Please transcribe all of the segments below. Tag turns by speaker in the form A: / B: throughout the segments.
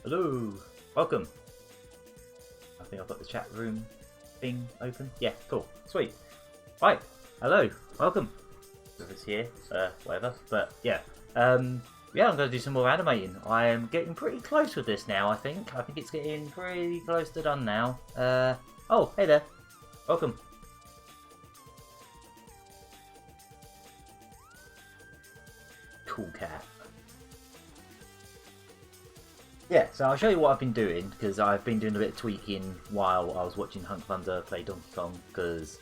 A: Hello, welcome. I think I've got the chat room thing open. Yeah, cool, sweet. Right, hello, welcome. If it's here, whatever. But yeah, yeah, I'm going to do some more animating. I am getting pretty close with this now. I think it's getting pretty close to done now. Oh, hey there, welcome. Cool cat. Yeah, so I'll show you what I've been doing, because I've been doing a bit of tweaking while I was watching Hunk Thunder play Donkey Kong, because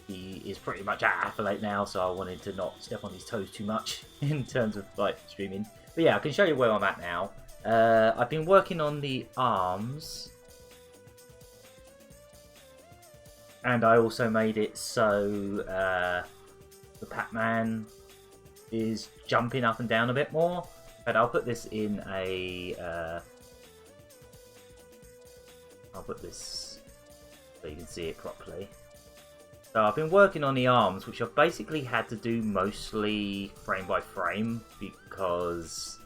A: he is pretty much at Affiliate now, so I wanted to not step on his toes too much in terms of like streaming. But yeah, I can show you where I'm at now. I've been working on the arms, and I also made it so the Pac-Man is jumping up and down a bit more. But I'll put this in a I'll put this so you can see it properly. So I've been working on the arms, which I've basically had to do mostly frame by frame because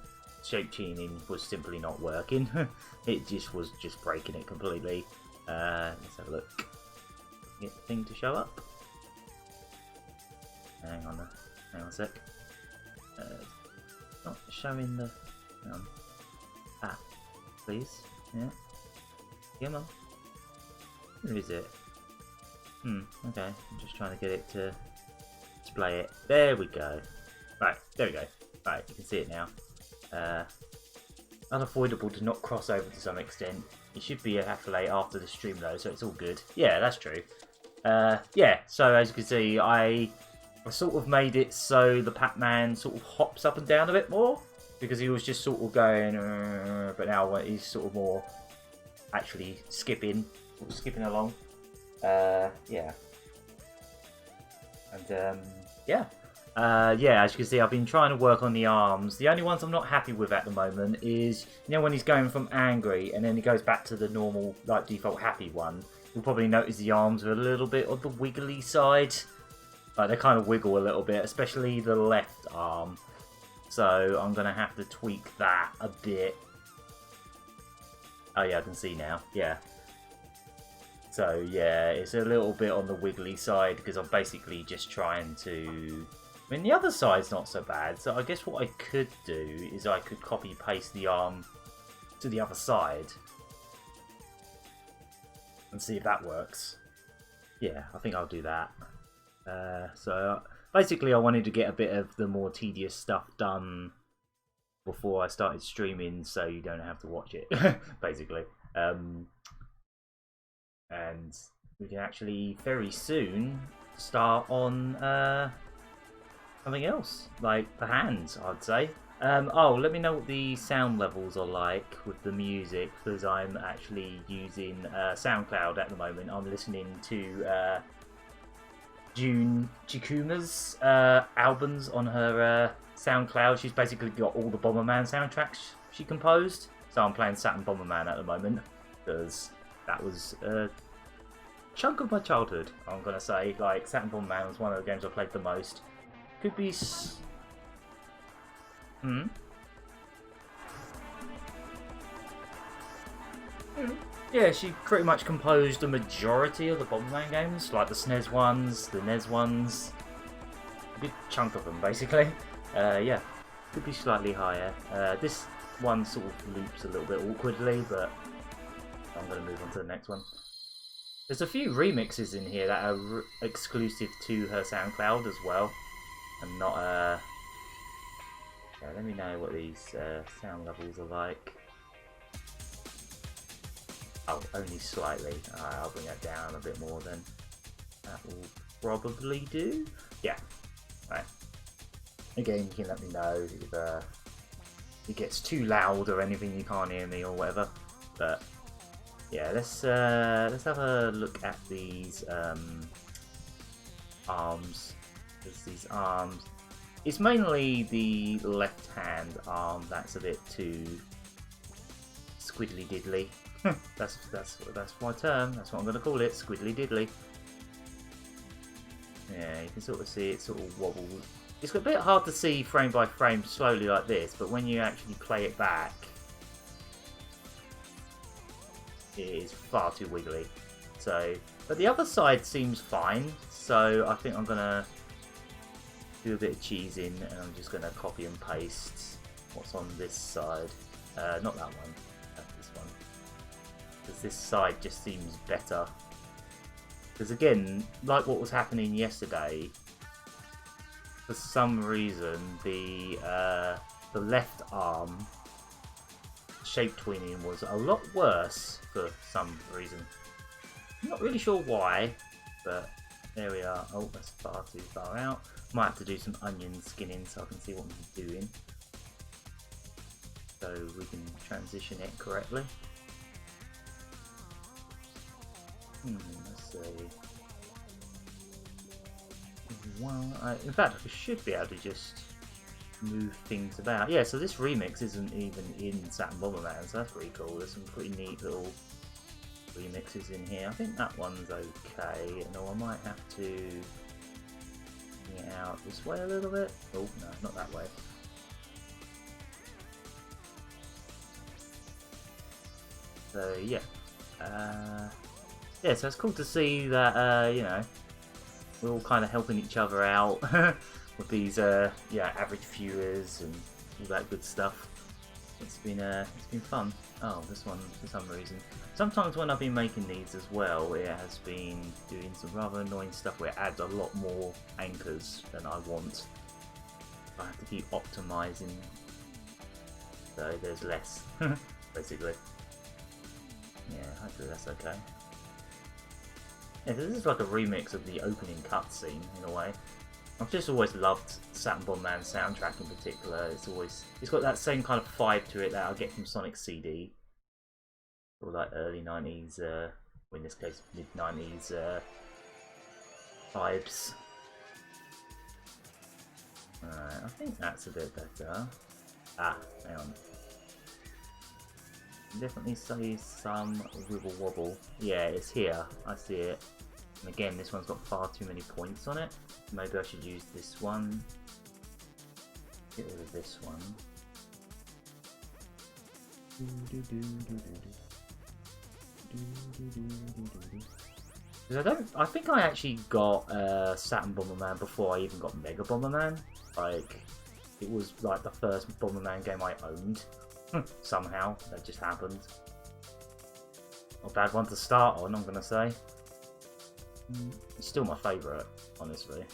A: shape tuning was simply not working. It just was breaking it completely. Let's have a look. Get the thing to show up. Hang on a sec. Not showing the. Please. Yeah. Come on. Where is it? Okay. I'm just trying to get it to display it. There we go. Right. There we go. Right. You can see it now. Unavoidable to not cross over to some extent. It should be a affiliate after the stream though, so it's all good. Yeah, that's true. Yeah. So as you can see, I sort of made it so the Pac-Man sort of hops up and down a bit more, because he was just sort of going, but now he's sort of more actually skipping along. Yeah. And yeah. Yeah, as you can see, I've been trying to work on the arms. The only ones I'm not happy with at the moment is, you know, when he's going from angry and then he goes back to the normal, like, default happy one, you'll probably notice the arms are a little bit on the wiggly side. Like, they kind of wiggle a little bit, especially the left arm. So I'm going to have to tweak that a bit. Oh yeah, I can see now. Yeah. So yeah, it's a little bit on the wiggly side because I'm basically just trying to... I mean, the other side's not so bad. So I guess what I could do is I could copy paste the arm to the other side and see if that works. Yeah, I think I'll do that. So basically I wanted to get a bit of the more tedious stuff done before I started streaming, so you don't have to watch it, basically. And we can actually very soon start on something else, like the hands, I'd say. Oh, let me know what the sound levels are like with the music, because I'm actually using SoundCloud at the moment. I'm listening to June Chikuma's albums on her SoundCloud. She's basically got all the Bomberman soundtracks she composed. So I'm playing Saturn Bomberman at the moment, because that was a chunk of my childhood, I'm going to say. Like, Saturn Bomberman was one of the games I played the most. Could be... Yeah, she pretty much composed the majority of the Bomberman games, like the SNES ones, the NES ones. A good chunk of them, basically. Yeah, could be slightly higher. This one sort of loops a little bit awkwardly, but I'm going to move on to the next one. There's a few remixes in here that are exclusive to her SoundCloud as well, and not... Yeah, let me know what these sound levels are like. Oh, only slightly. I'll bring that down a bit more then. That will probably do. Yeah. Right. Again, you can let me know if it gets too loud or anything, you can't hear me or whatever. But yeah, let's have a look at these arms. There's these arms. It's mainly the left hand arm that's a bit too squiddly diddly. that's my term. That's what I'm going to call it. Squiddly diddly. Yeah, you can sort of see it sort of wobble. It's a bit hard to see frame by frame slowly like this, but when you actually play it back, it is far too wiggly. So, but the other side seems fine, so I think I'm gonna do a bit of cheesing, and I'm just gonna copy and paste what's on this side. Not that one, this one, because this side just seems better. Because again, like what was happening yesterday, for some reason the left arm shape tweening was a lot worse for some reason. I'm not really sure why, but there we are. Oh, that's far too far out. Might have to do some onion skinning so I can see what I'm doing, so we can transition it correctly. Let's see. Well, in fact, I should be able to just move things about. Yeah, so this remix isn't even in Saturn Bomberman, so that's pretty cool. There's some pretty neat little remixes in here. I think that one's okay, and I might have to bring it out this way a little bit. Oh, no, not that way. So, yeah. Yeah, so it's cool to see that, you know, we're all kind of helping each other out with these, yeah, average viewers and all that good stuff. It's been fun. Oh, this one, for some reason. Sometimes when I've been making these as well, it has been doing some rather annoying stuff where it adds a lot more anchors than I want. I have to keep optimizing, so there's less, basically. Yeah, hopefully that's okay. Yeah, this is like a remix of the opening cutscene in a way. I've just always loved Saturn Bomberman soundtrack in particular. It's got that same kind of vibe to it that I get from Sonic CD, or like early 90s, or in this case mid 90s vibes. Alright, I think that's a bit better. Ah, hang on. Definitely see some wibble wobble. Yeah, it's here. I see it. And again, this one's got far too many points on it. Maybe I should use this one. Get rid of this one. Because I think I actually got Saturn Bomberman before I even got Mega Bomberman. Like, it was like the first Bomberman game I owned. Somehow, that just happened. Not a bad one to start on, I'm gonna say. It's still my favourite, honestly.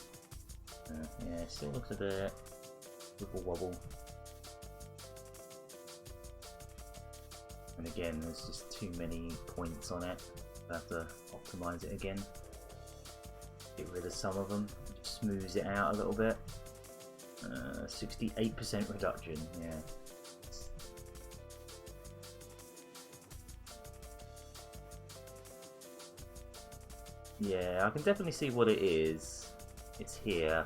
A: Yeah, it still looks a bit wibble wobble. And again, there's just too many points on it. I have to optimise it again. Get rid of some of them, just smooth it out a little bit. 68% reduction, yeah. Yeah, I can definitely see what it is. It's here.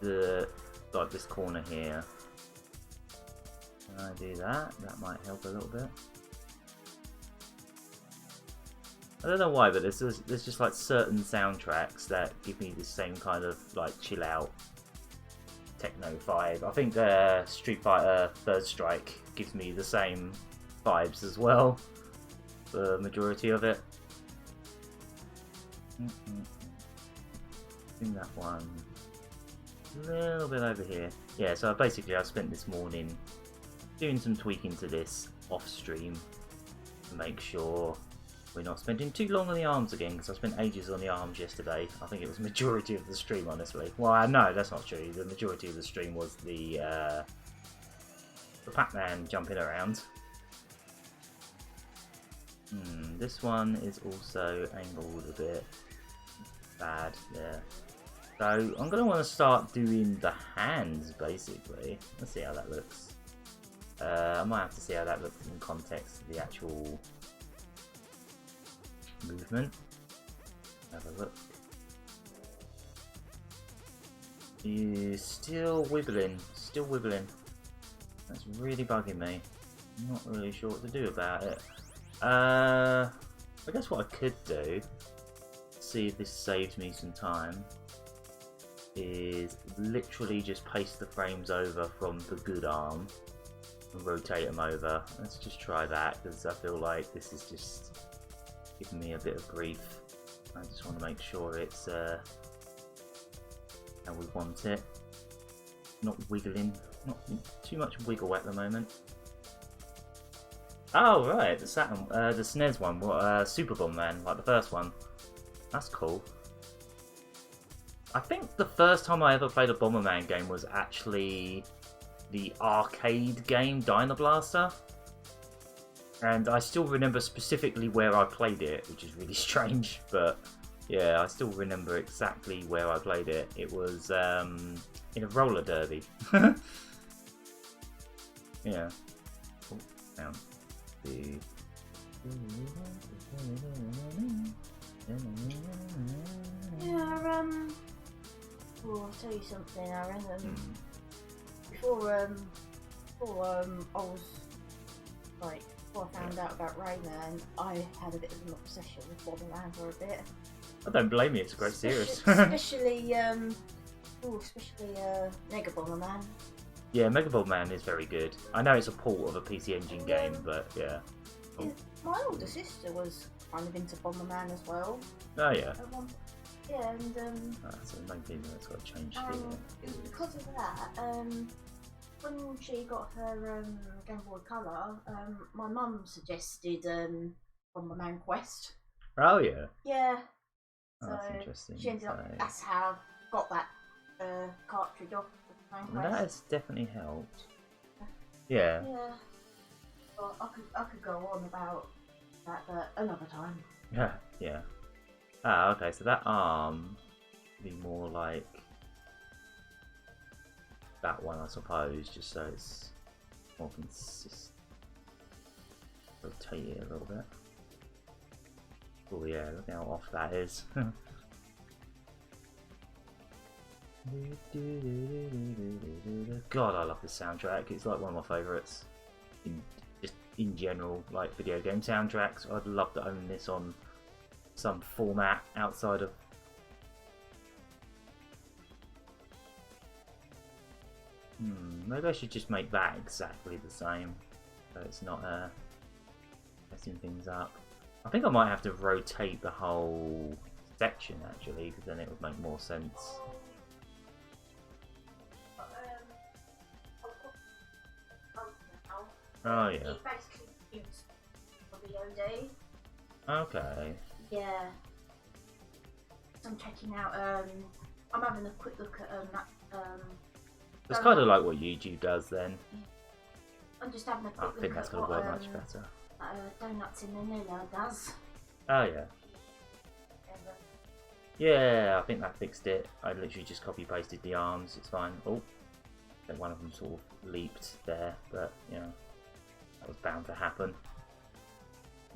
A: Like this corner here. Can I do that? That might help a little bit. I don't know why, but there's just like certain soundtracks that give me the same kind of like chill out techno vibe. I think Street Fighter Third Strike gives me the same vibes as well. The majority of it. I think that one a little bit over here. Yeah, so basically I spent this morning doing some tweaking to this off stream to make sure we're not spending too long on the arms again, because I spent ages on the arms yesterday. I think it was the majority of the stream, honestly. Well, no, that's not true. The majority of the stream was the Pac-Man jumping around. This one is also angled a bit bad there. So I'm going to want to start doing the hands, basically. Let's see how that looks. I might have to see how that looks in context of the actual movement. Have a look. He's still wibbling. Still wibbling. That's really bugging me. I'm not really sure what to do about it. I guess what I could do, see if this saves me some time, is literally just paste the frames over from the good arm and rotate them over. Let's just try that, because I feel like this is just giving me a bit of grief. I just want to make sure it's how we want it. Not wiggling, not too much wiggle at the moment. Oh right, the Saturn, the SNES one, Super Bomberman, like the first one. That's cool. I think the first time I ever played a Bomberman game was actually the arcade game Dino Blaster. And I still remember specifically where I played it, which is really strange, but yeah, I still remember exactly where I played it. It was in a roller derby. Yeah. Oh, down.
B: Yeah, well, I'll tell you something, Aaron. Before I was like, before I found out about Rayman, I had a bit of an obsession with Bomberman for a bit.
A: I don't blame you. It's a great series.
B: especially Mega Bomberman.
A: Yeah, Mega Bomberman is very good. I know it's a port of a PC Engine game, but yeah. Oh.
B: My older sister was kind of into Bomberman as well.
A: Oh yeah.
B: Yeah, and
A: That's the main thing that's got to change.
B: it was because of that. When she got her Game Boy Color, my mum suggested Bomberman Quest.
A: Oh yeah.
B: Yeah.
A: Oh,
B: So
A: that's interesting.
B: she ended up. That's how I got that cartridge off Bomberman Quest.
A: That has definitely helped. Yeah.
B: Yeah. Well, I could go on about that, but another time.
A: Yeah. Yeah. Ah, okay. So that arm would be more like that one, I suppose, just so it's more consistent. Rotate it a little bit. Oh yeah, look how off that is. God, I love this soundtrack. It's like one of my favourites. Just in general, like video game soundtracks. I'd love to own this on some format outside of. Maybe I should just make that exactly the same, so it's not messing things up. I think I might have to rotate the whole section actually, because then it would make more sense. Oh yeah.
B: It basically gives for VOD.
A: Okay.
B: Yeah. So I'm checking out. I'm having a quick look at
A: It's kind of like what YouTube does then.
B: I'm just having a quick look
A: I think that's
B: at
A: going to
B: what
A: work much better.
B: Donuts in the Nilla does.
A: Oh yeah. Yeah, I think that fixed it. I literally just copy pasted the arms, it's fine. Oh, one of them sort of leaped there, but you know, that was bound to happen.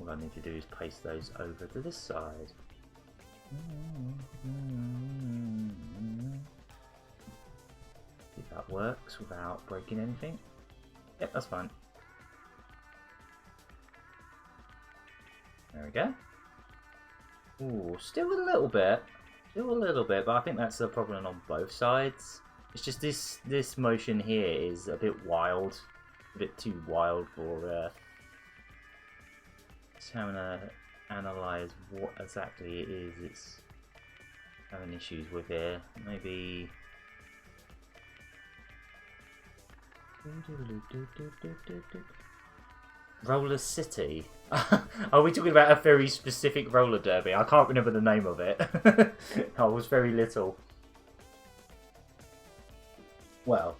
A: All I need to do is paste those over to this side. If that works without breaking anything. Yep, that's fine. There we go. Ooh, still a little bit, but I think that's the problem on both sides. It's just this motion here is a bit wild, a bit too wild for just having to analyze what exactly it is it's having issues with here. Maybe. Roller City. Are we talking about a very specific roller derby? I can't remember the name of it. I was very little. Well,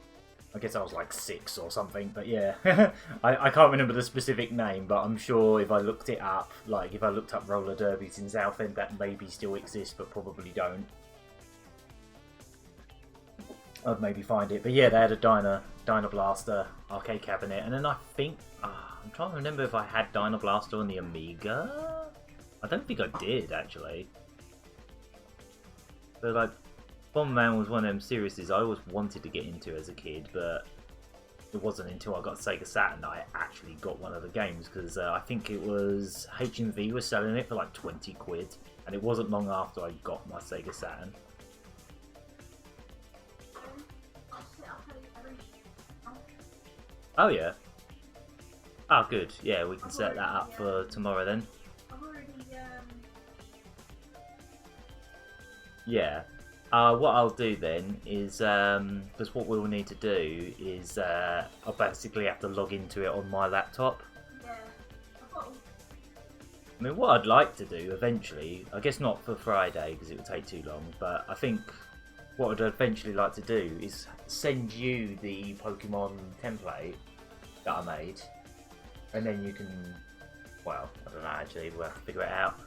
A: I guess I was like 6 or something, but yeah. I can't remember the specific name, but I'm sure if I looked it up, like if I looked up roller derbies in Southend, that maybe still exists, but probably don't. I'd maybe find it. But yeah, they had a Dino Blaster arcade cabinet, and then I think I'm trying to remember if I had Dino Blaster on the Amiga. I don't think I did actually. But like, Bomberman was one of them series I always wanted to get into as a kid, but it wasn't until I got Sega Saturn that I actually got one of the games, because I think it was HMV was selling it for like 20 quid, and it wasn't long after I got my Sega Saturn. Oh yeah. Oh, good. Yeah, we can set that up for tomorrow then.
B: I've already
A: Yeah. What I'll do then is, because what we'll need to do is, I'll basically have to log into it on my laptop.
B: yeah. I've got.
A: I mean, what I'd like to do eventually, I guess not for Friday because it would take too long, but I think what I'd eventually like to do is send you the Pokemon template that I made, and then you can, well, I don't know actually, we'll have to figure it out.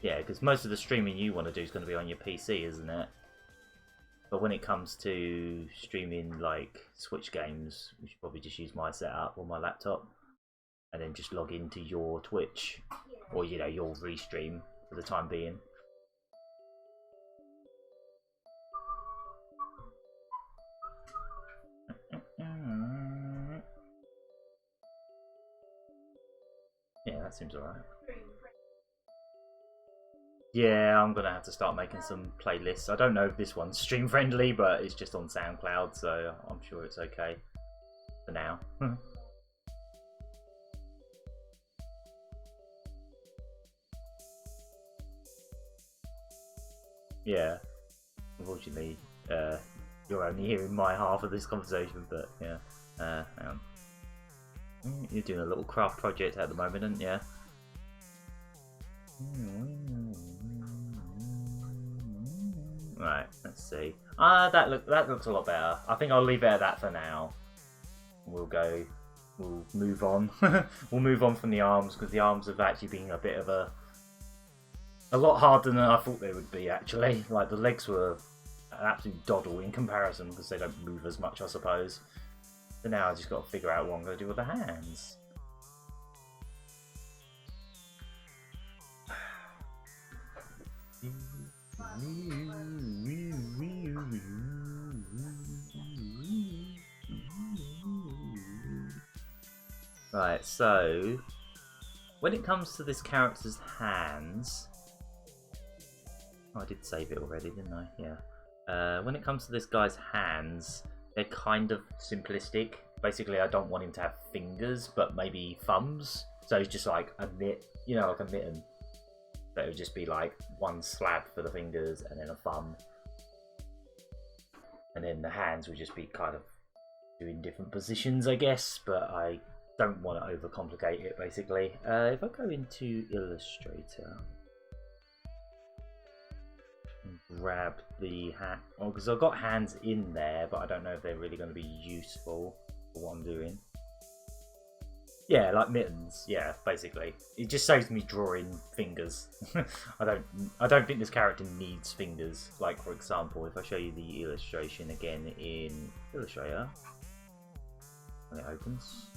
A: Yeah, because most of the streaming you want to do is going to be on your PC, isn't it? But when it comes to streaming like Switch games, we should probably just use my setup on my laptop and then just log into your Twitch or, you know, your restream for the time being. Yeah, that seems alright. Yeah, I'm gonna have to start making some playlists. I don't know if this one's stream friendly, but it's just on SoundCloud, so I'm sure it's okay for now. Yeah, unfortunately, you're only hearing my half of this conversation, but yeah. Hang on. You're doing a little craft project at the moment, aren't you? Right, let's see. That looks a lot better. I think I'll leave it at that for now. We'll move on. We'll move on from the arms because the arms have actually been a bit of a lot harder than I thought they would be. Actually, like the legs were an absolute doddle in comparison because they don't move as much, I suppose. So now I just got to figure out what I'm going to do with the hands. Right, so when it comes to this character's hands, I did save it already, didn't I? Yeah. When it comes to this guy's hands, they're kind of simplistic. Basically, I don't want him to have fingers, but maybe thumbs. So it's just like a mitt, you know, like a mitten. So it would just be like one slab for the fingers and then a thumb. And then the hands would just be kind of doing different positions, I guess. But I don't want to overcomplicate it, basically. If I go into Illustrator and grab the hand, well, because I've got hands in there, but I don't know if they're really going to be useful for what I'm doing. Yeah, like mittens. Yeah, basically, it just saves me drawing fingers. I don't think this character needs fingers. Like, for example, if I show you the illustration again in Illustrator, when it opens.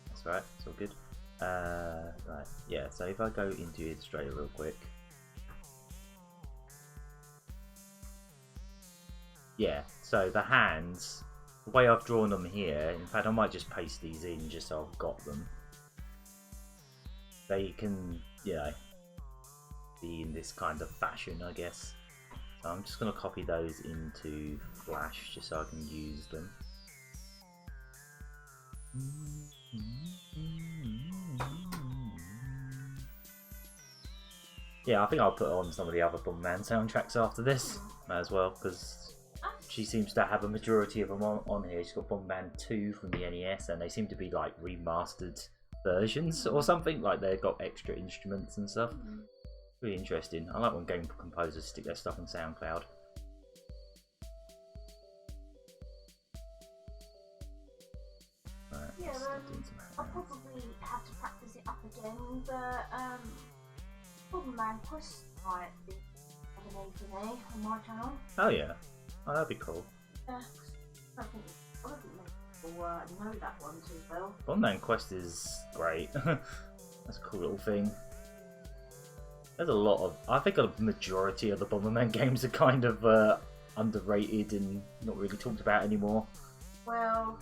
A: That's right, it's all good. Right, yeah, so if I go into Illustrator real quick. Yeah, so the hands, the way I've drawn them here, in fact I might just paste these in just so I've got them. They can, you know, be in this kind of fashion, I guess. So I'm just going to copy those into Flash just so I can use them. Yeah, I think I'll put on some of the other Bomberman soundtracks after this as well, because she seems to have a majority of them on here. She's got Bomberman 2 from the NES, and they seem to be like remastered versions or something, like they've got extra instruments and stuff. Really interesting. I like when game composers stick their stuff on SoundCloud. Right,
B: Yeah, I'll probably have to practice it up again, but Bomberman Quest might be animating on my channel.
A: Oh yeah, oh that'd be cool.
B: I don't think many people know that one too well.
A: Bomberman Quest is great. That's a cool little thing. There's a lot of, I think a majority of the Bomberman games are kind of underrated and not really talked about anymore.
B: Well,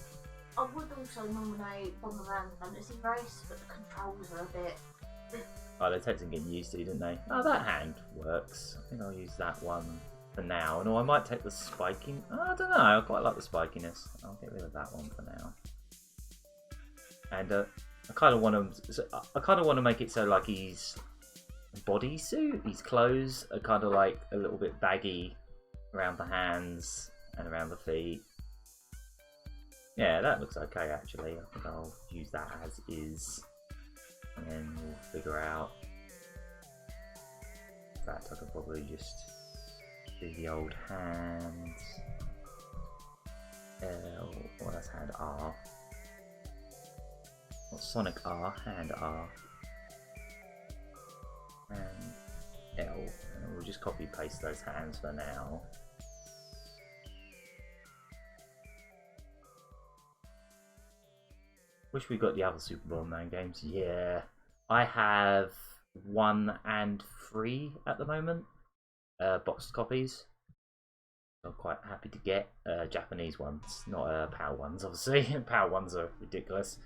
B: I would also nominate Bomberman Fantasy Race, but the controls are a bit
A: Oh, they take some getting used to, didn't they? Oh, that hand works. I think I'll use that one for now. No, I might take the spiking. Oh, I don't know. I quite like the spikiness. I'll get rid of that one for now. And I kind of want to. I kind of want to make it so like his bodysuit, his clothes are kind of like a little bit baggy around the hands and around the feet. Yeah, that looks okay actually. I think I'll use that as is, and then we'll figure out. In fact, I could probably just do the old hands. L, well, that's hand R. Not Sonic R, hand R. And L. And we'll just copy paste those hands for now. Wish we got the other Super Bomberman games. Yeah. I have 1 and 3 at the moment. Boxed copies. I'm quite happy to get Japanese ones, not PAL ones, obviously. PAL ones are ridiculous.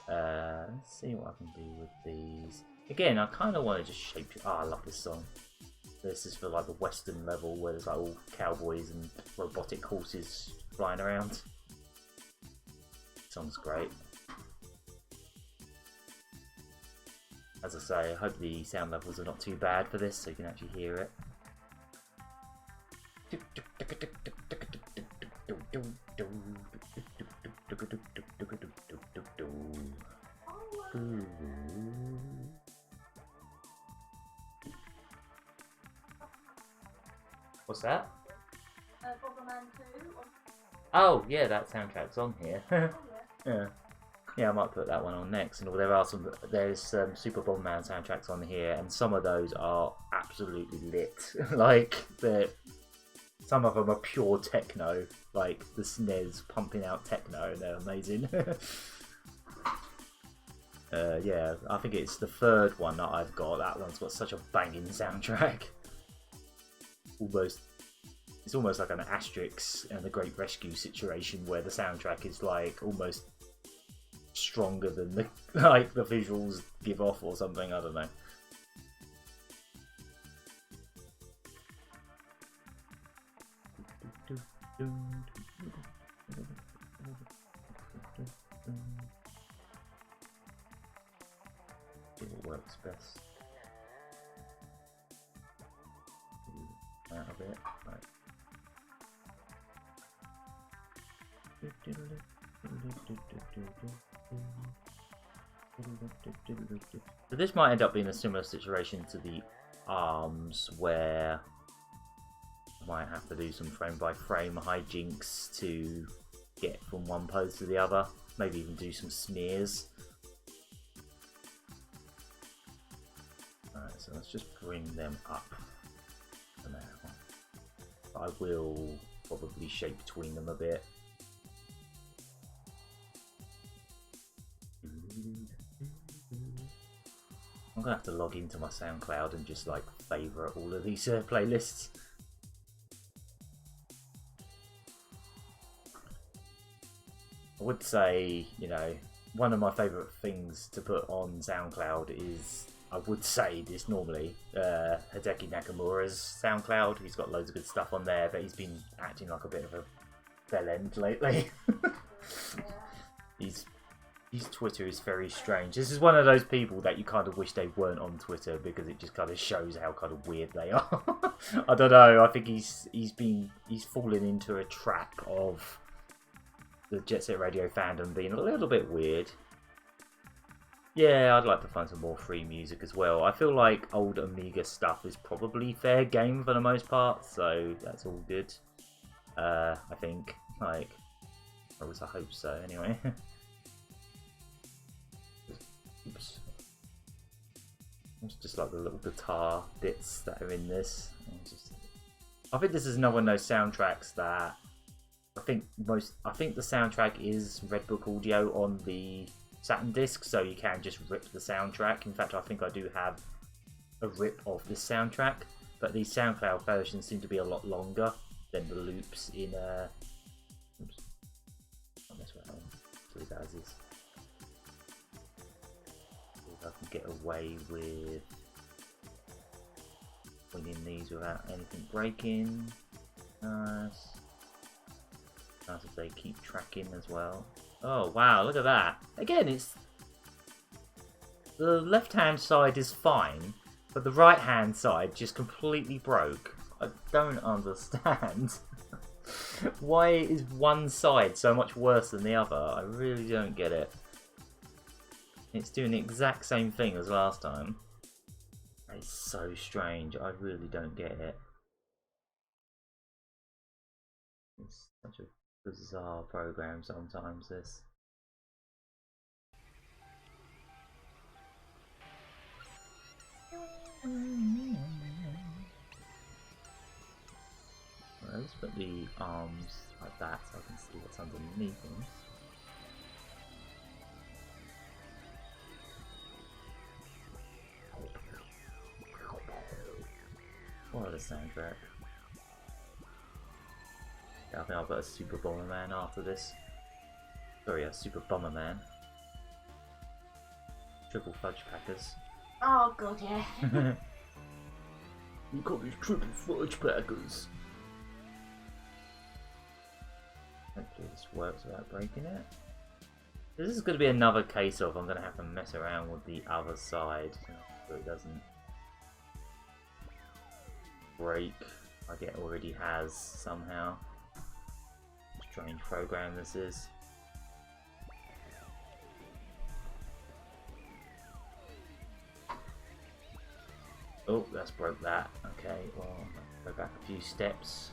A: Let's see what I can do with these. Again, I kind of want to just shape. Oh, I love this song. This is for like the Western level where there's like all cowboys and robotic horses flying around. This song's great. As I say, I hope the sound levels are not too bad for this, so you can actually hear it. What's that?
B: Bomberman 2?
A: Oh, yeah, that soundtrack's on here.
B: Oh,
A: Yeah. Yeah, I might put that one on next. And there's some Super Bomberman soundtracks on here, and some of those are absolutely lit. Like, some of them are pure techno, like the snares pumping out techno, and they're amazing. Yeah, I think it's the third one that I've got. That one's got such a banging soundtrack. It's almost like an Asterix and the Great Rescue situation where the soundtrack is like almost stronger than the the visuals give off or something. I don't know. See what works best. Out of it. Right. So this might end up being a similar situation to the arms, where I might have to do some frame by frame hijinks to get from one pose to the other. Maybe even do some smears. Alright, so let's just bring them up for now. I will probably shape between them a bit. I'm gonna have to log into my SoundCloud and just like favourite all of these playlists. I would say, you know, one of my favourite things to put on SoundCloud is, I would say this normally, Hideki Nakamura's SoundCloud. He's got loads of good stuff on there, but he's been acting like a bit of a bellend lately. His Twitter is very strange. This is one of those people that you kind of wish they weren't on Twitter, because it just kind of shows how kind of weird they are. I don't know. I think he's fallen into a trap of the Jet Set Radio fandom being a little bit weird. Yeah, I'd like to find some more free music as well. I feel like old Amiga stuff is probably fair game for the most part, so that's all good. I think, like, or at least I hope so. Anyway. Oops. It's just like the little guitar bits that are in this. I think this is another one of those soundtracks that I think the soundtrack is Red Book Audio on the Saturn disc, so you can just rip the soundtrack. In fact, I think I do have a rip of this soundtrack, but these SoundCloud versions seem to be a lot longer than the loops in oops. I'll mess with that one. Leave that as is. See if I can get away with winning these without anything breaking. Nice. Nice if they keep tracking as well. Oh wow, look at that. Again, it's... The left-hand side is fine, but the right-hand side just completely broke. I don't understand. Why is one side so much worse than the other? I really don't get it. It's doing the exact same thing as last time. It's so strange. I really don't get it. It's such a bizarre program sometimes, this. Well, let's put the arms like that so I can see what's underneath them. What a soundtrack. Yeah, I think I'll put a Super Bomberman after this. Sorry, a Super Bomberman. Triple Fudge Packers.
B: Oh god, yeah.
A: You got these Triple Fudge Packers. Hopefully this works without breaking it. This is going to be another case of I'm going to have to mess around with the other side so it doesn't break like it already has somehow. Strange program this is. Oh, that's broke that. Okay, well, I'll go back a few steps.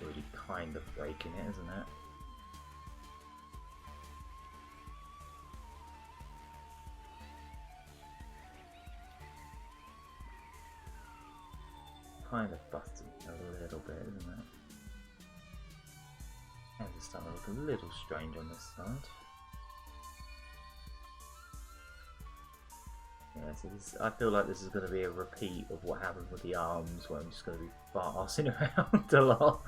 A: Already kind of breaking it, isn't it? Kind of busted a little bit, isn't it? And it's starting to look a little strange on this side. Yeah, so this, I feel like this is going to be a repeat of what happened with the arms, where I'm just going to be arsing around a lot.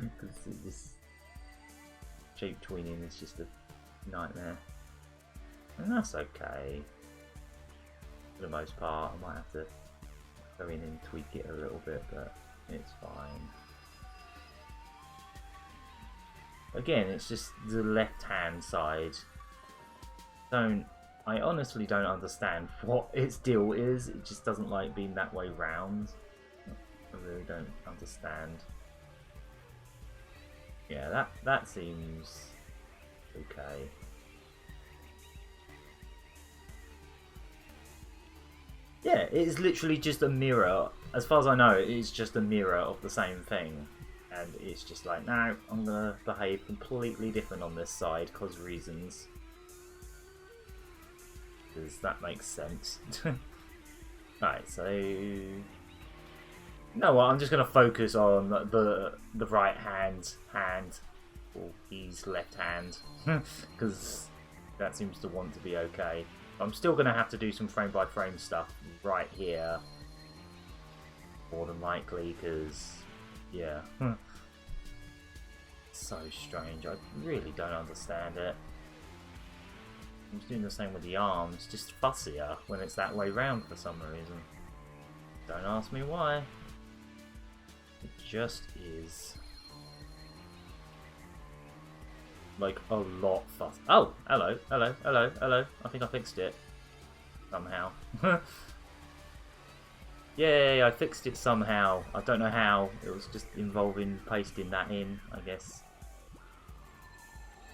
A: Because this shape tweening is just a nightmare. And that's okay. For the most part, I might have to go in and tweak it a little bit, but it's fine. Again, it's just the left-hand side. I honestly don't understand what its deal is. It just doesn't like being that way round. I really don't understand. Yeah, that seems okay. Yeah, it is literally just a mirror. As far as I know, it is just a mirror of the same thing. And it's just like, no, I'm gonna behave completely different on this side, cause reasons. Because that makes sense. Alright, so... You know what, I'm just going to focus on the right hand. Or his left hand. Because that seems to want to be okay. I'm still going to have to do some frame by frame stuff right here. More than likely, because... Yeah. So strange, I really don't understand it. I'm just doing the same with the arms, just fussier when it's that way round for some reason. Don't ask me why. It just is. Like, a lot fuss. Oh! Hello, hello, hello, hello. I think I fixed it. Somehow. Yay, I fixed it somehow. I don't know how. It was just involving pasting that in, I guess.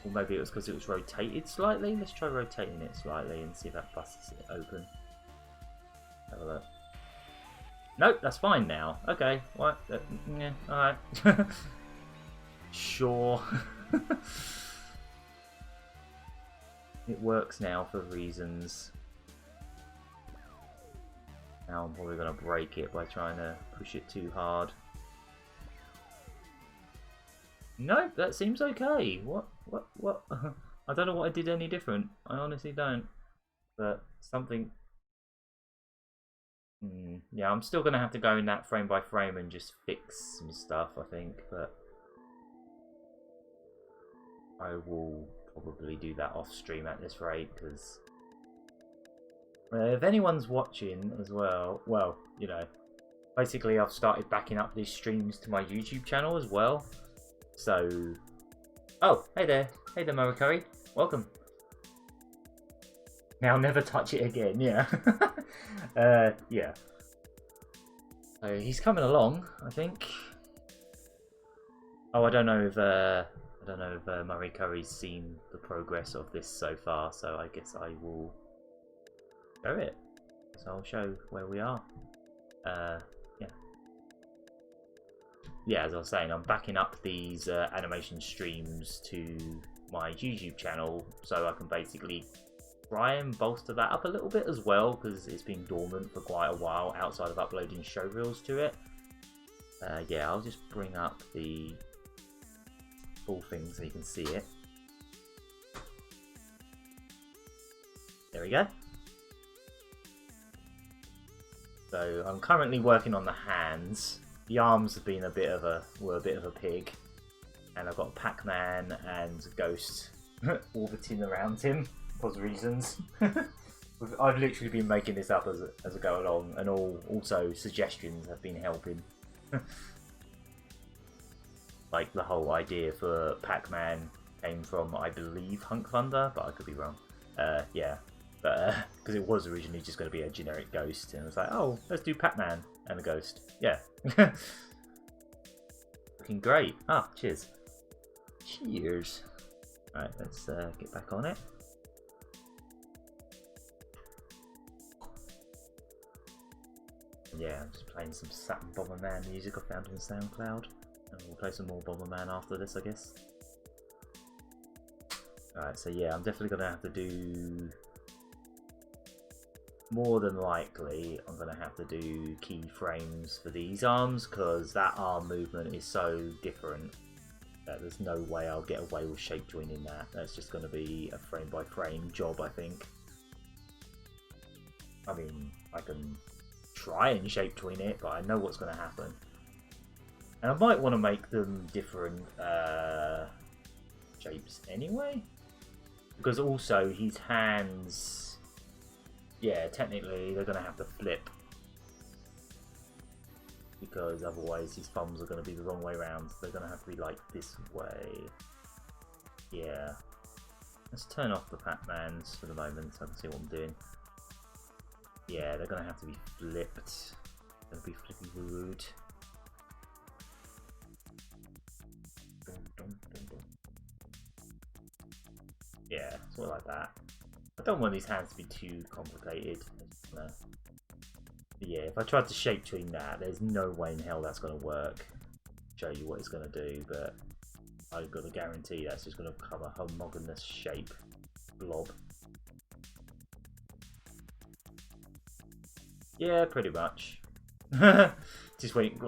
A: Or maybe it was because it was rotated slightly. Let's try rotating it slightly and see if that busts it open. Have a look. Nope, that's fine now. Okay, what? Yeah, alright. Sure. It works now for reasons. Now I'm probably going to break it by trying to push it too hard. Nope, that seems okay. What? I don't know what I did any different. I honestly don't. But something... yeah, I'm still going to have to go in that frame by frame and just fix some stuff, I think. But I will probably do that off stream at this rate, because If anyone's watching as well, well, you know, basically I've started backing up these streams to my YouTube channel as well. So, oh, hey there, Murray Curry, welcome. Now never touch it again, yeah. Yeah. So he's coming along, I think. Oh, I don't know if Murray Curry's seen the progress of this so far, so I guess I will show it. So I'll show where we are. Yeah. Yeah, as I was saying, I'm backing up these animation streams to my YouTube channel, so I can basically try and bolster that up a little bit as well, because it's been dormant for quite a while outside of uploading show reels to it. Yeah, I'll just bring up the full thing so you can see it. There we go. So I'm currently working on the hands. The arms have been a bit of a pig, and I've got Pac-Man and Ghost orbiting around him for reasons. I've literally been making this up as I go along, and also suggestions have been helping. Like the whole idea for Pac-Man came from, I believe, Hunk Thunder, but I could be wrong. Yeah, but because it was originally just going to be a generic ghost, and I was like, oh, let's do Pac-Man and a ghost. Yeah. Looking great. Ah, cheers. Cheers. Alright, let's get back on it. Yeah, I'm just playing some Saturn Bomberman music I found on SoundCloud. And we'll play some more Bomberman after this, I guess. Alright, so yeah, I'm definitely going to have to do... More than likely, I'm going to have to do keyframes for these arms, because that arm movement is so different that there's no way I'll get away with shape joining that. That's just going to be a frame by frame job, I think. I mean, I can try and shape join it, but I know what's going to happen. And I might want to make them different shapes anyway, because also his hands... Yeah, technically they're going to have to flip, because otherwise his thumbs are going to be the wrong way around. They're going to have to be like this way. Yeah. Let's turn off the Pac-Mans for the moment so I can see what I'm doing. Yeah, they're going to have to be flipped. They're going to be flippy rude. Yeah, sort of like that. I don't want these hands to be too complicated. But yeah, if I tried to shape between that, there's no way in hell that's going to work. Show you what it's going to do, but I've got to guarantee that's just going to become a homogeneous shape blob. Yeah, pretty much. Just waiting.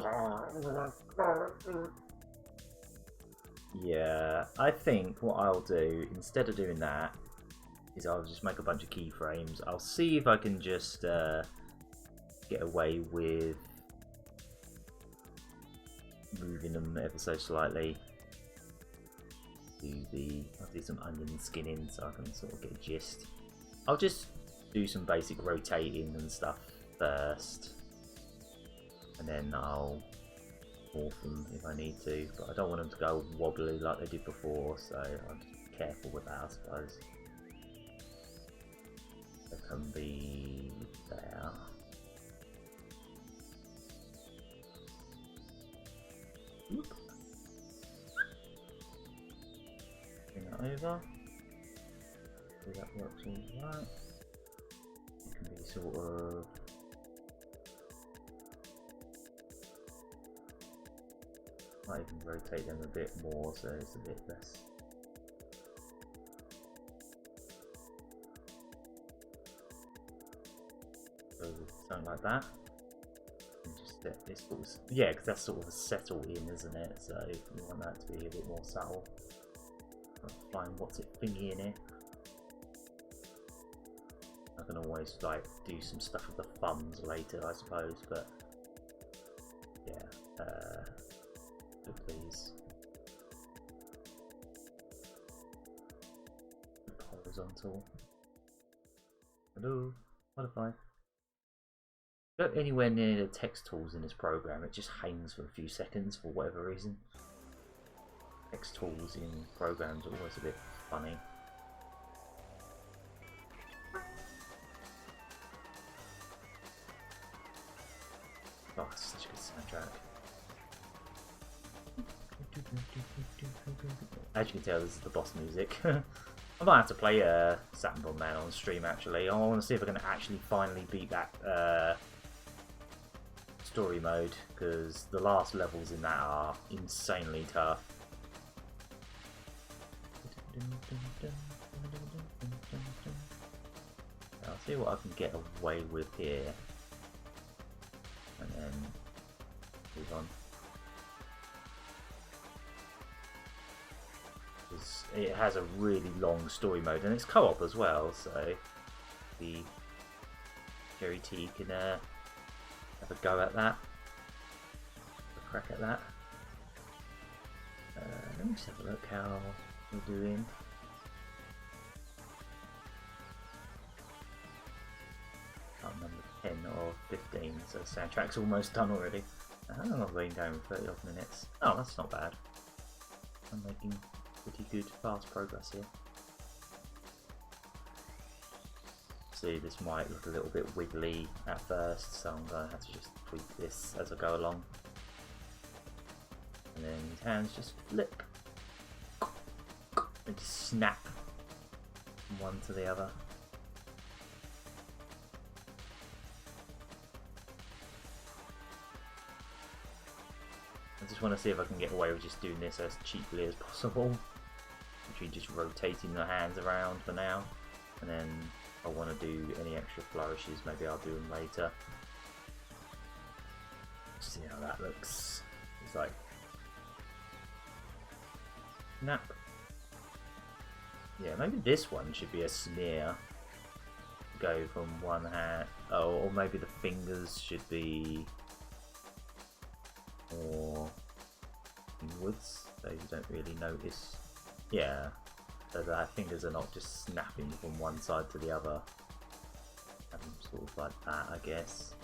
A: Yeah, I think what I'll do, instead of doing that, is I'll just make a bunch of keyframes. I'll see if I can just get away with moving them ever so slightly. I'll do some onion skinning so I can sort of get a gist. I'll just do some basic rotating and stuff first, and then I'll morph them if I need to, but I don't want them to go wobbly like they did before, so I'm just careful with that, I suppose. They can be there. Whoop. Bring that over. So that works all right. It can be sort of... Might even rotate them a bit more so it's a bit less. So something like that. And just get this sort of, yeah, because that's sort of a settle in, isn't it? So you want that to be a bit more subtle. I'll find what's it thingy in it. I can always like do some stuff with the thumbs later, I suppose, but yeah. Please. Horizontal. Hello. What if I go anywhere near the text tools in this program? It just hangs for a few seconds for whatever reason. Text tools in programs are always a bit funny. Oh, it's such a good soundtrack. As you can tell, this is the boss music. I might have to play Saturn Bomb Man on stream actually. I want to see if I can actually finally beat that story mode, because the last levels in that are insanely tough. I'll see what I can get away with here, and then move on. It has a really long story mode, and it's co-op as well, so the Jerry T can have a go at that, have a crack at that. Let me just have a look how we're doing. Number 10 or 15, so the soundtrack's almost done already. How long have I been going? 30 odd minutes. Oh, that's not bad. I'm making pretty good, fast progress here. See, this might look a little bit wiggly at first, so I'm going to have to just tweak this as I go along. And then his hands just flip. And just snap from one to the other. I just want to see if I can get away with just doing this as cheaply as possible. Literally just rotating the hands around for now, and then if I want to do any extra flourishes, maybe I'll do them later. See how that looks. It's like snap. Yeah, maybe this one should be a smear. Go from one hand. Oh, or maybe the fingers should be more inwards, so you don't really notice. Yeah, so the fingers are not just snapping from one side to the other. Sort of like that, I guess.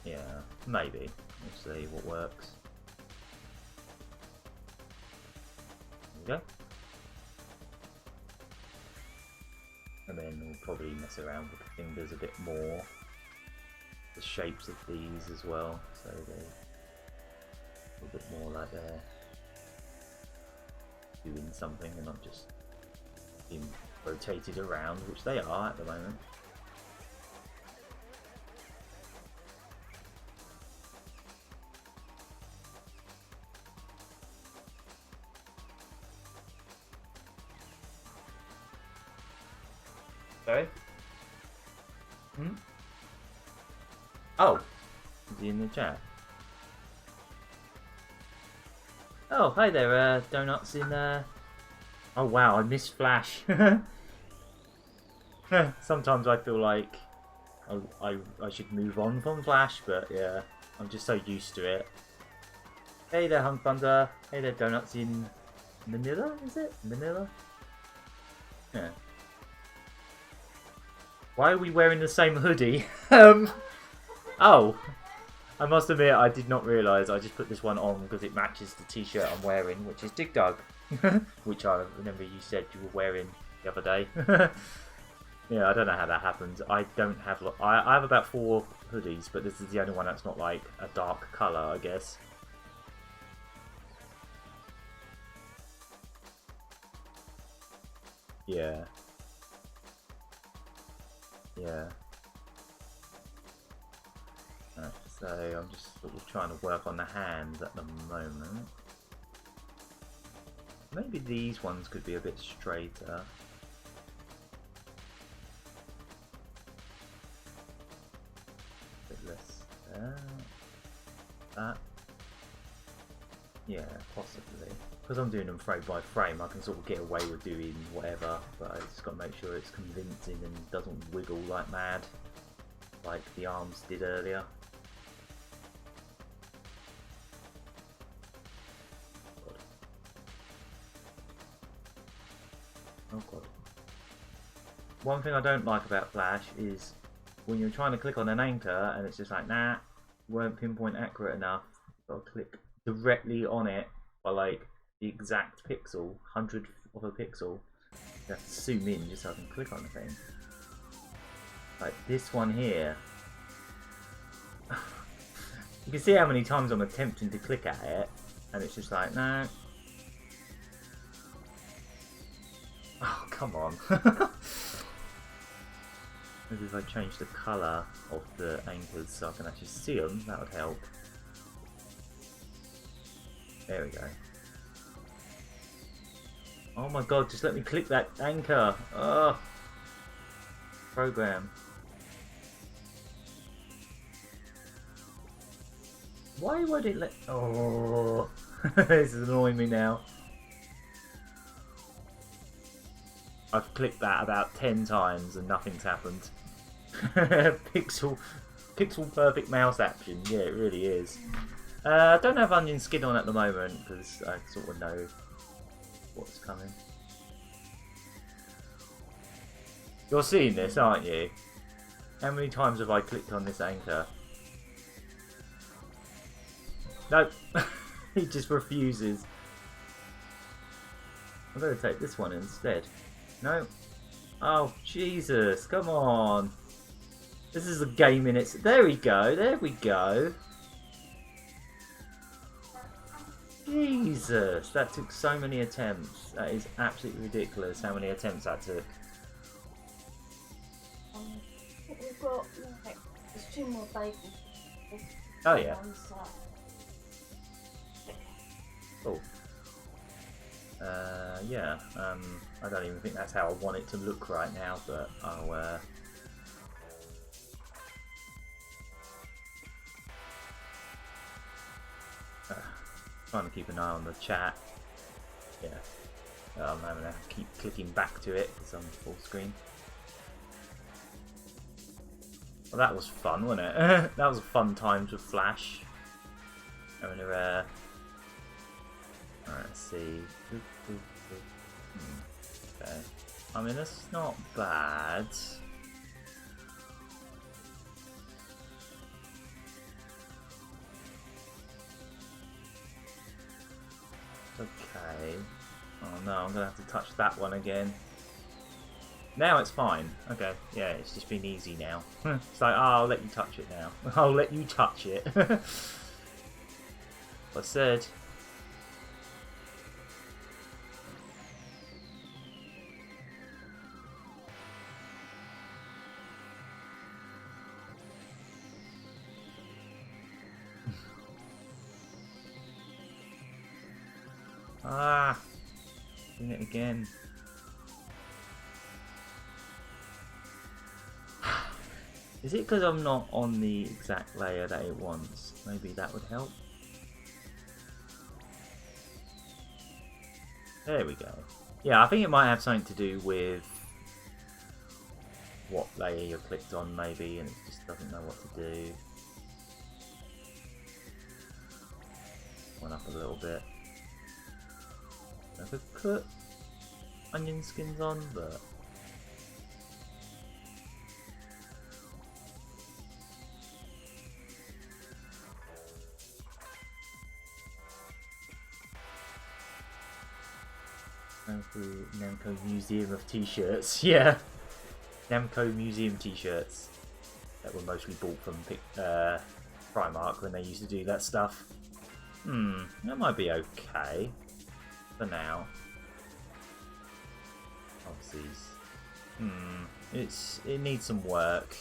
A: Yeah, maybe. We'll see what works. There we go. And then we'll probably mess around with the fingers a bit more. The shapes of these as well, so they're a little bit more like they're doing something and not just being rotated around, which they are at the moment. Sorry? Hmm? Oh! Is he in the chat? Oh, hi there, Donuts in, Oh wow, I missed Flash. Sometimes I feel like I should move on from Flash, but yeah, I'm just so used to it. Hey there, Hunk Thunder. Hey there, Donuts in Manila, is it? Manila? Yeah. Why are we wearing the same hoodie? Oh, I must admit I did not realise. I just put this one on because it matches the t-shirt I'm wearing, which is Dig Dug. Which I remember you said you were wearing the other day. Yeah, I don't know how that happens. I don't have... I have about 4 hoodies, but this is the only one that's not like a dark colour, I guess. Yeah. Yeah. So I'm just sort of trying to work on the hands at the moment. Maybe these ones could be a bit straighter. A bit less there. That. Yeah, possibly. Because I'm doing them frame by frame, I can sort of get away with doing whatever, but I just got to make sure it's convincing and doesn't wiggle like mad, like the arms did earlier. Oh god. One thing I don't like about Flash is when you're trying to click on an anchor and it's just like, nah, weren't pinpoint accurate enough. Got to click directly on it by like the exact pixel, 100th of a pixel. You have to zoom in just so I can click on the thing. Like this one here. You can see how many times I'm attempting to click at it and it's just like, nah. Oh, come on. Maybe if I change the colour of the anchors so I can actually see them, that would help. There we go. Oh my god, just let me click that anchor. Ugh. Program. Why would it let... Oh, this is annoying me now. I've clicked that about 10 times and nothing's happened. Pixel perfect mouse action. Yeah, it really is. I don't have onion skin on at the moment because I sort of know what's coming. You're seeing this, aren't you? How many times have I clicked on this anchor? Nope. He just refuses. I'm going to take this one instead. No. Oh, Jesus. Come on. This is a game in its... There we go. There we go. Jesus. That took so many attempts. That is absolutely ridiculous how many attempts that took.
B: We've got, like, there's 2 more bagels.
A: Oh, yeah. Oh. Yeah, I don't even think that's how I want it to look right now, but I'll, trying to keep an eye on the chat. Yeah. I'm having to keep clicking back to it because I'm full screen. Well, that was fun, wasn't it? That was a fun time to Flash. Having a, Alright, let's see. Okay. I mean, that's not bad. Okay. Oh no, I'm gonna have to touch that one again. Now it's fine. Okay, yeah, it's just been easy now. It's like, oh, I'll let you touch it now. I'll let you touch it. I said. Ah, doing it again. Is it because I'm not on the exact layer that it wants? Maybe that would help. There we go. Yeah, I think it might have something to do with what layer you're clicked on, maybe, and it just doesn't know what to do. One up a little bit. I could put onion skins on, but Namco Museum of T-shirts. Yeah, Namco Museum T-shirts that were mostly bought from Primark when they used to do that stuff. That might be okay for now. Obviously, it needs some work.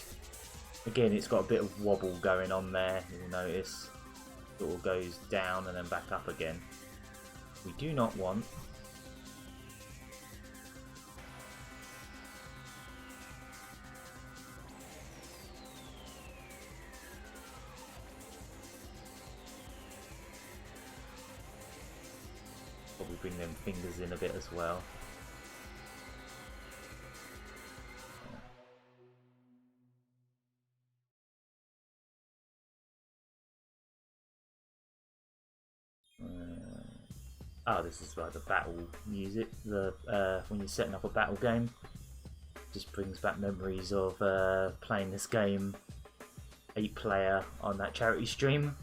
A: Again, it's got a bit of wobble going on there. You'll notice it all goes down and then back up again. We do not want. Probably bring them fingers in a bit as well. Oh, this is like the battle music. The when you're setting up a battle game, just brings back memories of playing this game 8-player on that charity stream.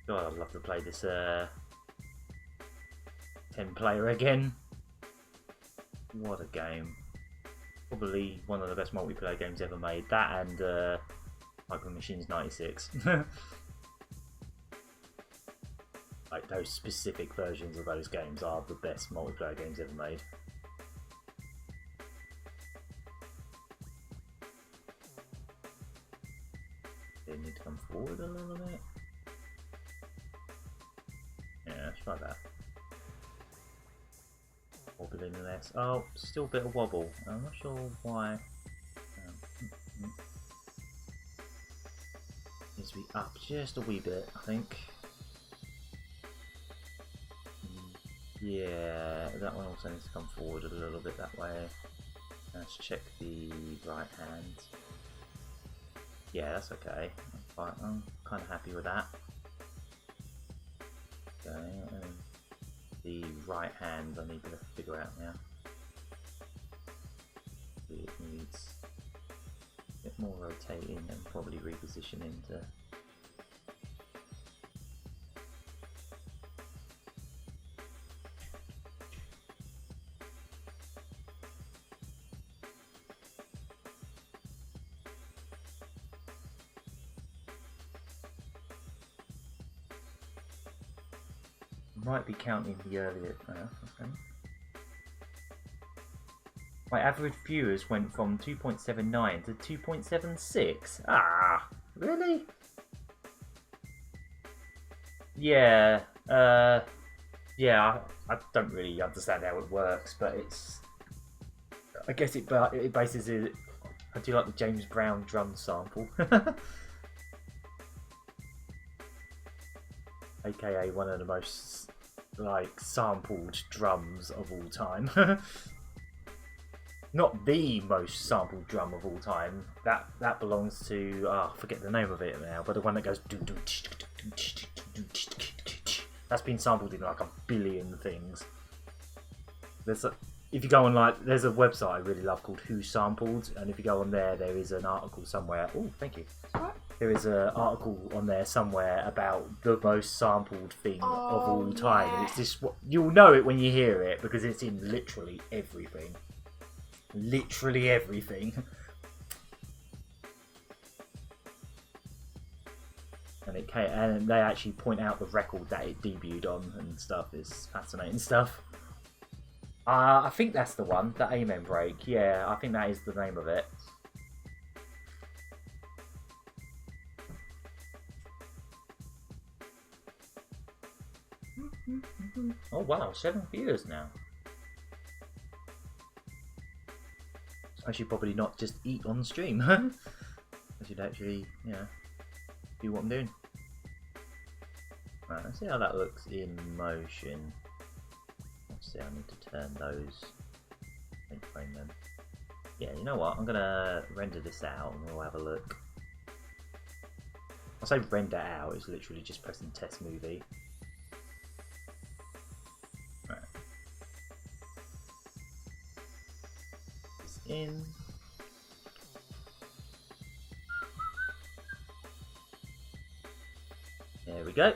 A: God, I'd love to play this 10-player again. What a game. Probably one of the best multiplayer games ever made. That and Micro Machines 96. Like, those specific versions of those games are the best multiplayer games ever made. They need to come forward a little bit. Yeah, let's try that. Wobbling less. Oh, still a bit of wobble. I'm not sure why. Needs to be up just a wee bit, I think. Yeah, that one also needs to come forward a little bit that way. Let's check the right hand. Yeah, that's okay. I'm kind of happy with that. Okay, and the right hand I need to figure out now. It needs a bit more rotating and probably repositioning to. Might be counting the earlier. Okay. My average viewers went from 2.79 to 2.76. Ah, really? Yeah. Yeah. I don't really understand how it works, but it's. I guess it bases it. I do like the James Brown drum sample. AKA one of the most like sampled drums of all time. Not the most sampled drum of all time. That belongs to I forget the name of it now, but the one that goes. That's been sampled in like a billion things. If you go on there's a website I really love called Who Sampled, and if you go on there, there is an article somewhere. Oh, thank you. There is an article on there somewhere about the most sampled thing of all time. Yeah. It's just you'll know it when you hear it because it's in literally everything. Literally everything. And they actually point out the record that it debuted on and stuff. It's fascinating stuff. I think that's the one, the Amen break. Yeah, I think that is the name of it. Oh wow, 7 viewers now. I should probably not just eat on stream. I should actually, do what I'm doing. Right, let's see how that looks in motion. Let's see, I need to turn those. Frame them. Yeah, you know what? I'm gonna render this out and we'll have a look. I say render out, it's literally just pressing test movie. Right. It's in. There we go.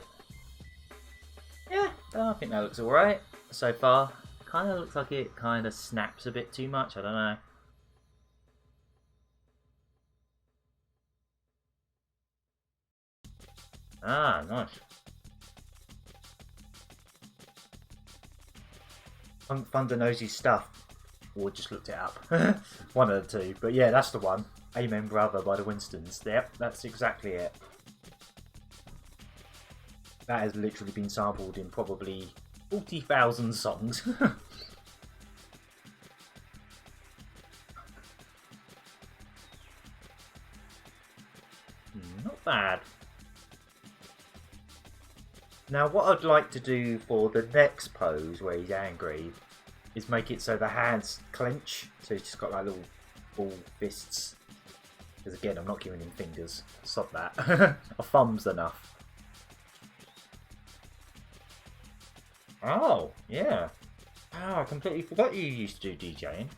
A: Yeah, I think that looks alright so far. Kind of looks like it kind of snaps a bit too much, I don't know. Ah, nice. Thunder Nosy Stuff. Or just looked it up. One of the two. But yeah, that's the one. Amen Brother by the Winstons. Yep, that's exactly it. That has literally been sampled in probably 40,000 songs. Not bad. Now what I'd like to do for the next pose where he's angry is make it so the hands clench. So he's just got like little all fists. Because again, I'm not giving him fingers. Stop that. A thumb's enough. Oh, yeah. Oh, I completely forgot you used to do DJing.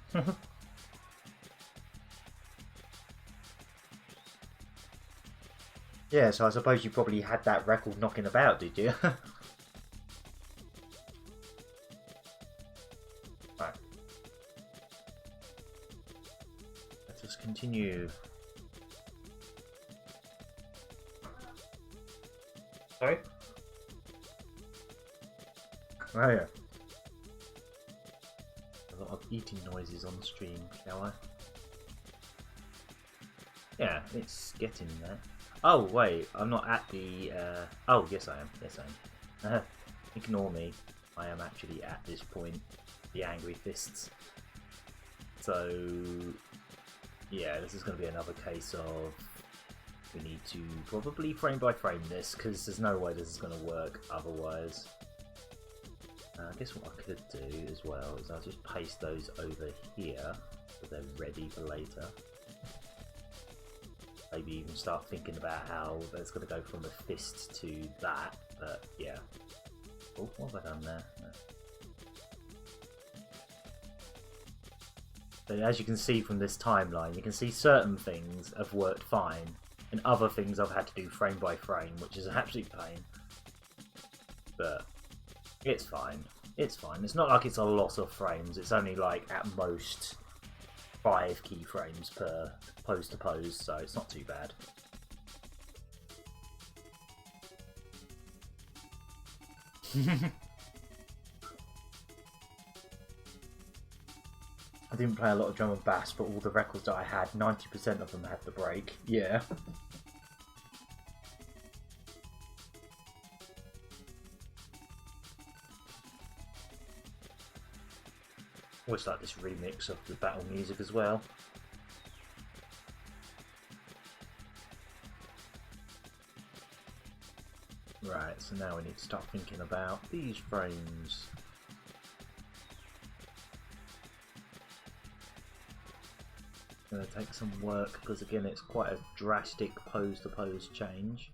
A: Yeah, so I suppose you probably had that record knocking about, did you? Right. Let us continue. Sorry? Oh yeah. A lot of eating noises on stream, shall I? Yeah, it's getting there. Oh wait, I'm not at the... Oh, yes I am. Yes I am. Ignore me. I am actually at this point. The Angry Fists. So... yeah, this is going to be another case of... we need to probably frame by frame this, because there's no way this is going to work otherwise. I guess what I could do as well is I'll just paste those over here, so they're ready for later. Maybe even start thinking about how that's going to go from a fist to that, but yeah. Oh, what have I done there? So as you can see from this timeline, you can see certain things have worked fine, and other things I've had to do frame by frame, which is an absolute pain. But it's fine. It's fine. It's not like it's a lot of frames. It's only like at most 5 keyframes per pose to pose, so it's not too bad. I didn't play a lot of drum and bass, but all the records that I had, 90% of them had the break. Yeah. Always like this remix of the battle music as well. Right, so now we need to start thinking about these frames. It's going to take some work because again it's quite a drastic pose to pose change.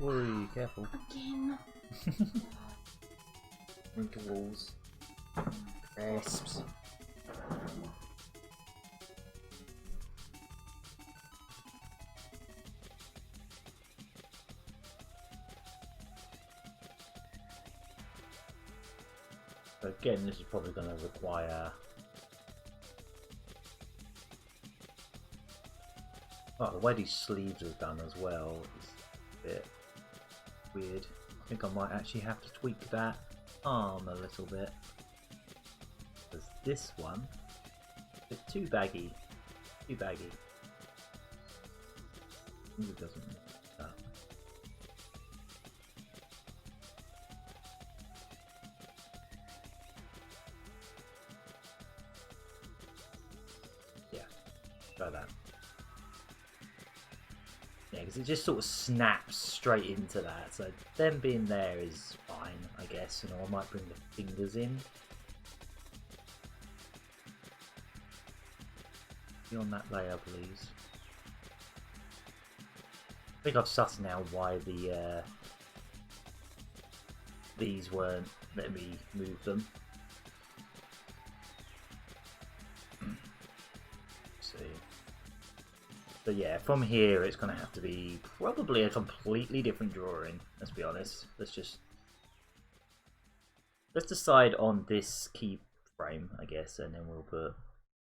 A: Whoa, careful.
B: Again.
A: Wrinkles. Crisps. So again, this is probably going to require... oh, the way these sleeves are done as well is a bit weird. I think I might actually have to tweak that arm a little bit. Because this one is a bit too baggy. Too baggy. It doesn't mix up. Yeah, try that. Yeah, because it just sort of snaps straight into that, so them being there is fine, I guess. You know, I might bring the fingers in. Be on that layer, please. I think I've sussed now why the these weren't letting me move them. See. But yeah, from here it's going to have to be probably a completely different drawing, let's be honest. Let's decide on this keyframe, I guess, and then we'll put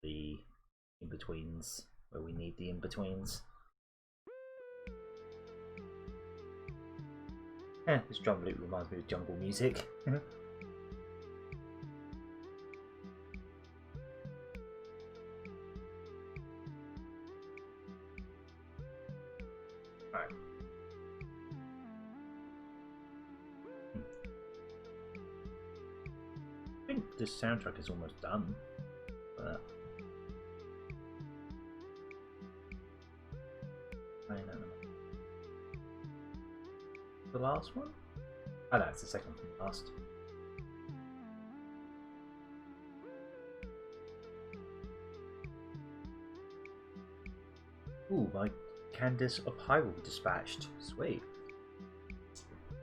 A: the in-betweens where we need the in-betweens. This drum loop reminds me of jungle music. Right. I think this soundtrack is almost done. But I don't know. The last one? Oh no, it's the second from last. Ooh, my Candace of Hyrule dispatched. Sweet.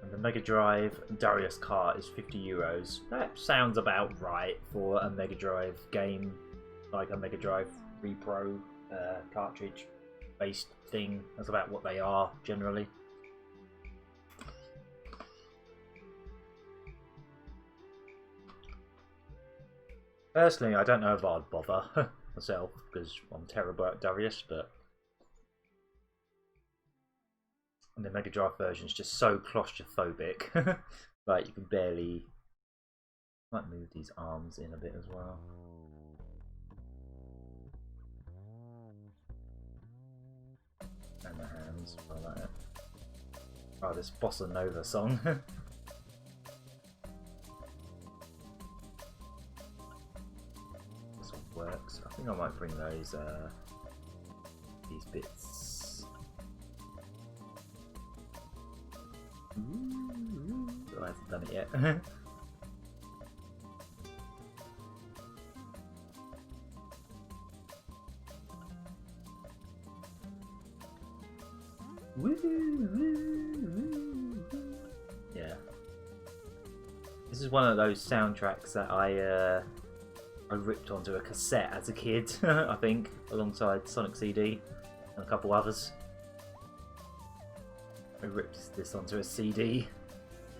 A: And the Mega Drive Darius cart is €50. That sounds about right for a Mega Drive game, like a Mega Drive Repro cartridge based thing. That's about what they are generally. Personally, I don't know if I'd bother myself because I'm terrible at Darius, but and the Mega Drive version is just so claustrophobic. Like you can barely. Might move these arms in a bit as well. And the hands, I like it. Oh, this Bossa Nova song. This one works. I think I might bring those these bits. Oh, I haven't done it yet. Yeah. This is one of those soundtracks that I ripped onto a cassette as a kid, I think, alongside Sonic CD and a couple others. I ripped this onto a CD.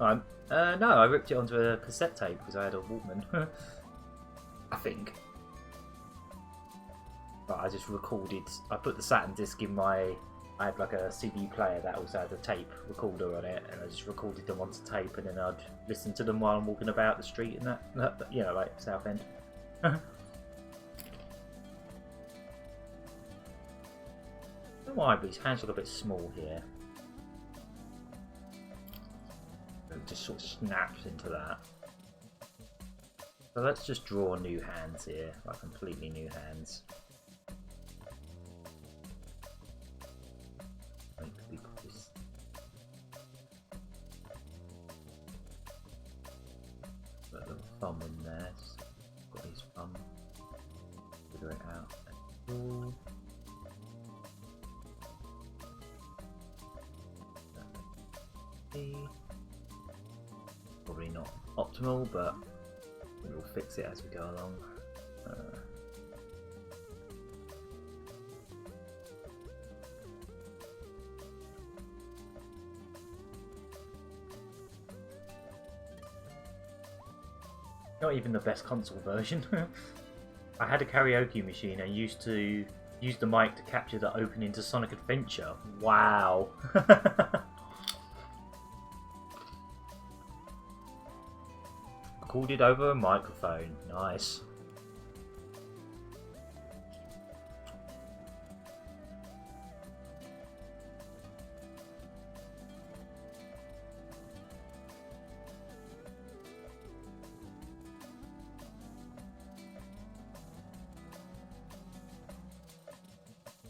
A: No, I ripped it onto a cassette tape because I had a Walkman. I think. But I just recorded. I put the Saturn disc in my. I had like a CD player that also had a tape recorder on it, and I just recorded them onto tape, and then I'd listen to them while I'm walking about the street and that you know, like Southend. I don't know why, but his hands look a bit small here. It just sort of snaps into that. So let's just draw new hands here, like completely new hands. Put a little thumb in there. Just got his thumb. Figure it out. Cool. Probably not optimal, but we'll fix it as we go along. Not even the best console version. I had a karaoke machine and used to use the mic to capture the opening to Sonic Adventure. Wow. Recorded over a microphone. Nice.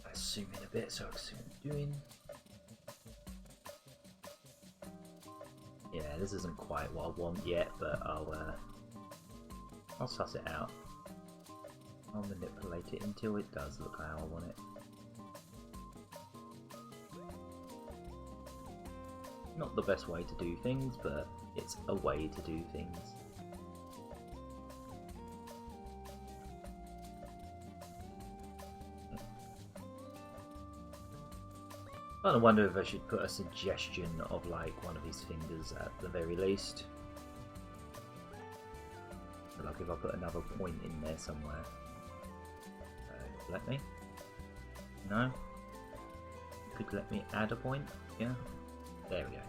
A: Let's zoom in a bit so I can see what I'm doing. Yeah, this isn't quite what I want yet, but I'll suss it out. I'll manipulate it until it does look how I want it. Not the best way to do things, but it's a way to do things. I kind of wonder if I should put a suggestion of like one of his fingers at the very least. So like if I put another point in there somewhere. Let me? No? You could let me add a point? Yeah? There we go.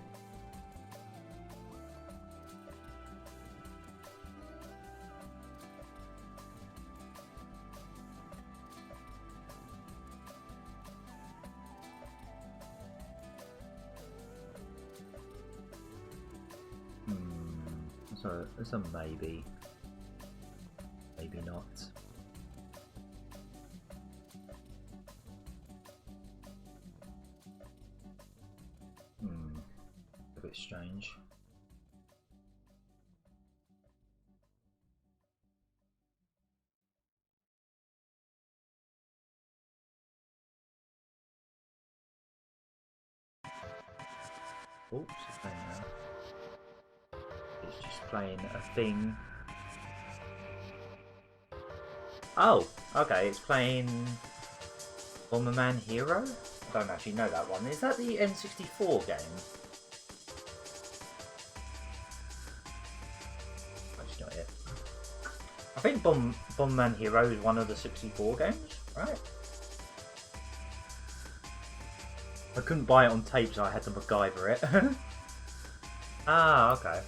A: So it's a maybe. Maybe not. A bit strange. Oops, it's playing now. It's just playing a thing. Oh, okay, it's playing Bomberman Hero? I don't actually know that one. Is that the N64 game? Actually not yet. I think Bomberman Hero is one of the 64 games, right? I couldn't buy it on tape, so I had to MacGyver it. Ah, okay.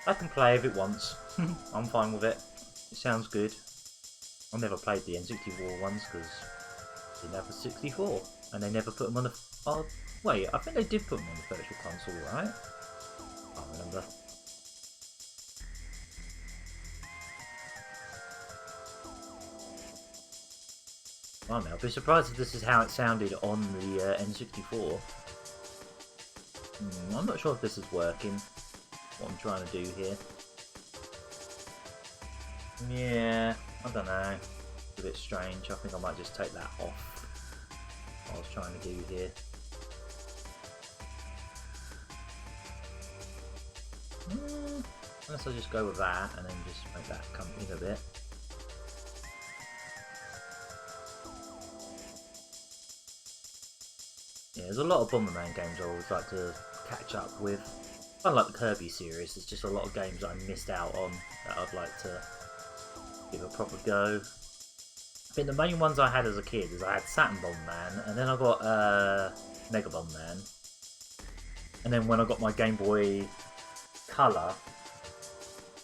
A: I can play if it wants. I'm fine with it. It sounds good. I've never played the N64 ones because they didn't have the 64, and they never put them on the. Oh, wait, I think they did put them on the Virtual Console, right? I can't remember. I don't know. I'd be surprised if this is how it sounded on the N64. I'm not sure if this is working. What I'm trying to do here. Yeah, I don't know. It's a bit strange. I think I might just take that off. What I was trying to do here. Unless I just go with that and then just make that come in a bit. Yeah, there's a lot of Bomberman games I always like to catch up with. Unlike the Kirby series, there's just a lot of games I missed out on that I'd like to give a proper go. I think the main ones I had as a kid is I had Saturn Bomberman, and then I got Mega Bomberman. And then when I got my Game Boy Color,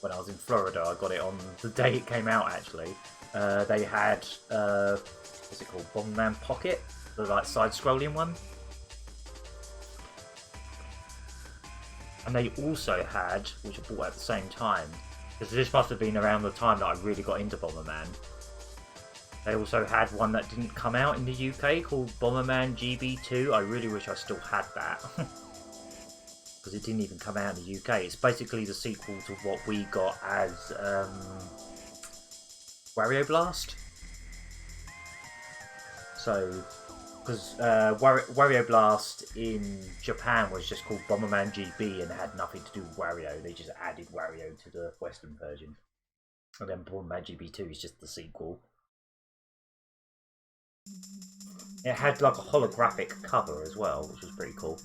A: when I was in Florida, I got it on the day it came out actually. They had, what's it called, Bomberman Pocket, the like side-scrolling one. And they also had, which I bought at the same time, because this must have been around the time that I really got into Bomberman. They also had one that didn't come out in the UK called Bomberman GB2. I really wish I still had that. Because it didn't even come out in the UK. It's basically the sequel to what we got as Wario Blast. So, because Wario Blast in Japan was just called Bomberman GB and had nothing to do with Wario. They just added Wario to the Western version. And then Bomberman GB2 is just the sequel. It had like a holographic cover as well, which was pretty cool.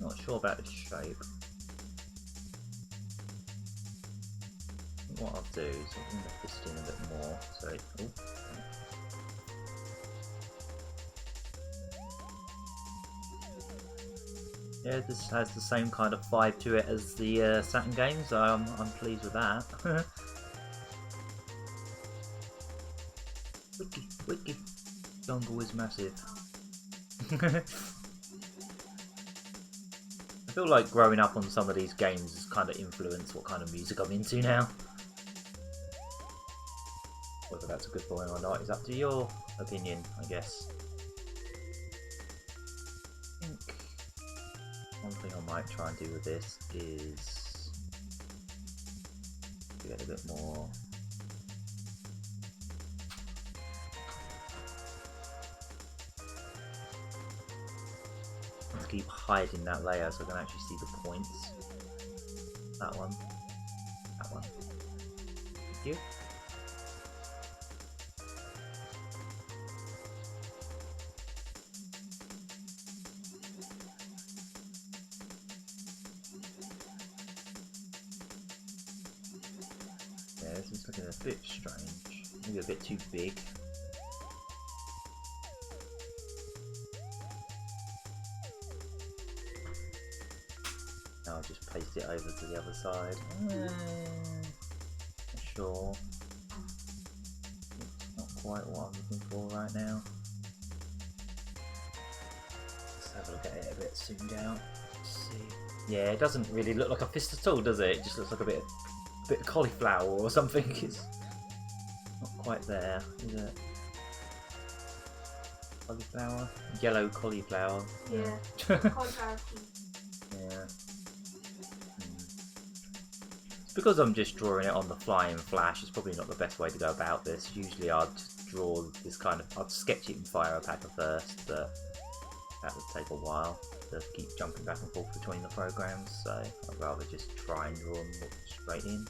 A: Not sure about the shape. What I'll do is I'll bring the fist in a bit more. So, yeah, this has the same kind of vibe to it as the Saturn games. So I'm pleased with that. Wiki. Jungle is massive. I feel like growing up on some of these games has kind of influenced what kind of music I'm into now. Whether that's a good point or not is up to your opinion, I guess. I think one thing I might try and do with this is to get a bit more. Let's keep hiding that layer so I can actually see the points. That one. That one. Thank you. This is looking a bit strange. Maybe a bit too big. Now I'll just paste it over to the other side. Not sure. It's not quite what I'm looking for right now. Let's have a look at it a bit zoomed out. Let's see. Yeah, it doesn't really look like a fist at all, does it? It just looks like a bit of cauliflower or something. It's not quite there, is it? Cauliflower? Yellow cauliflower.
B: Yeah. Cauliflower.
A: Yeah. because I'm just drawing it on the fly in Flash, it's probably not the best way to go about this. Usually I'd draw this kind of... I'd sketch it in Firepacker first, but that would take a while to keep jumping back and forth between the programs, so I'd rather just try and draw them straight in.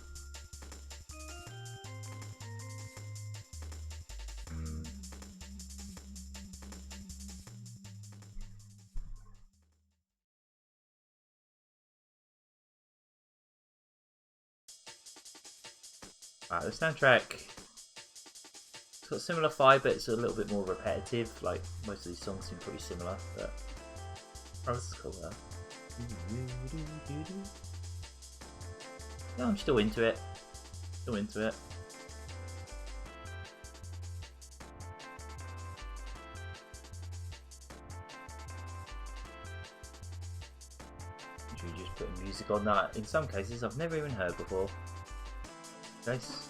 A: The soundtrack, it's got a similar vibe, but it's a little bit more repetitive. Like, most of these songs seem pretty similar, but oh, this is cool though. No, I'm still into it. Still into it. Should we just put music on that? In some cases, I've never even heard before. Nice.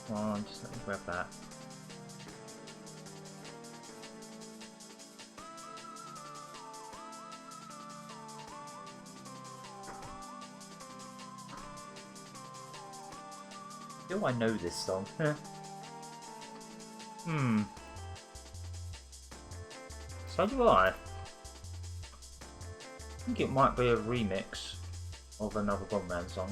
A: Come on, just let me grab that. Do I know this song? So do I. I think it might be a remix of another Bomberman song.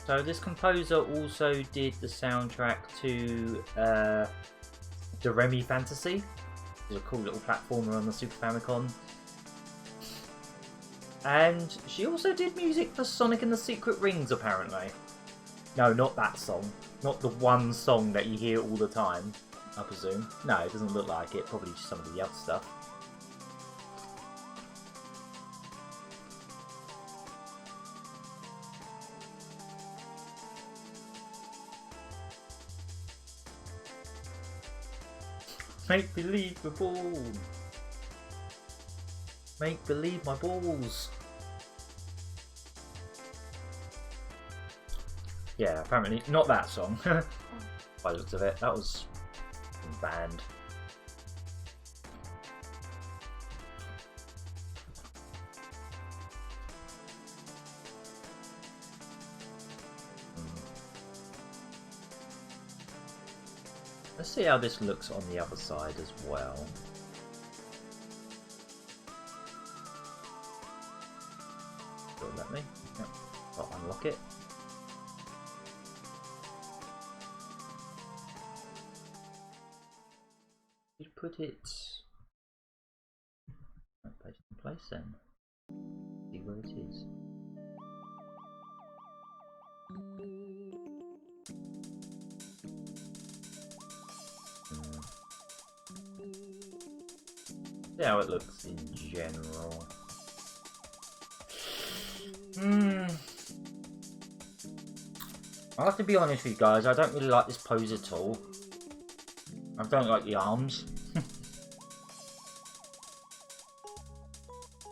A: So this composer also did the soundtrack to Doremi Fantasy. It's a cool little platformer on the Super Famicom. And she also did music for Sonic and the Secret Rings, apparently. No, not that song. Not the one song that you hear all the time, I presume. No, it doesn't look like it. Probably just some of the other stuff. Make believe the ball. Make believe my balls. Yeah, apparently not that song. By the looks of it, that was banned. Let's see how this looks on the other side as well. Will it let me? Yep. I'll unlock it. Just put it place in place then. See where it is. See how it looks in general. I have to be honest with you guys, I don't really like this pose at all. I don't like the arms.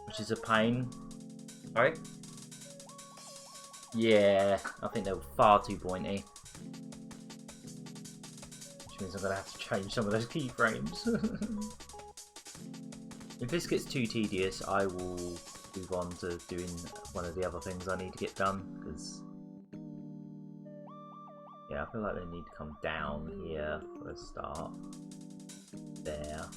A: Which is a pain. Right? Yeah, I think they were far too pointy. Which means I'm going to have to change some of those keyframes. If this gets too tedious, I will move on to doing one of the other things I need to get done, because yeah, I feel like they need to come down here for a start. There.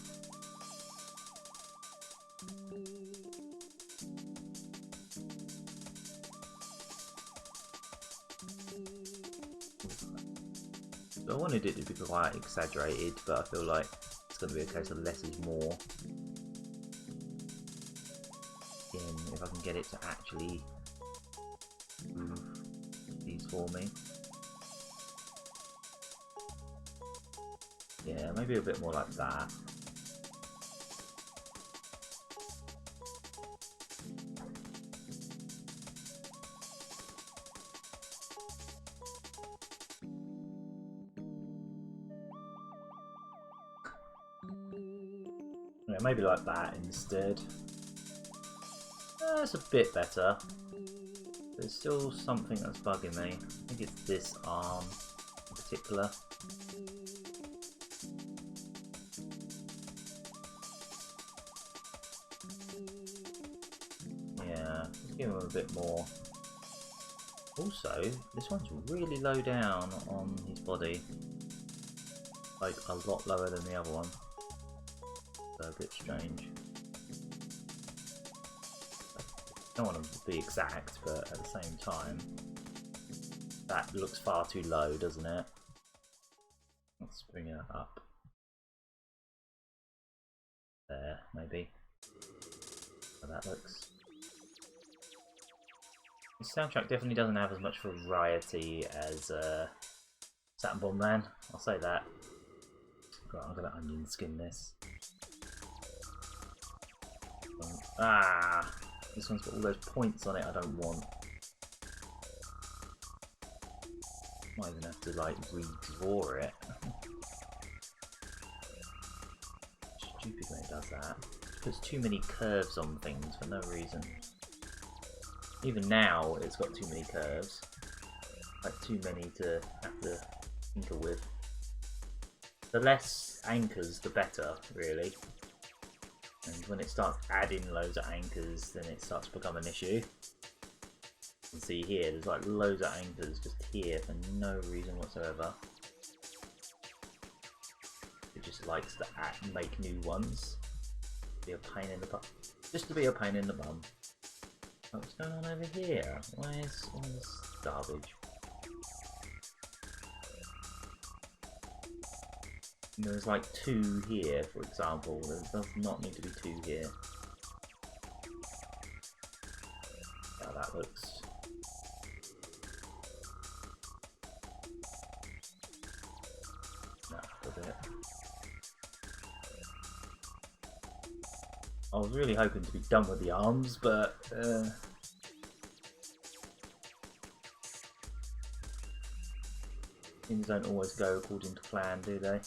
A: So I wanted it to be quite exaggerated, but I feel like it's going to be a case of less is more. Again, if I can get it to actually move these for me. Yeah, maybe a bit more like that. Yeah, maybe like that instead. That's a bit better. There's still something that's bugging me. I think it's this arm. particular. Yeah, let's give him a bit more. Also, this one's really low down on his body. Like, a lot lower than the other one. So a bit strange. I don't want to be exact, but at the same time, that looks far too low, doesn't it? Let's bring it up. There, maybe. How that looks. The soundtrack definitely doesn't have as much variety as Saturn Bomb Man, I'll say that. Right, I'm gonna onion skin this. This one's got all those points on it I don't want. Might even have to like redraw it. Stupid when it does that. It puts too many curves on things for no reason. Even now it's got too many curves. Like too many to have to tinker with. The less anchors the better, really. And when it starts adding loads of anchors, then it starts to become an issue. You can see here, there's like loads of anchors just here for no reason whatsoever. It just likes to make new ones. Be a pain in the butt. Just to be a pain in the bum. Oh, what's going on over here? Where's all this garbage? There's like 2 here, for example. There does not need to be 2 here. How that looks. That does it. I was really hoping to be done with the arms, but things don't always go according to plan, do they?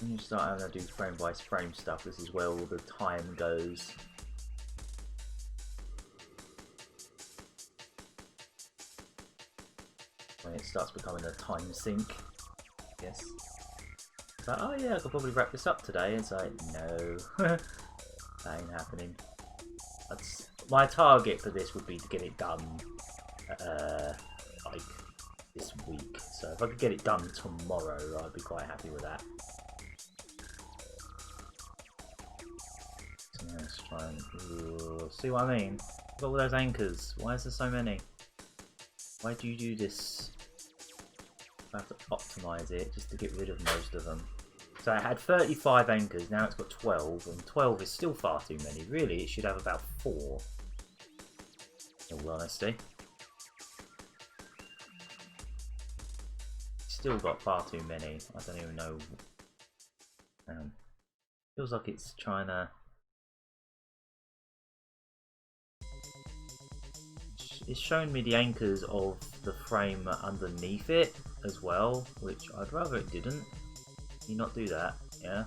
A: When you start having to do frame by frame stuff, this is where all the time goes. When it starts becoming a time sink, I guess. It's like, oh yeah, I could probably wrap this up today. It's like, no, that ain't happening. That's my target for this would be to get it done, like this week. So if I could get it done tomorrow, I'd be quite happy with that. So let's try and see what I mean. Look at all those anchors. Why is there so many? Why do you do this? I have to optimize it just to get rid of most of them. So I had 35 anchors, now it's got 12, and 12 is still far too many. Really, it should have about 4, in all honesty. Still got far too many. I don't even know. Feels like it's trying to... It's showing me the anchors of the frame underneath it as well, which I'd rather it didn't. Can you not do that? Yeah?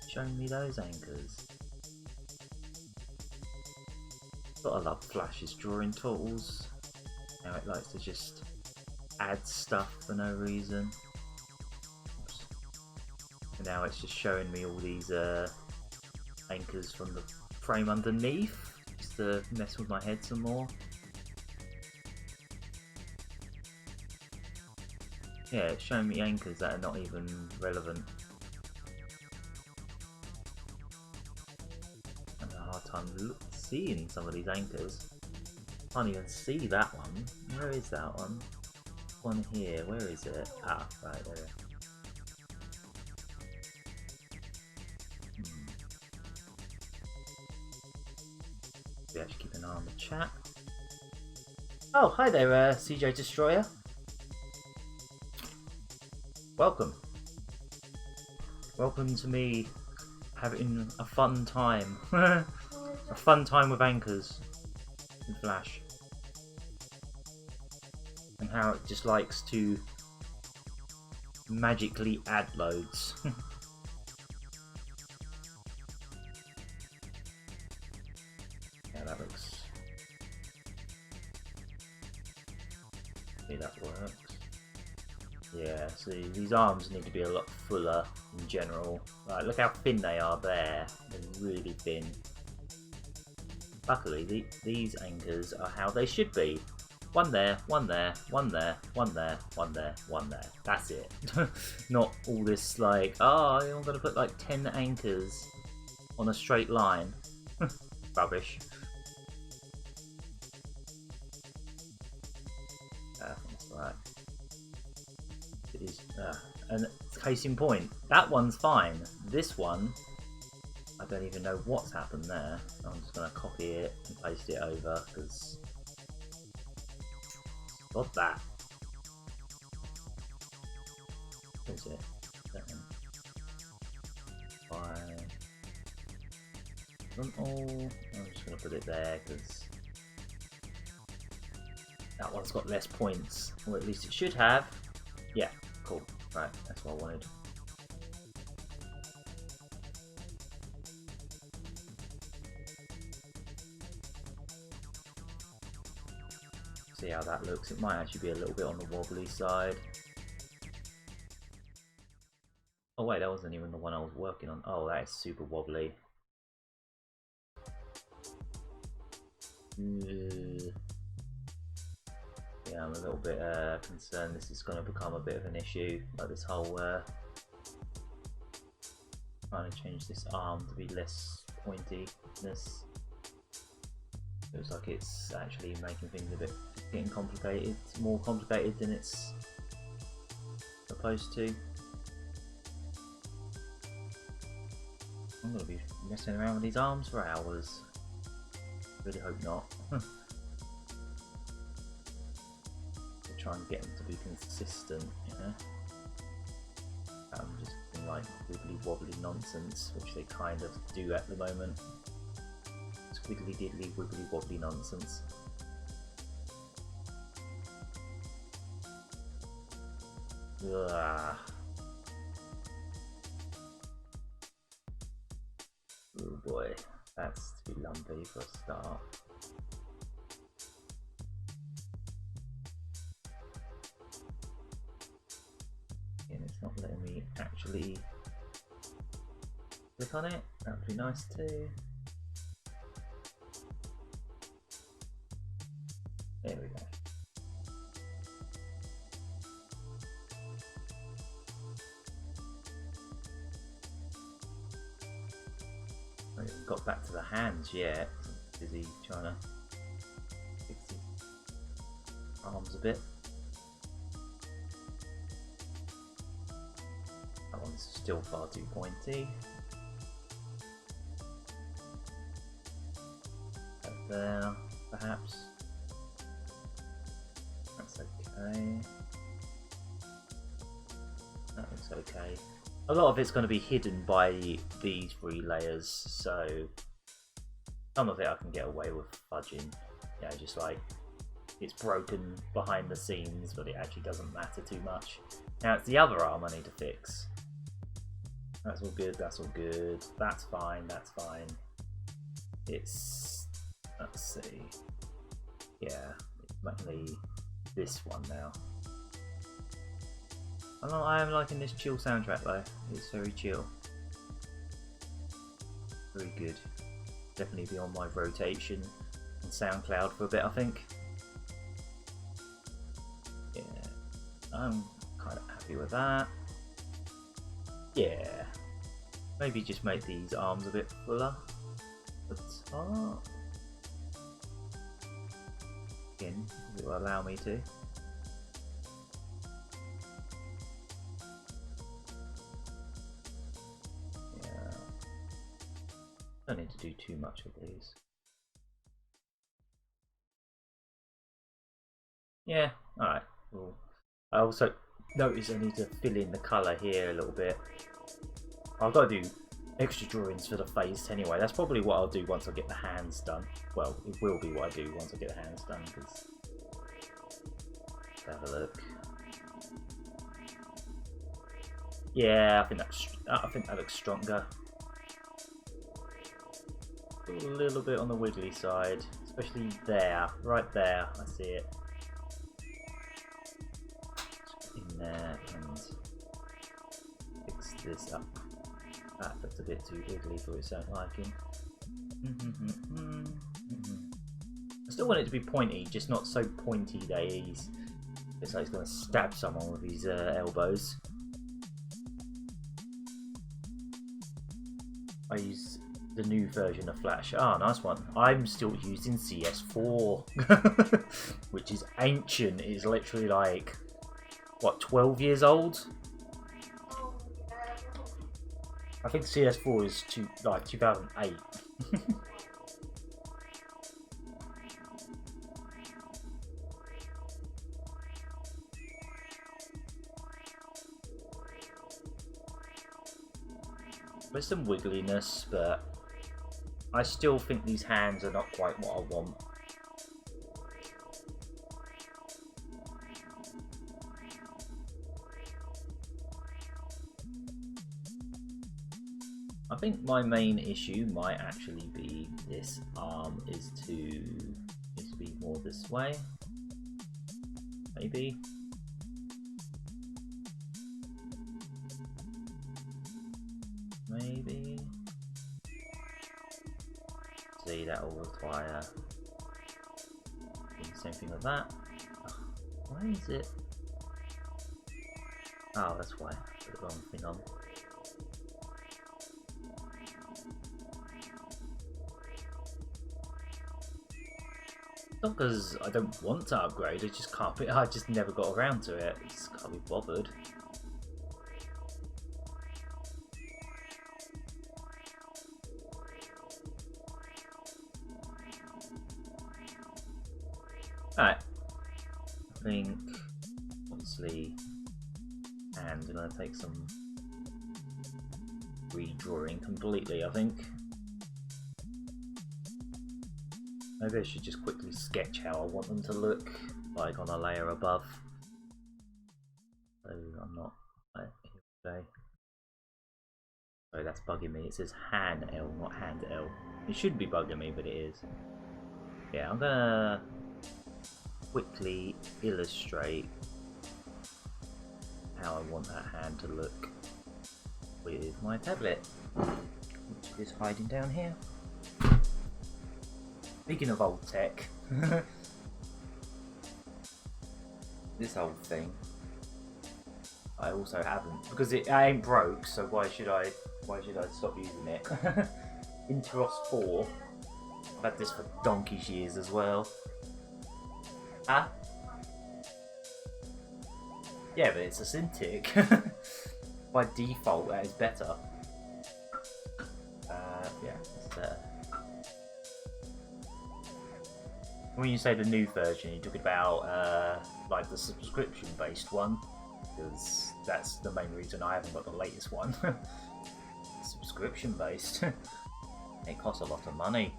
A: Showing me those anchors. Gotta love Flash's drawing tools. Now it likes to just add stuff for no reason. Oops. And now it's just showing me all these anchors from the frame underneath. To mess with my head some more. Yeah, it's showing me anchors that are not even relevant. I'm having a hard time seeing some of these anchors. Can't even see that one. Where is that one? One here. Where is it? Ah, right there. We actually keep an eye on the chat. Oh, hi there, CJ Destroyer. Welcome. Welcome to me having a fun time. A fun time with anchors in Flash. And how it just likes to magically add loads. Yeah, that looks... hopefully that works. Yeah, see, these arms need to be a lot fuller in general. Like, look how thin they are there. They're really thin. Luckily, these anchors are how they should be. One there, one there, one there, one there, one there, one there. That's it. Not all this like, oh, I'm going to put like 10 anchors on a straight line. Rubbish. That's right. It is, and case in point, that one's fine. This one, I don't even know what's happened there. I'm just going to copy it and paste it over because got that. What is it? That one. Fine. I'm just going to put it there because that one's got less points, or at least it should have. Yeah, cool. Right, that's what I wanted. See how that looks. It might actually be a little bit on the wobbly side. Oh wait, that wasn't even the one I was working on. Oh, that is super wobbly. Yeah, I'm a little bit concerned this is going to become a bit of an issue. Like this whole trying to change this arm to be less pointiness. Looks like it's actually making things a bit getting complicated, more complicated than it's supposed to. I'm gonna be messing around with these arms for hours. Really hope not. Try and get them to be consistent, you know. Just being like wibbly wobbly nonsense, which they kind of do at the moment. Squiggly diddly wibbly wobbly nonsense. Ugh. Oh boy, that's too lumpy for a start. Not letting me actually click on it. That would be nice too. There we go. I haven't got back to the hands yet. I'm busy trying to fix his arms a bit. Still far too pointy. Right there, perhaps. That's okay. That looks okay. A lot of it's going to be hidden by these three layers, so some of it I can get away with fudging. Yeah, just like it's broken behind the scenes, but it actually doesn't matter too much. Now it's the other arm I need to fix. That's all good, that's all good. That's fine, that's fine. It's... let's see. Yeah, it's mainly this one now. I am liking this chill soundtrack though. It's very chill. Very good. Definitely be on my rotation on SoundCloud for a bit, I think. Yeah, I'm kind of happy with that. Yeah, maybe just make these arms a bit fuller at the top. Again, it will allow me to. Yeah, don't need to do too much of these. Yeah, alright, cool. I also notice I need to fill in the colour here a little bit. I've got to do extra drawings for the face anyway. That's probably what I'll do once I get the hands done. Well, it will be what I do once I get the hands done. Cause... have a look. Yeah, I think that looks stronger. A little bit on the wiggly side, especially there, right there. I see it. there and fix this up. That looks a bit too wiggly for its own liking. I still want it to be pointy, just not so pointy that he's looks like he's going to stab someone with his elbows. I use the new version of Flash. Ah, nice one. I'm still using CS4, which is ancient. It's literally like, what, 12 years old? I think CS4 is like 2008. There's some wiggliness, but I still think these hands are not quite what I want. I think my main issue might actually be this arm needs to be more this way. Maybe. Maybe. See, that will require the same thing like that. Why is it? Oh, that's why. I put the wrong thing on. Not because I don't want to upgrade, I just can't be. I just never got around to it. I just can't be bothered. Alright. I think obviously hands are going to take some redrawing completely, I think. Maybe I should just quickly sketch how I want them to look, like on a layer above. So I'm not here today. Sorry, that's bugging me. It says hand L, not hand L. It shouldn't be bugging me, but it is. Yeah, I'm gonna quickly illustrate how I want that hand to look with my tablet, which is hiding down here. Speaking of old tech, this old thing I also haven't, because it ain't broke, so why should I stop using it? Interos 4. I've had this for donkey's years as well. Huh? Yeah, but it's a Cintiq. By default, that is better. Yeah, it's better. When you say the new version, you're talking about like the subscription-based one, because that's the main reason I haven't got the latest one. Subscription-based. It costs a lot of money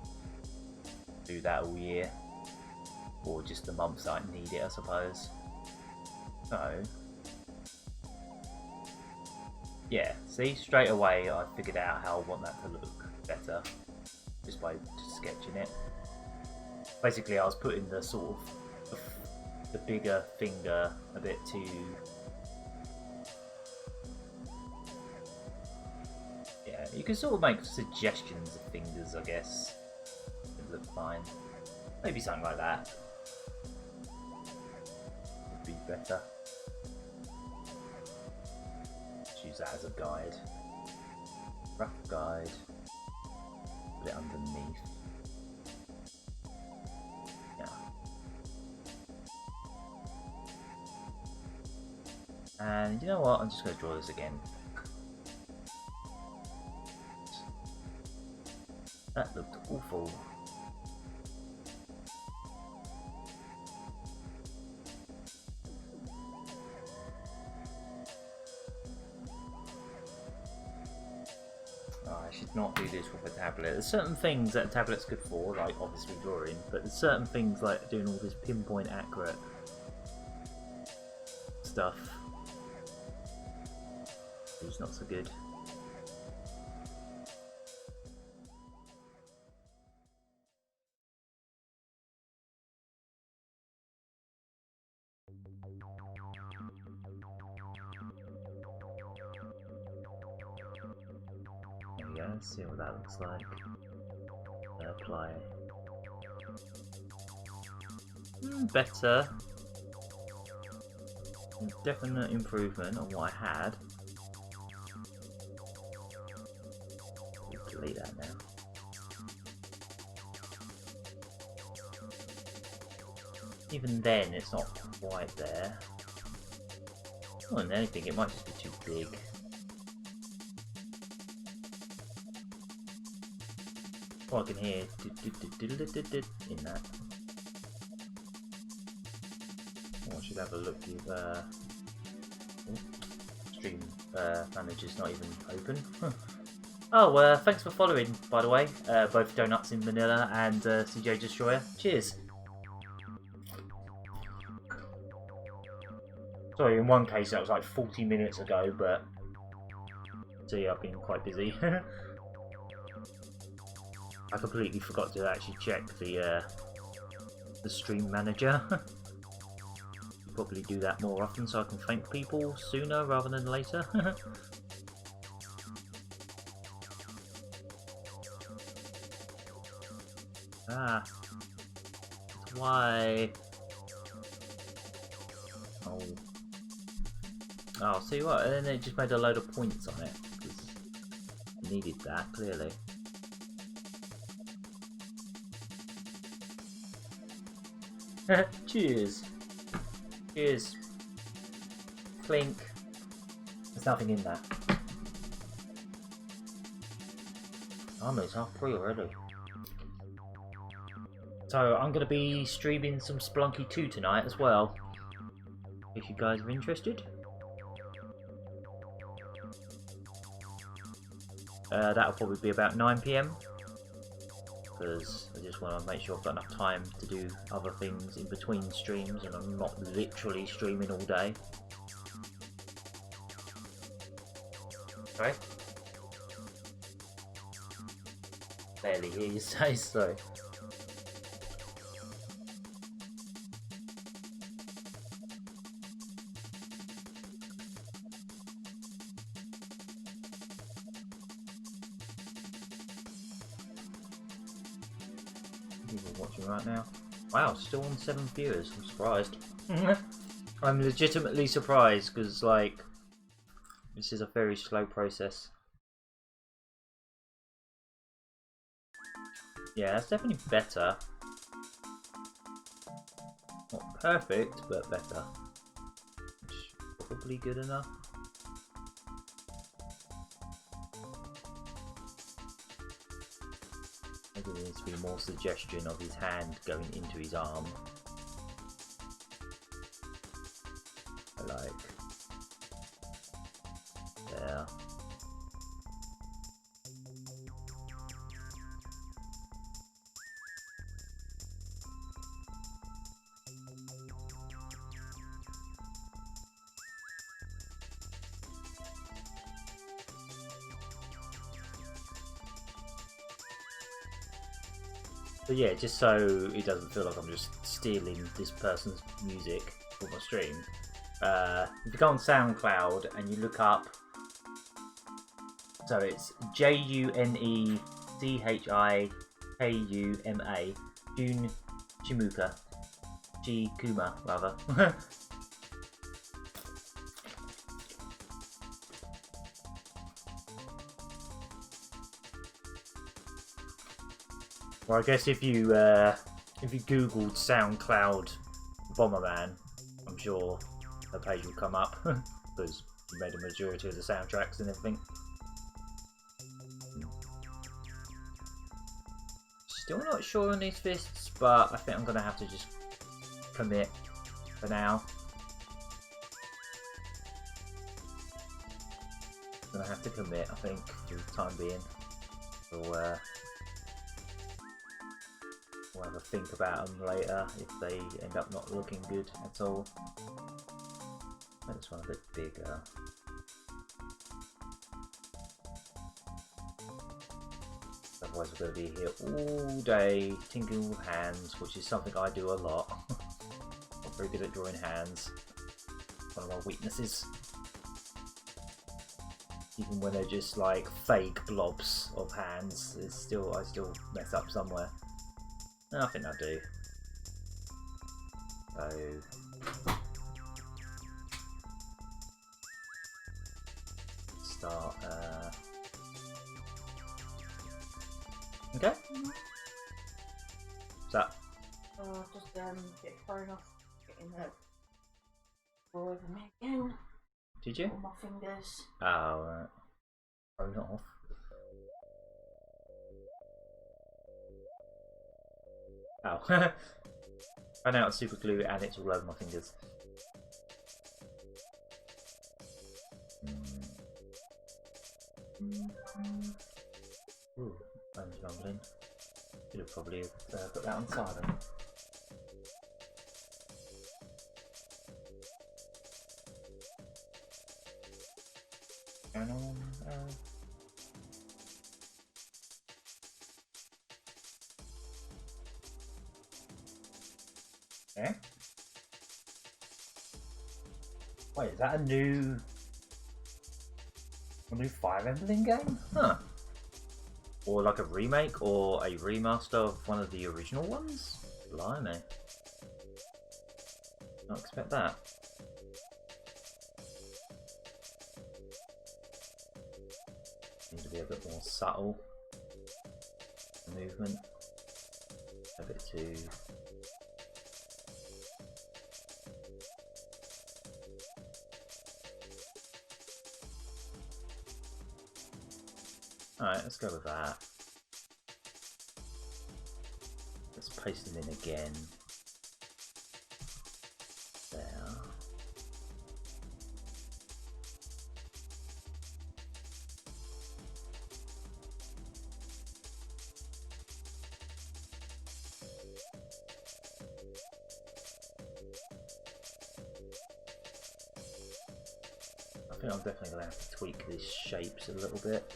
A: to do that all year, or just the months that I need it, I suppose. So, yeah, see, straight away I figured out how I want that to look better, just by just sketching it. Basically, I was putting the sort of the bigger finger a bit too. Yeah, you can sort of make suggestions of fingers, I guess. It look fine. Maybe something like that would be better. Let's use that as a guide. Rough guide. Put it underneath. And you know what? I'm just going to draw this again. That looked awful. Oh, I should not do this with a tablet. There's certain things that a tablet's good for, like obviously drawing, but there's certain things like doing all this pinpoint accurate stuff. It's not so good. Let's see what that looks like. Apply. Better. Definite improvement on what I had. Delete that now. Even then, it's not quite there. More than anything, it might just be too big. Oh, I can hear in that. Oh, I should have a look if stream manager's not even open. Oh, thanks for following, by the way, both Donuts in Manila and CJ Destroyer. Cheers. Sorry, in one case that was like 40 minutes ago, but see, I've been quite busy. I completely forgot to actually check the stream manager. Probably do that more often so I can thank people sooner rather than later. Ah, why? Oh, see what? And then it just made a load of points on it because it needed that clearly. Cheers. Cheers. Clink. There's nothing in that. Oh, it's 3:30 already. So I'm going to be streaming some Splunky 2 tonight as well. If you guys are interested. That'll probably be about 9 PM. Because I just want to make sure I've got enough time to do other things in between streams and I'm not literally streaming all day. Right? Barely hear you say so. Watching right now. Wow, still on 7 viewers. I'm surprised. I'm legitimately surprised because, like, this is a very slow process. Yeah, that's definitely better. Not perfect, but better. Which is probably good enough. Maybe there needs to be more suggestion of his hand going into his arm. Like, there. But yeah, just so it doesn't feel like I'm just stealing this person's music for my stream. If you go on SoundCloud and you look up, so it's JUNECHIKUMA, Jun Chikuma rather. Well, I guess if you googled SoundCloud Bomberman, I'm sure the page will come up because you made a majority of the soundtracks and everything. Still not sure on these fists, but I think I'm gonna have to just commit for now. Gonna have to commit, I think, for the time being. So we'll have a think about them later if they end up not looking good at all. Make this one a bit bigger. Otherwise we're going to be here all day tinkering with hands, which is something I do a lot. I'm very good at drawing hands. One of my weaknesses. Even when they're just like fake blobs of hands, I still mess up somewhere. I think I do. So start. Okay. What's that?
B: Just get thrown off, getting that all over me again.
A: Did you?
B: All my fingers.
A: Oh, right. Thrown off. Oh. Ran out of super glue and it's all over my fingers. Ooh, phone's rumbling. Should have probably put that on silent. Going on. Okay. Wait, is that a new Fire Emblem game? Huh. Or like a remake or a remaster of one of the original ones? Blimey. Not expect that. Need to be a bit more subtle. Movement. A bit too... Alright, let's go with that. Let's paste them in again. There. I think I'm definitely going to have to tweak these shapes a little bit.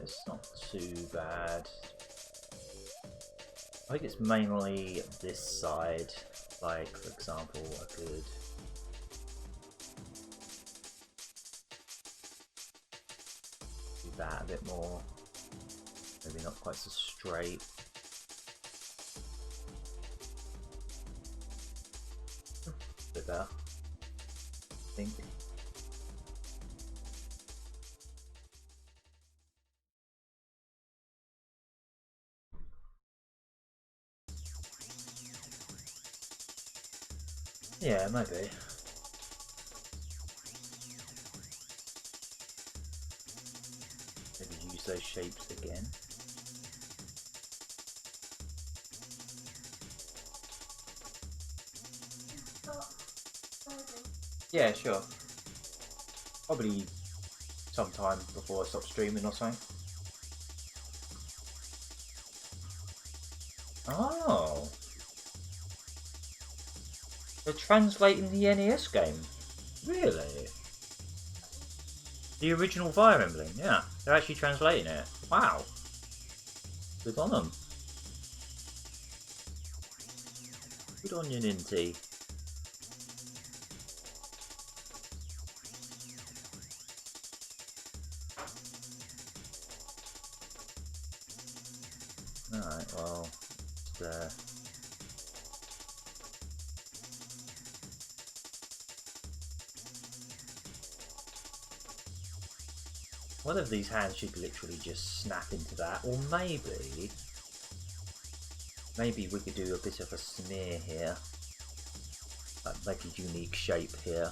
A: It's not too bad. I think it's mainly this side. Like, for example, I could do that a bit more. Maybe not quite so straight. A bit better, I think. Yeah, maybe. Maybe use those shapes again. Yeah, sure. Probably sometime before I stop streaming or something. Oh. They're translating the NES game. Really? The original Fire Emblem, yeah. They're actually translating it. Wow. Good on them. Good on you, Ninty. Alright, well, just, one of these hands should literally just snap into that, or maybe we could do a bit of a smear here, like make a unique shape here.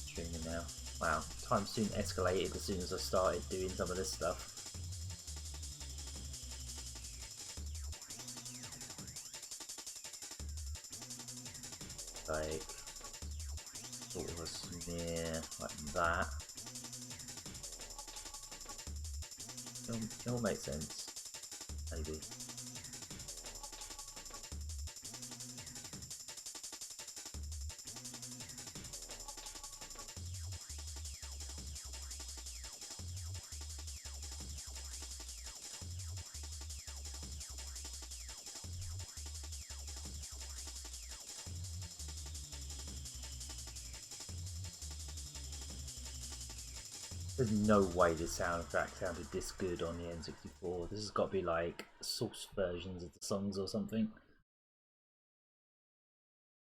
A: Streaming now. Wow, time soon escalated as soon as I started doing some of this stuff. Like sort of a smear like that. It'll make sense, maybe. There's no way this soundtrack sounded this good on the N64. This has got to be like source versions of the songs or something.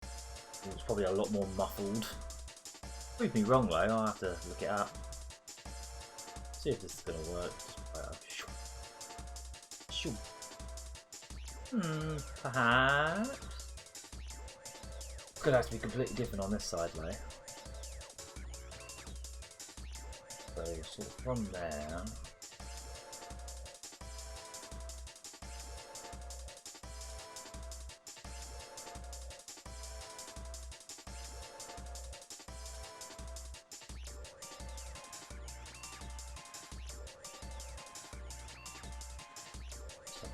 A: It's probably a lot more muffled. Prove me wrong though, I'll have to look it up. See if this is going to work. Perhaps. It's going to have to be completely different on this side though. So sort of from there.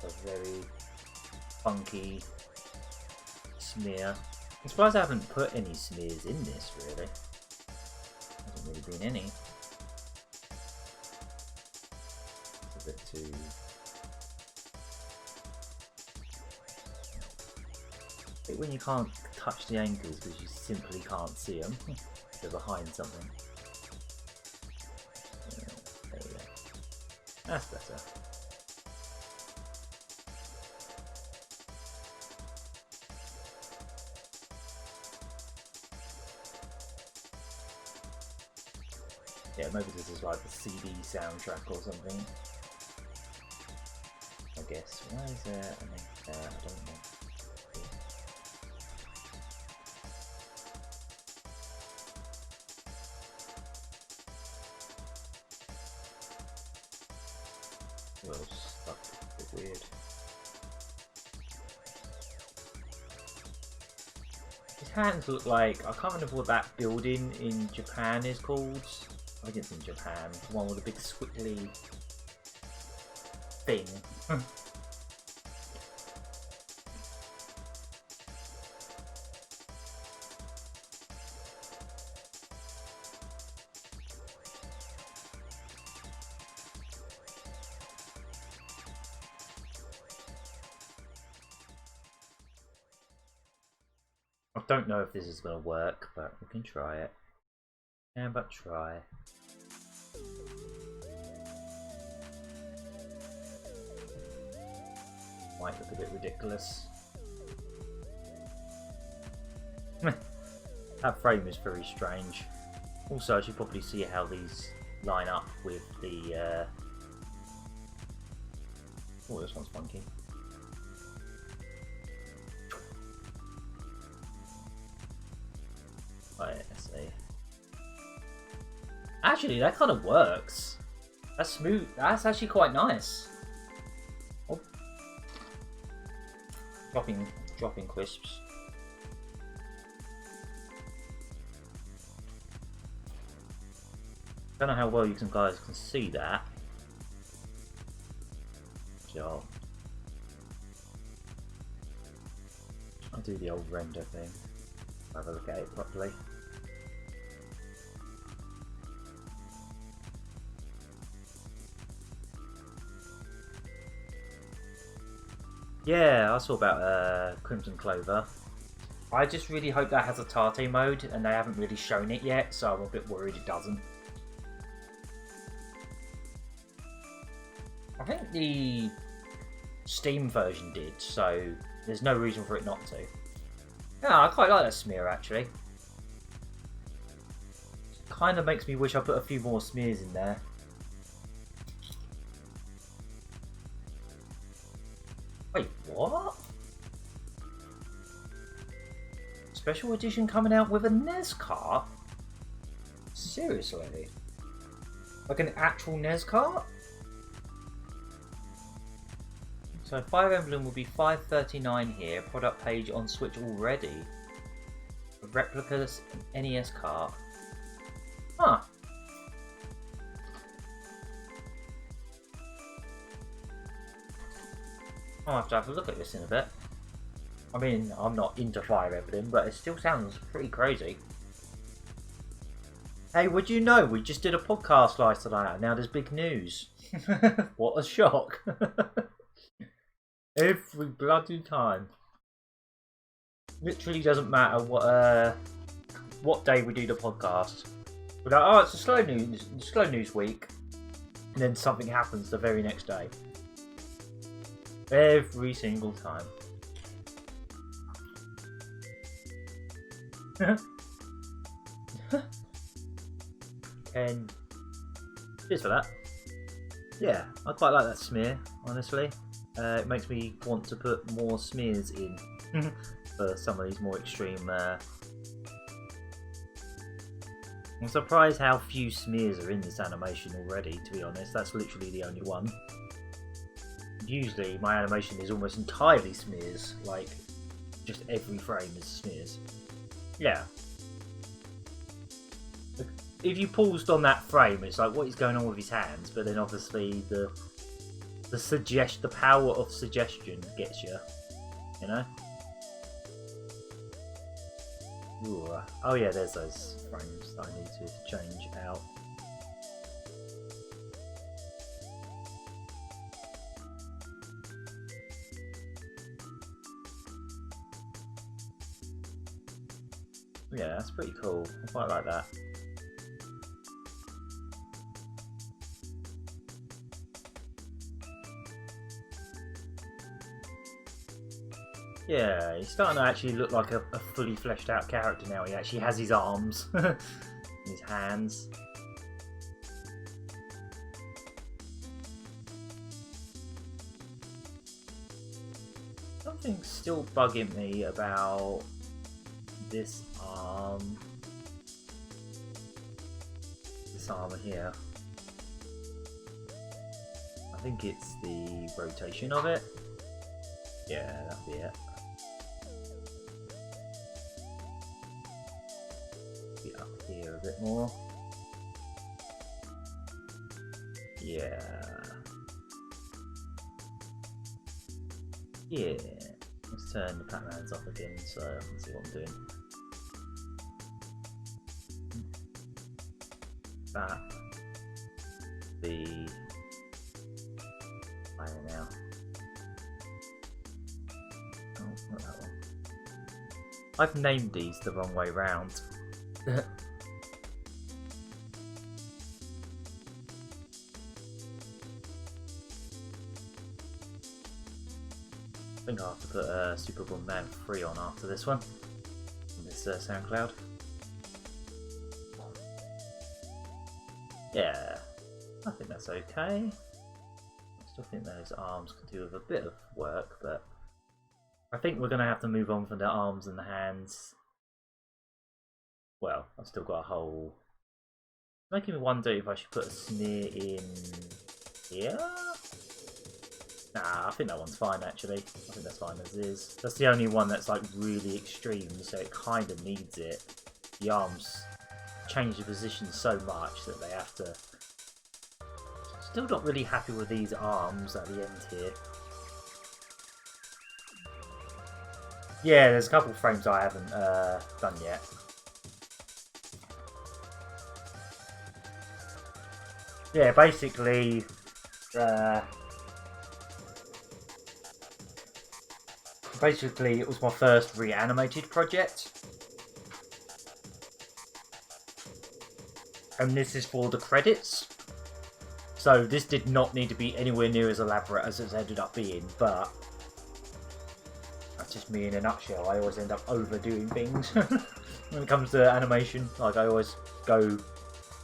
A: A very funky smear. I'm surprised I haven't put any smears in this really. Hasn't really been any. It's a bit too. I think when you can't touch the ankles because you simply can't see them, they're behind something. Yeah, there we go. That's better. Yeah, maybe this is like the CD soundtrack or something. I guess. Why is there a link there? I don't know. Well, stuck. A bit weird. His hands look like, I can't remember what that building in Japan is called. I think it's in Japan. The one with a big squiggly thing. I don't know if this is going to work, but we can try it. Yeah, but try. Might look a bit ridiculous. That frame is very strange. Also, I should probably see how these line up with the. Oh, this one's funky. Right, let's see. Actually, that kind of works. That's smooth. That's actually quite nice. Oh. Dropping crisps. Don't know how well you guys can see that. So I'll do the old render thing. Have a look at it properly. Yeah, I saw about Crimson Clover. I just really hope that has a Tate mode, and they haven't really shown it yet, so I'm a bit worried it doesn't. I think the Steam version did, so there's no reason for it not to. Yeah, I quite like that smear actually. Kind of makes me wish I put a few more smears in there. Wait, what? Special edition coming out with a NES cart? Seriously? Like an actual NES cart? So Fire Emblem will be $5.39 here. Product page on Switch already. A replica NES cart. Huh. I'll have to have a look at this in a bit. I mean, I'm not into Fire Emblem, but it still sounds pretty crazy. Hey, would you know, we just did a podcast last night and now there's big news. What a shock. Every bloody time. Literally doesn't matter what day we do the podcast. We're like, oh, it's a slow news week, and then something happens the very next day. Every single time. And cheers for that. Yeah, I quite like that smear, honestly. It makes me want to put more smears in for some of these more extreme. I'm surprised how few smears are in this animation already, to be honest. That's literally the only one. Usually my animation is almost entirely smears, like just every frame is smears. Yeah. If you paused on that frame, it's like what is going on with his hands, but then obviously the power of suggestion gets you, you know? Ooh. Oh yeah, there's those frames that I need to change out. Yeah, that's pretty cool. I quite like that. Yeah, he's starting to actually look like a fully fleshed out character now. He actually has his arms, his hands. Something's still bugging me about this arm. This arm here. I think it's the rotation of it. Yeah, that'll be it. Be up here a bit more. Yeah. Yeah. Let's turn the Pac-Mans off again so I can see what I'm doing. That. The fire now. Oh, not that one. I've named these the wrong way round. I think I'll have to put Super Bomberman 3 on after this one. On this SoundCloud. Yeah, I think that's okay. I still think those arms could do with a bit of work, but I think we're going to have to move on from the arms and the hands. Well, I've still got a whole... It's making me wonder if I should put a smear in here? Nah, I think that one's fine actually. I think that's fine as is. That's the only one that's like really extreme, so it kind of needs it. The arms change the position so much that they have to... Still not really happy with these arms at the end here. Yeah, there's a couple of frames I haven't done yet. Yeah, basically, it was my first reanimated project. And this is for the credits. So this did not need to be anywhere near as elaborate as it's ended up being, but that's just me in a nutshell. I always end up overdoing things when it comes to animation. Like I always go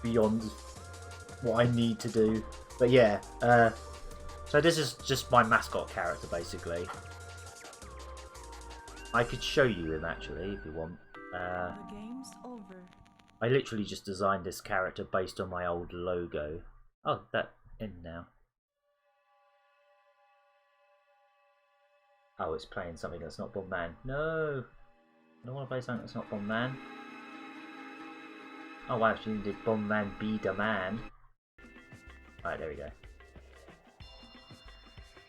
A: beyond what I need to do. But yeah, so this is just my mascot character basically. I could show you him actually if you want.
C: The game's over.
A: I literally just designed this character based on my old logo. Oh, that in now. Oh, it's playing something that's not Bomberman. No! I don't want to play something that's not Bomberman. Oh, I actually did Bomberman Be the Man. Alright, there we go.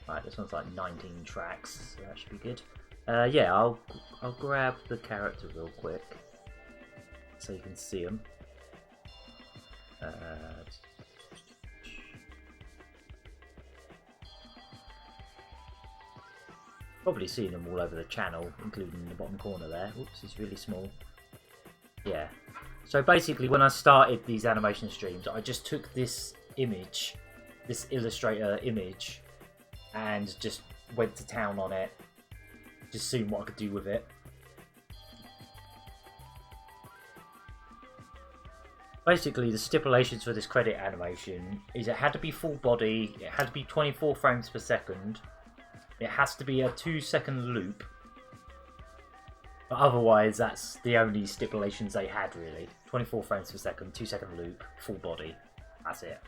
A: Alright, this one's like 19 tracks, so that should be good. Yeah, I'll grab the character real quick so you can see him. Probably seen them all over the channel, including in the bottom corner there. Oops, it's really small. Yeah. So basically, when I started these animation streams, I just took this image, this Illustrator image, and just went to town on it, just seeing what I could do with it. Basically, the stipulations for this credit animation is it had to be full body, it had to be 24 frames per second, it has to be a 2-second loop, but otherwise that's the only stipulations they had really. 24 frames per second, 2-second loop, full body, that's it.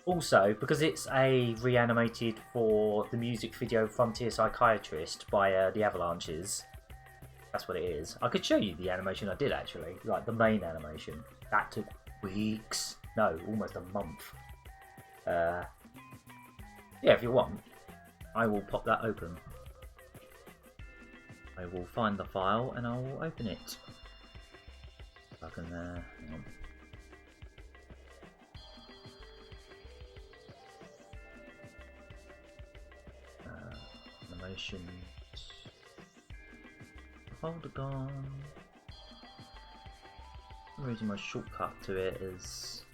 A: Also, because it's a reanimated for the music video Frontier Psychiatrist by the Avalanches, that's what it is. I could show you the animation I did actually, like the main animation. That took weeks. No, almost a month. Yeah, if you want, I will pop that open. I will find the file and I will open it. I can, hang on. Animations. Hold on. For some reason my shortcut to it is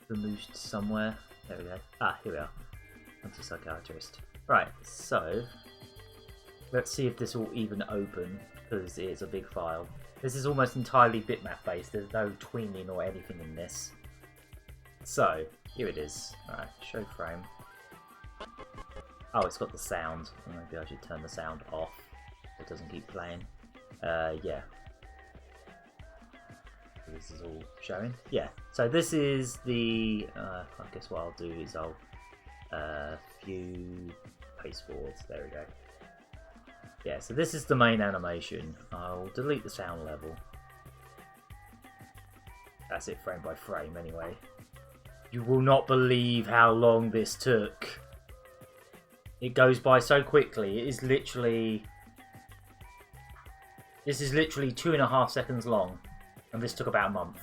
A: removed somewhere. There we go. Ah, here we are. Anti-psychiatrist. Right, so let's see if this will even open, because it's a big file. This is almost entirely bitmap based. There's no tweening or anything in this. So here it is. Alright, show frame. Oh, it's got the sound. Maybe I should turn the sound off. It doesn't keep playing. Yeah. This is all showing. Yeah. So this is the. I guess what I'll do is I'll few paste forwards. There we go. Yeah. So this is the main animation. I'll delete the sound level. That's it, frame by frame. Anyway, you will not believe how long this took. It goes by so quickly. It is literally. This is literally 2.5 seconds long, and this took about a month.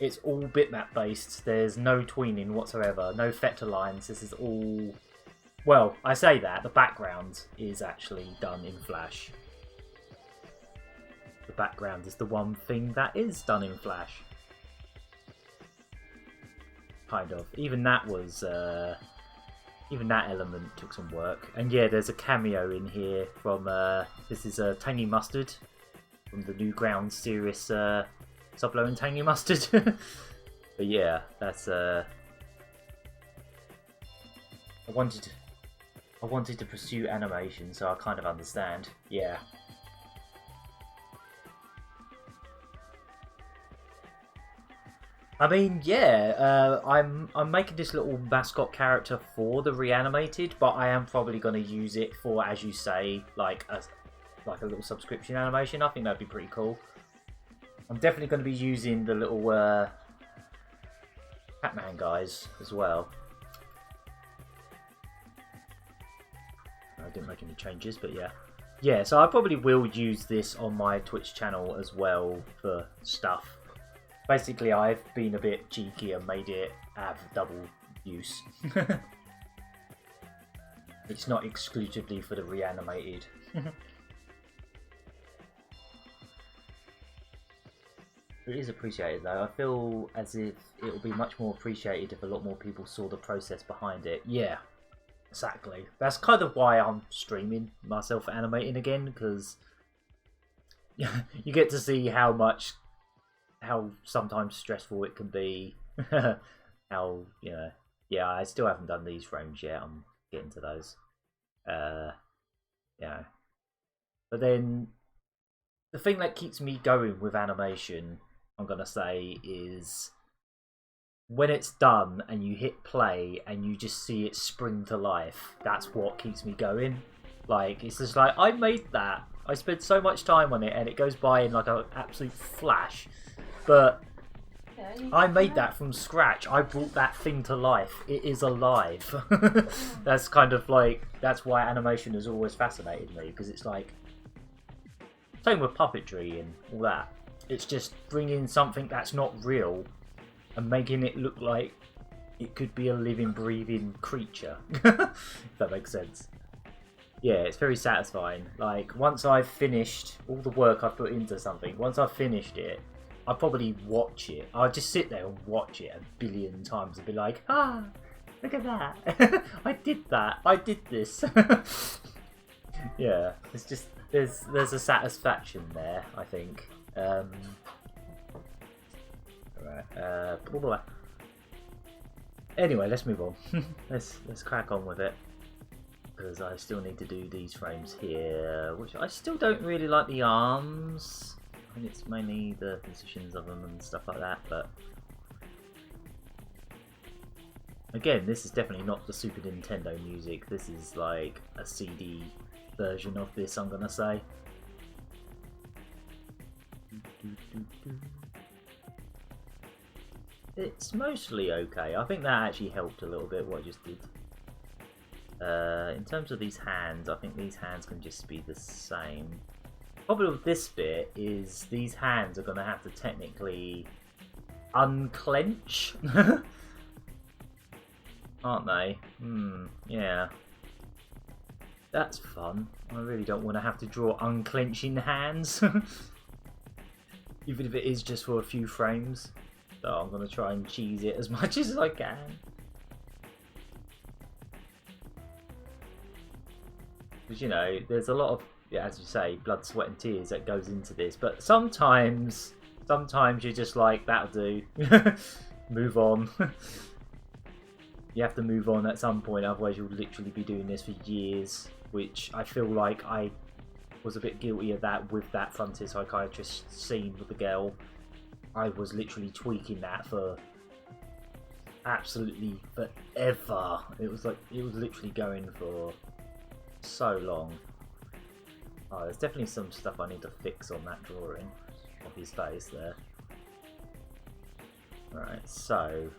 A: It's all bitmap based, there's no tweening whatsoever, no vector lines, this is all... Well, I say that, the background is actually done in Flash. The background is the one thing that is done in Flash. Kind of. Even that was... Even that element took some work. And yeah, there's a cameo in here from, this is Tangy Mustard, from the Newgrounds series, Sublo and Tangy Mustard. But yeah, that's, I wanted to pursue animation, so I kind of understand. Yeah. I mean, yeah, I'm making this little mascot character for the reanimated, but I am probably going to use it for, as you say, like a little subscription animation. I think that'd be pretty cool. I'm definitely going to be using the little Batman guys as well. I didn't make any changes, but yeah. Yeah, so I probably will use this on my Twitch channel as well for stuff. Basically, I've been a bit cheeky and made it have double use. It's not exclusively for the reanimated. It is appreciated though. I feel as if it would be much more appreciated if a lot more people saw the process behind it. Yeah, exactly. That's kind of why I'm streaming myself animating again, because you get to see how sometimes stressful it can be. How, you know, yeah, I still haven't done these frames yet. I'm getting to those. Yeah. But then the thing that keeps me going with animation, I'm gonna say, is when it's done and you hit play and you just see it spring to life. That's what keeps me going. Like, it's just like, I made that. I spent so much time on it and it goes by in like an absolute flash. But I made that from scratch. I brought that thing to life. It is alive. That's kind of like, that's why animation has always fascinated me, because it's like, same with puppetry and all that. It's just bringing something that's not real and making it look like it could be a living, breathing creature. If that makes sense. Yeah, it's very satisfying. Like, once I've finished all the work I've put into something, once I've finished it, I'll probably watch it. I'll just sit there and watch it a billion times and be like, ah, look at that. I did that. I did this. Yeah, it's just, there's a satisfaction there, I think. Alright, blah, blah. Anyway, let's move on. let's crack on with it. Because I still need to do these frames here, which I still don't really like the arms. I think it's mainly the positions of them and stuff like that, but again, this is definitely not the Super Nintendo music. This is like a CD version of this, I'm gonna say. It's mostly okay. I think that actually helped a little bit what I just did. In terms of these hands, I think these hands can just be the same. Problem with this bit is these hands are going to have to technically unclench, aren't they? Yeah. That's fun. I really don't want to have to draw unclenching hands, even if it is just for a few frames. So I'm going to try and cheese it as much as I can. Because, you know, there's a lot of, yeah, as you say, blood, sweat and tears that goes into this. But sometimes you're just like, that'll do. Move on. You have to move on at some point, otherwise you'll literally be doing this for years. Which I feel like I was a bit guilty of that with that frontier psychiatrist scene with the girl. I was literally tweaking that for absolutely forever. It was literally going for so long. Oh, there's definitely some stuff I need to fix on that drawing of his face there. Alright, so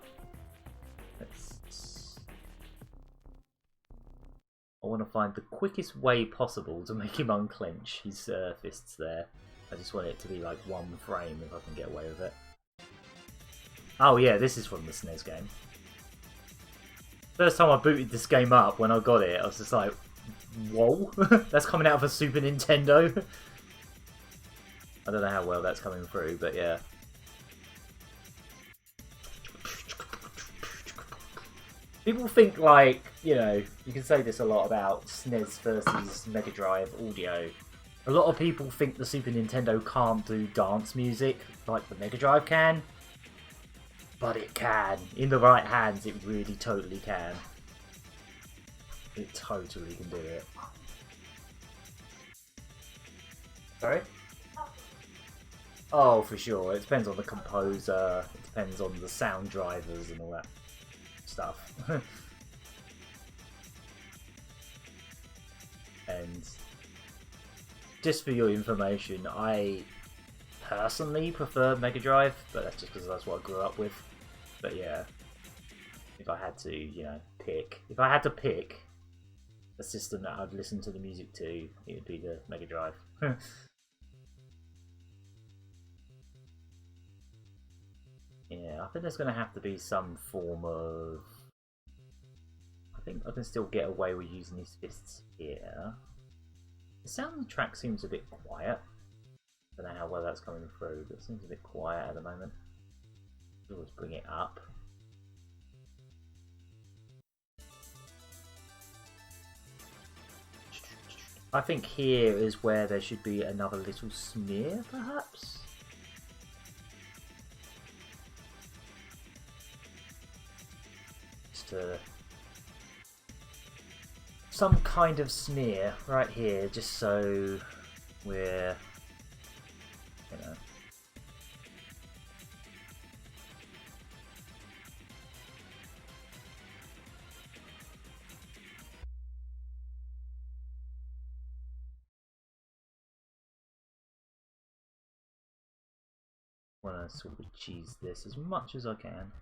A: I want to find the quickest way possible to make him unclench his fists there. I just want it to be like one frame if I can get away with it. Oh yeah, this is from the SNES game. First time I booted this game up, when I got it, I was just like, whoa, that's coming out of a Super Nintendo. I don't know how well that's coming through, but yeah. People think, like, you know, you can say this a lot about SNES versus Mega Drive audio. A lot of people think the Super Nintendo can't do dance music like the Mega Drive can. But it can. In the right hands, it really totally can. It totally can do it. Sorry? Oh, for sure. It depends on the composer. It depends on the sound drivers and all that stuff. And just for your information, I personally prefer Mega Drive, but that's just because that's what I grew up with. But yeah, if I had to, you know, pick a system that I'd listen to the music to, it would be the Mega Drive. Yeah, I think there's going to have to be some form of... I think I can still get away with using these fists here. The sound of the track seems a bit quiet. I don't know how well that's coming through, but it seems a bit quiet at the moment. Always bring it up. I think here is where there should be another little smear, perhaps? Just some kind of smear right here, just so we're, you know. I want to sort of cheese this as much as I can.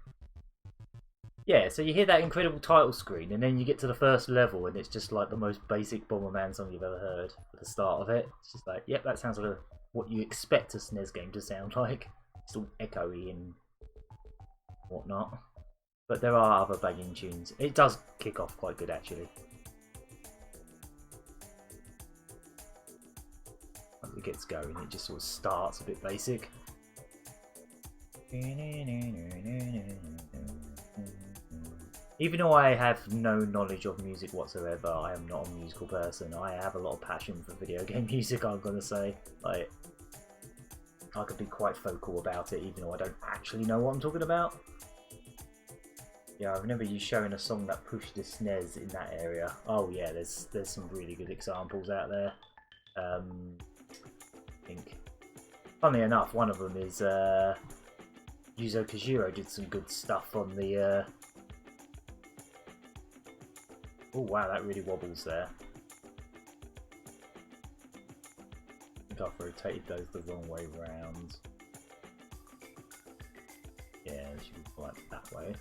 A: Yeah, so you hear that incredible title screen, and then you get to the first level, and it's just like the most basic Bomberman song you've ever heard at the start of it. It's just like, yep, that sounds like what you expect a SNES game to sound like. It's all echoey and whatnot. But there are other banging tunes. It does kick off quite good, actually. it gets going, it just sort of starts a bit basic. Even though I have no knowledge of music whatsoever, I am not a musical person. I have a lot of passion for video game music, I'm gonna say. Like, I could be quite vocal about it, even though I don't actually know what I'm talking about. Yeah, I remember you showing a song that pushed the SNES in that area. Oh yeah, there's some really good examples out there. I think, funnily enough, one of them is Yuzo Koshiro did some good stuff on the. Oh wow, that really wobbles there. I think I've rotated those the wrong way round. Yeah, it should be like that way.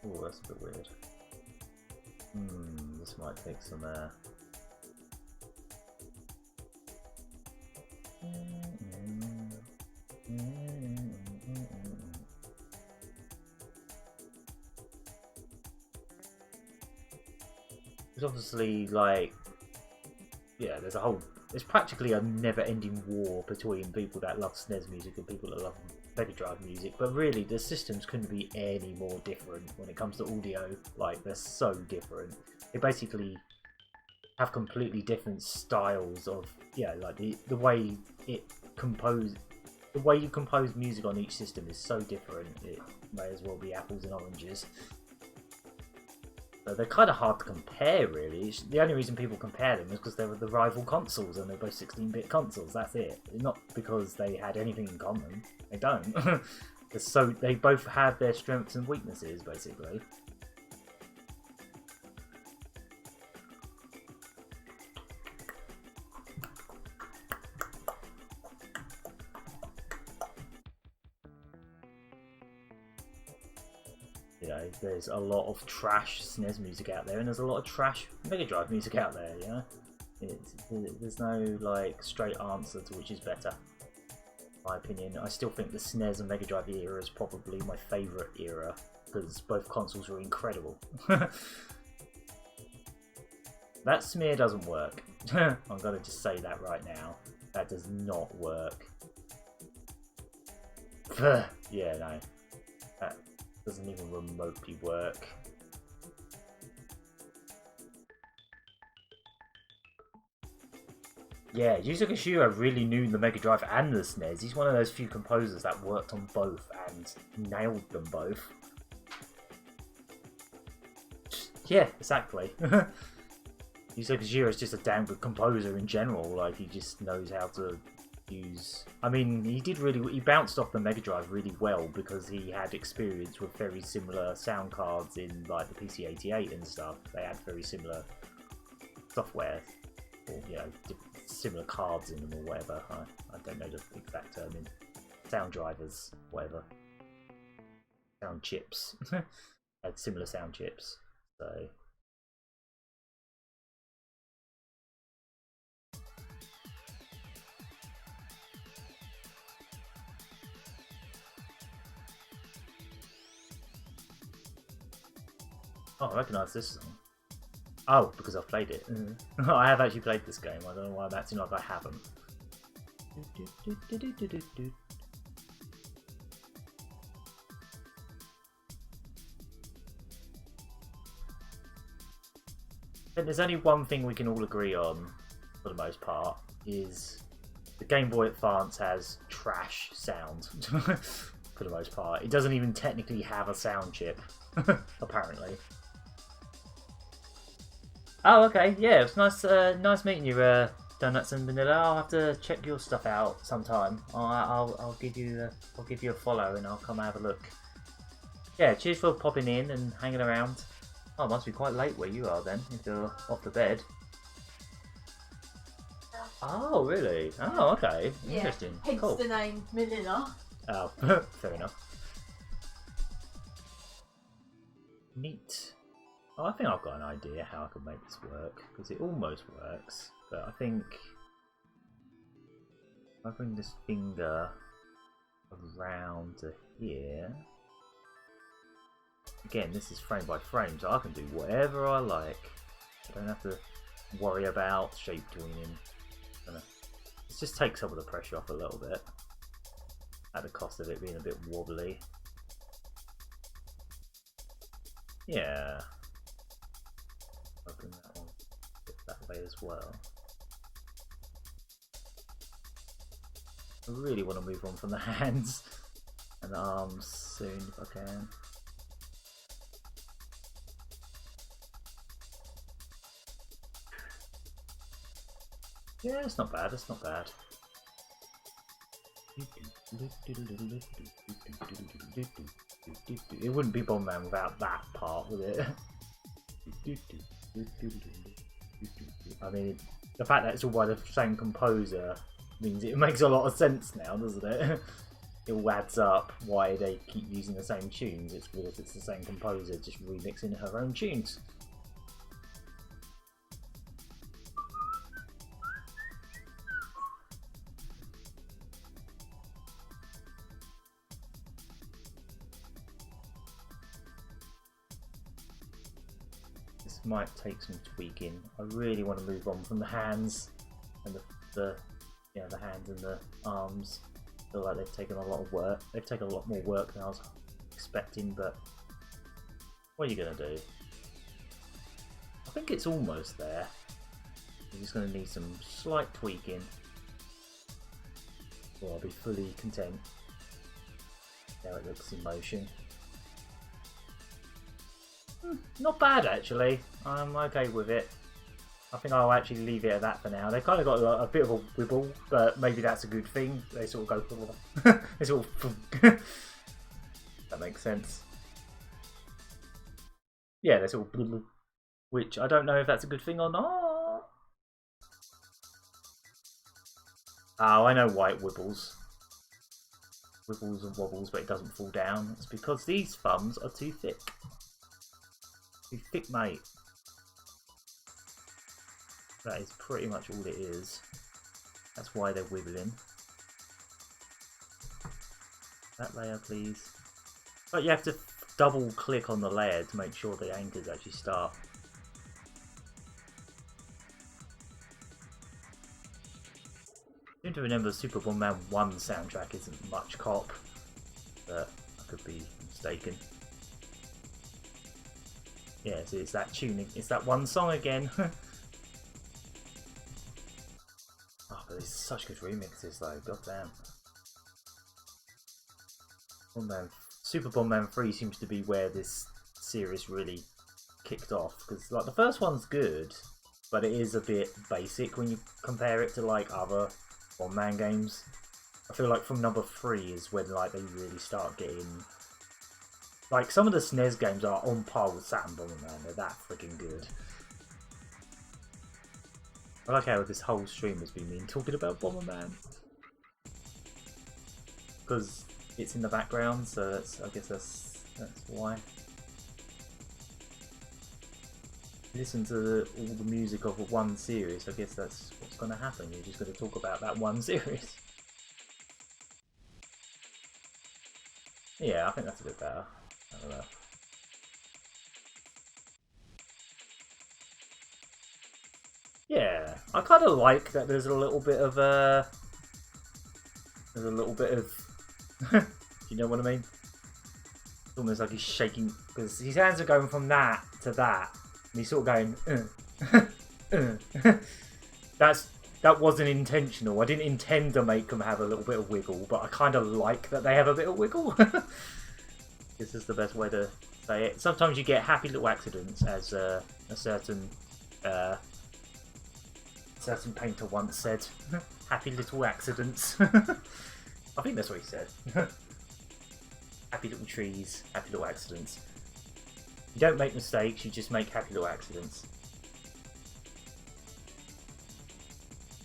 A: Oh, that's a bit weird. This might take some There's obviously like, yeah, there's practically a never-ending war between people that love SNES music and people that love Mega Drive music, but really the systems couldn't be any more different when it comes to audio. Like, they're so different. They basically have completely different styles of, yeah, like the way you compose music on each system is so different. It may as well be apples and oranges. So they're kind of hard to compare, really. The only reason people compare them is because they were the rival consoles and they're both 16-bit consoles. That's it. Not because they had anything in common. They don't. So they both have their strengths and weaknesses, basically. You know, there's a lot of trash SNES music out there, and there's a lot of trash Mega Drive music out there. You know, there's no like straight answer to which is better. In my opinion, I still think the SNES and Mega Drive era is probably my favourite era because both consoles were incredible. That smear doesn't work. I'm gonna just say that right now. That does not work. Yeah, no. That doesn't even remotely work. Yeah, Yuzo Koshiro really knew the Mega Drive and the SNES. He's one of those few composers that worked on both and nailed them both. Yeah, exactly. Yuzo Koshiro is just a damn good composer in general. Like, he just knows how to use. I mean, he bounced off the Mega Drive really well because he had experience with very similar sound cards in like the PC-88 and stuff. They had very similar software, or you know, similar cards in them or whatever. I don't know the exact term. In sound drivers, whatever. Sound chips. Had similar sound chips. So. Oh, I recognise this song. Oh, because I've played it. I have actually played this game. I don't know why I'm acting like I haven't. But there's only one thing we can all agree on, for the most part, is the Game Boy Advance has trash sound. For the most part. It doesn't even technically have a sound chip, apparently. Oh, okay. Yeah, it was nice. Nice meeting you, Donuts and Vanilla. I'll have to check your stuff out sometime. I'll give you a follow and I'll come have a look. Yeah, cheers for popping in and hanging around. Oh, it must be quite late where you are then, if you're off the bed. Oh, really? Oh, okay.
B: Yeah,
A: Interesting.
B: hence
A: Cool.
B: the name Manila.
A: Oh, fair enough. Neat. Oh, I think I've got an idea how I can make this work, because it almost works, but I think I bring this finger around to here. Again, this is frame by frame, so I can do whatever I like. I don't have to worry about shape tuning. Let's just take some of the pressure off a little bit, at the cost of it being a bit wobbly. Yeah. I'll bring that one a bit that way as well. I really want to move on from the hands and the arms soon if I can. Yeah, it's not bad, it's not bad. It wouldn't be Bomberman without that part, would it? I mean, the fact that it's all by the same composer means it makes a lot of sense now, doesn't it? It all adds up why they keep using the same tunes. It's because it's the same composer just remixing her own tunes. This might take some tweaking. I really want to move on from the hands and the hands and the arms. I feel like they've taken a lot of work. They've taken a lot more work than I was expecting, but what are you gonna do? I think it's almost there. You're just gonna need some slight tweaking, or I'll be fully content. How it looks in motion. Not bad actually. I'm okay with it. I think I'll actually leave it at that for now. They kind of got a bit of a wibble, but maybe that's a good thing. They sort of go, they sort of that makes sense. Yeah, they sort of, which I don't know if that's a good thing or not. Oh, I know why it wibbles. Wibbles and wobbles, but it doesn't fall down. It's because these thumbs are too thick. Too thick, mate. That is pretty much all it is. That's why they're wiggling. That layer, please. But you have to double click on the layer to make sure the anchors actually start. I seem to remember the Super Bomberman 1 soundtrack isn't much cop, but I could be mistaken. Yeah, so it's that tuning. It's that one song again. Oh, but there's such good remixes though, goddamn. Super Bomberman 3 seems to be where this series really kicked off, because like the first one's good, but it is a bit basic when you compare it to like other Bomberman games. I feel like from number 3 is when like they really start getting, like some of the SNES games are on par with Saturn Bomberman. They're that freaking good. I like how this whole stream has been me talking about Bomberman, because it's in the background, so that's, I guess that's why. Listen to all the music of one series, I guess that's what's going to happen. You're just going to talk about that one series. Yeah, I think that's a bit better. I don't know. Yeah, I kind of like that there's a little bit of you know what I mean? It's almost like he's shaking, because his hands are going from that to that, and he's sort of going that wasn't intentional. I didn't intend to make them have a little bit of wiggle, but I kind of like that they have a bit of wiggle. This is the best way to say it. Sometimes you get happy little accidents, as a certain painter once said. Happy little accidents. I think that's what he said. Happy little trees, happy little accidents. You don't make mistakes, you just make happy little accidents.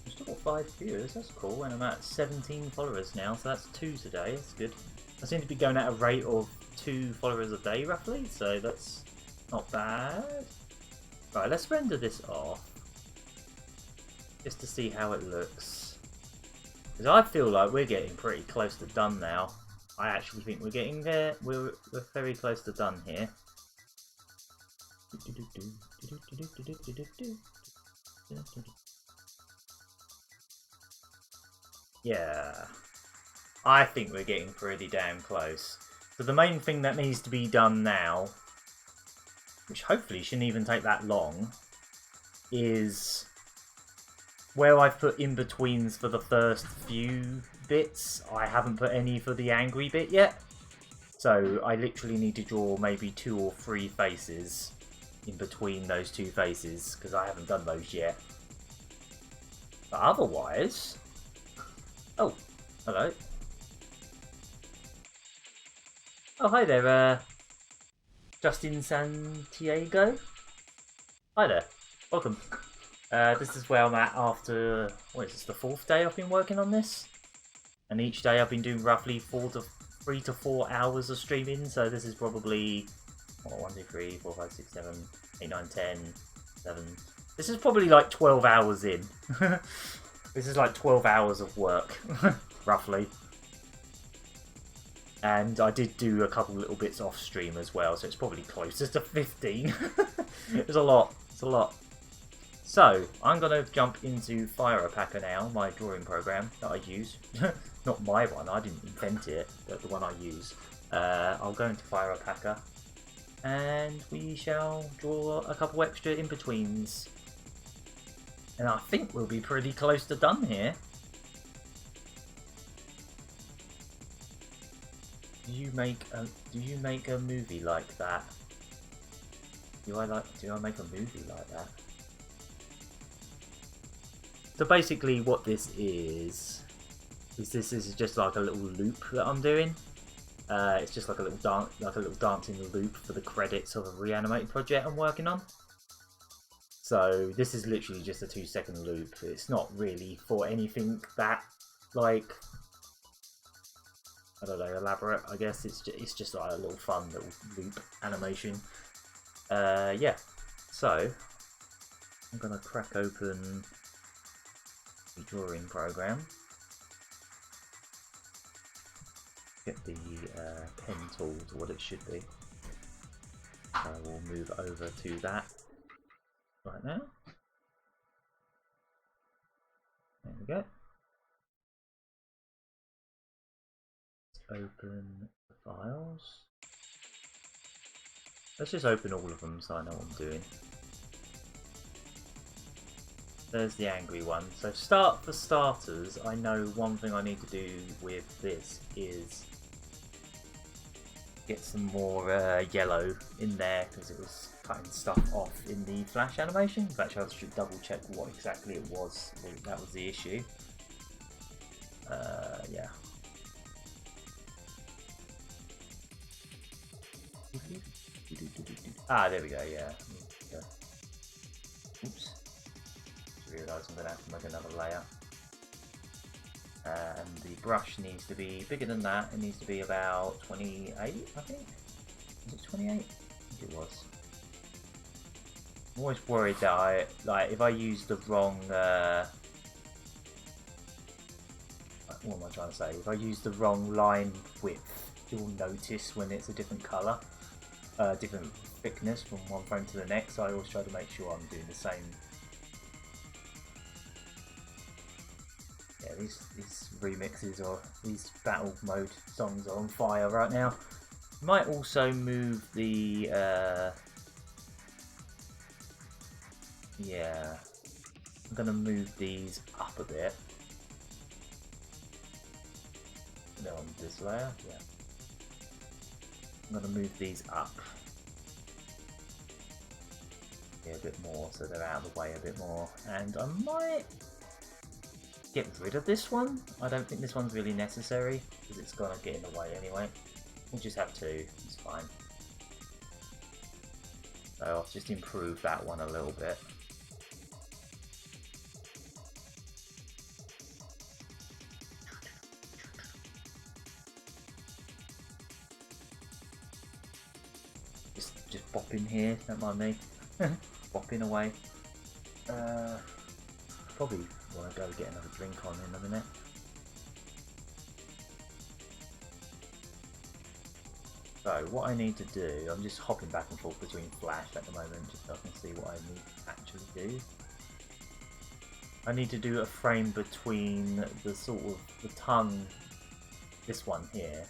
A: I've still got 5 viewers, that's cool, and I'm at 17 followers now, so that's 2 today, that's good. I seem to be going at a rate of 2 followers a day roughly, so that's not bad. Right, let's render this off, just to see how it looks. Because I feel like we're getting pretty close to done now. I actually think we're getting there. We're very close to done here. Yeah, I think we're getting pretty damn close. So the main thing that needs to be done now, which hopefully shouldn't even take that long, is where I've put in-betweens for the first few bits. I haven't put any for the angry bit yet. So I literally need to draw maybe 2 or 3 faces in between those 2 faces, because I haven't done those yet. But otherwise... Oh, hello. Oh, hi there, Justin Santiago. Hi there, welcome. This is where I'm at after, what is this, the 4th day I've been working on this? And each day I've been doing roughly 3 to 4 hours of streaming, so this is probably, 1, 2, 3, 4, 5, 6, 7, 8, 9, 10, 11. This is probably like 12 hours in. This is like 12 hours of work, roughly. And I did do a couple little bits off stream as well, so it's probably closer to 15. It's a lot. It's a lot. So, I'm going to jump into Firepacker now, my drawing program that I use. Not my one, I didn't invent it, but the one I use. I'll go into Firepacker, and we shall draw a couple extra in-betweens. And I think we'll be pretty close to done here. Do you make a movie like that? Do I make a movie like that? So basically what this is this is just like a little loop that I'm doing. It's just like a little dancing loop for the credits of a reanimated project I'm working on. So this is literally just a 2-second loop. It's not really for anything that, like, I don't know, elaborate. I guess it's just like a little fun little loop animation. Yeah. So I'm gonna crack open the drawing program. Get the pen tool to what it should be. So we'll move over to that right now. There we go. Let's open the files. Let's just open all of them so I know what I'm doing. There's the angry one. So for starters, I know one thing I need to do with this is get some more yellow in there because it was cutting stuff off in the flash animation. In fact, I should double check what exactly it was. That was the issue. Yeah. Ah, there we go, yeah. Oops. Just realised I'm going to have to make another layer. And the brush needs to be bigger than that. It needs to be about 28, I think. Was it 28? I think it was. I'm always worried that if I use the wrong, what am I trying to say? If I use the wrong line width, you'll notice when it's a different colour, different thickness from one frame to the next. So I always try to make sure I'm doing the same. Yeah, these remixes or these battle mode songs are on fire right now. Might also move the yeah, I'm gonna move these up a bit. They're on this layer, yeah. I'm gonna move these up a bit more so they're out of the way a bit more, and I might get rid of this one. I don't think this one's really necessary because it's gonna get in the way anyway. We'll just have 2, it's fine. So I'll just improve that one a little bit. Just bopping here, don't mind me. Bopping away. Probably want to go get another drink on in a minute. So what I need to do, I'm just hopping back and forth between Flash at the moment, just so I can see what I need to actually do. I need to do a frame between the sort of the tongue, this one here.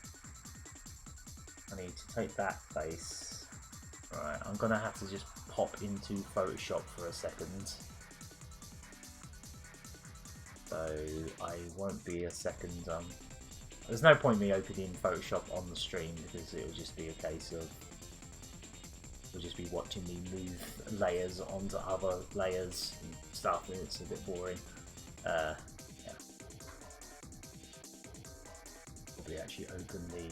A: I need to take that face. Right, I'm gonna have to just pop into Photoshop for a second. So I won't be a second. There's no point me opening Photoshop on the stream because it'll just be a case of we'll just be watching me move layers onto other layers and stuff, and it's a bit boring. Yeah. Probably actually open the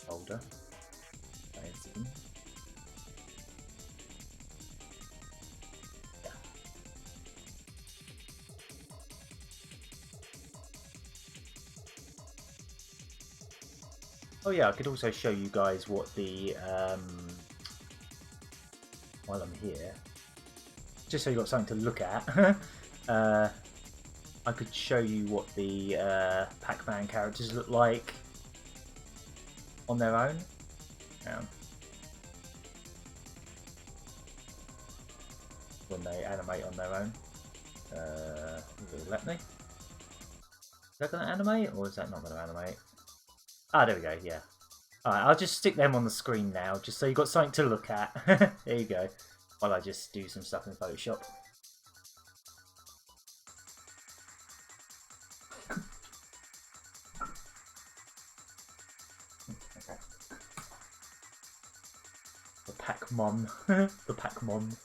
A: folder. Yeah. Oh yeah, I could also show you guys what the while I'm here, just so you got something to look at. I could show you what the Pac-Man characters look like on their own. When they animate on their own. Will it let me? Is that going to animate, or is that not going to animate? Ah, there we go, yeah. Alright, I'll just stick them on the screen now, just so you've got something to look at. There you go. While I just do some stuff in Photoshop. Okay. The Pac-Mon. The Pac-Mon.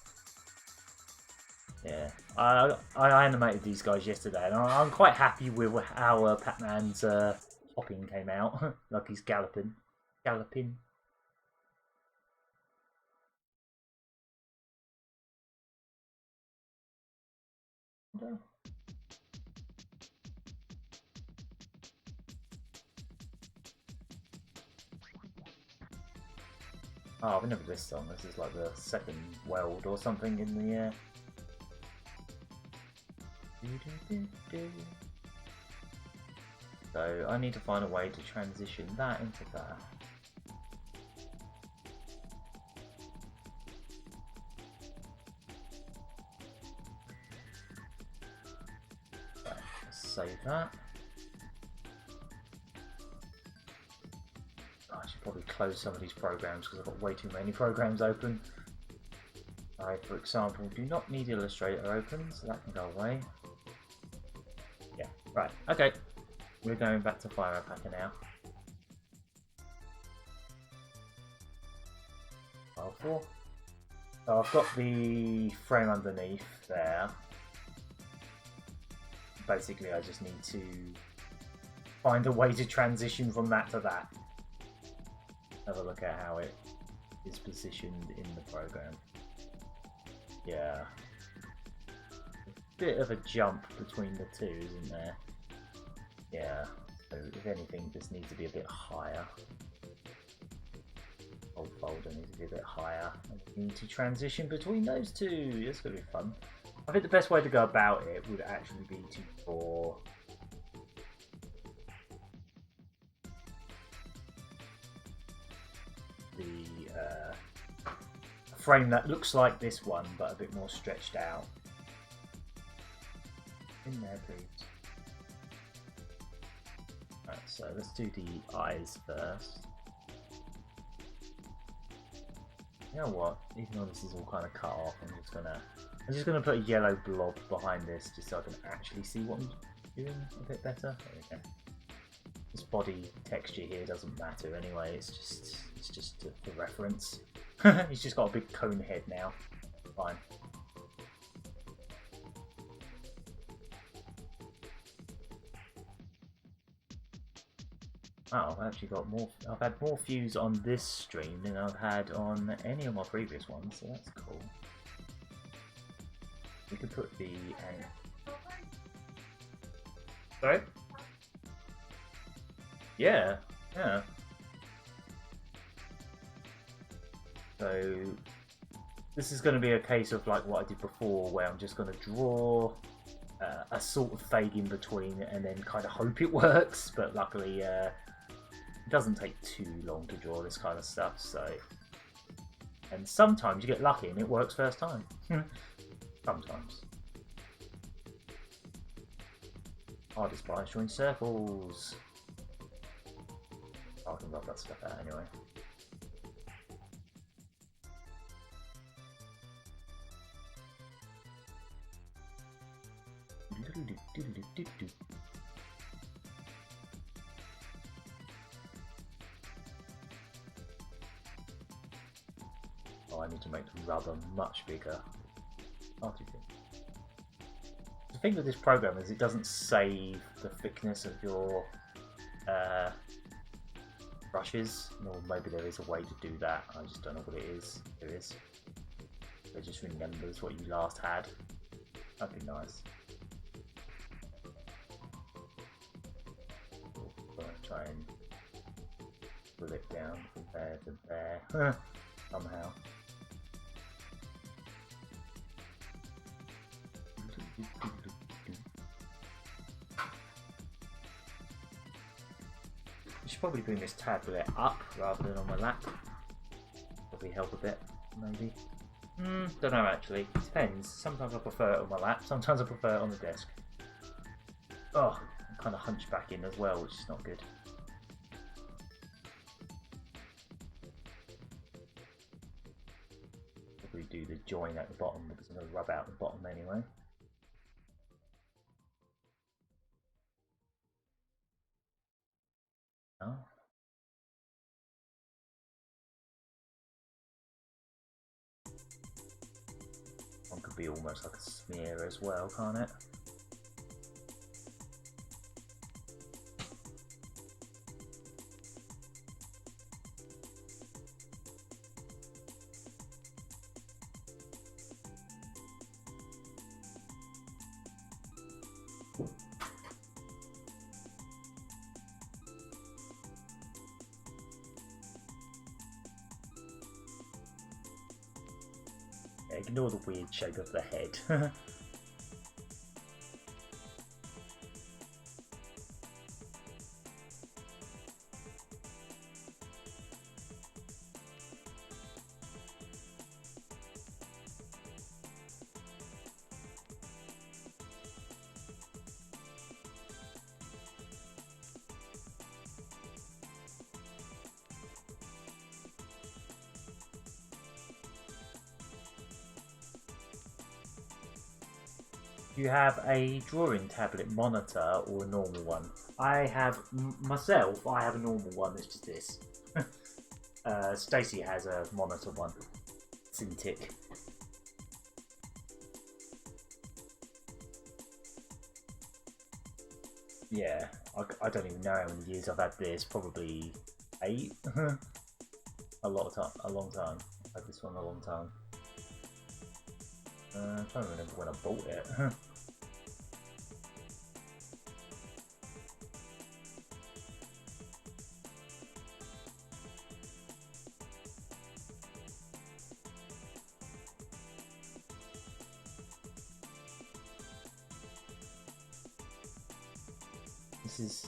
A: Yeah. I animated these guys yesterday, and I'm quite happy with how Pac-Man's hopping came out. Like he's galloping. Galloping. No. Oh, I've never this song. This is like the second world or something in the So I need to find a way to transition that into that. Right, let's save that. Oh, I should probably close some of these programs because I've got way too many programs open. For example, do not need Illustrator open, so that can go away. Yeah, right, okay. We're going back to Firepacker now. File 4. So I've got the frame underneath there. Basically, I just need to find a way to transition from that to that. Have a look at how it is positioned in the program. Yeah. A bit of a jump between the two, isn't there? Yeah. So if anything, this needs to be a bit higher. Old folder needs to be a bit higher. And we need to transition between those two. It's going to be fun. I think the best way to go about it would actually be to draw the frame that looks like this one, but a bit more stretched out. In there, please. Right, so let's do the eyes first. You know what? Even though this is all kind of cut off, I'm just gonna put a yellow blob behind this, just so I can actually see what I'm doing a bit better. There we go. This body texture here doesn't matter anyway. It's just for reference. He's just got a big cone head now. Fine. Oh, I've actually got more. I've had more views on this stream than I've had on any of my previous ones, so that's cool. We could put the. Sorry? Yeah, yeah. So this is going to be a case of like what I did before, where I'm just going to draw a sort of fade in between and then kind of hope it works. But luckily, It doesn't take too long to draw this kind of stuff, so... And sometimes you get lucky and it works first time. Sometimes. Hardest part is drawing circles. I can rub that stuff out anyway. Oh, I need to make the rubber much bigger. The thing with this program is it doesn't save the thickness of your brushes, or maybe there is a way to do that. I just don't know what it is. There is. It just remembers what you last had. That'd be nice. Try and pull it down from there to there somehow. I should probably bring this tablet up rather than on my lap. Probably help a bit, maybe. Don't know actually. Depends. Sometimes I prefer it on my lap, sometimes I prefer it on the desk. Oh, I'm kind of hunchbacking as well, which is not good. Probably do the join at the bottom because I'm going to rub out the bottom anyway. Oh. One could be almost like a smear as well, can't it? Ignore the weird shape of the head. Do you have a drawing tablet monitor or a normal one? I have, myself, I have a normal one, it's just this. Stacey has a monitor one. Cintiq. Yeah, I don't even know how many years I've had this, probably 8? A long time. I've had this one a long time. I'm trying to remember when I bought it. This is...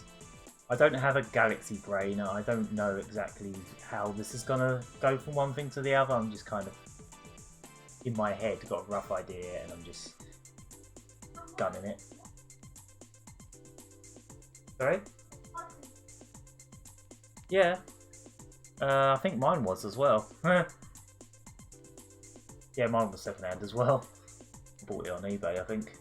A: I don't have a galaxy brain. I don't know exactly how this is gonna go from one thing to the other. I'm just kind of in my head got a rough idea and I'm just gunning it. Sorry? Yeah. I think mine was as well. Yeah, mine was secondhand as well. Bought it on eBay, I think.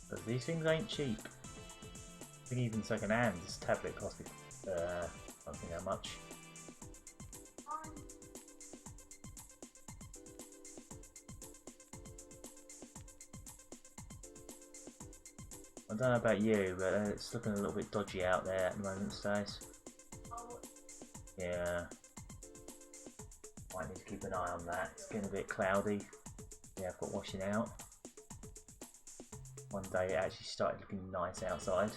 A: But these things ain't cheap. I think even second hand, this tablet cost me, I don't think how much. I don't know about you, but it's looking a little bit dodgy out there at the moment, Stace.
B: Oh,
A: Yeah. Might need to keep an eye on that. It's getting a bit cloudy. Yeah, I've got washing out. One day it actually started looking nice outside.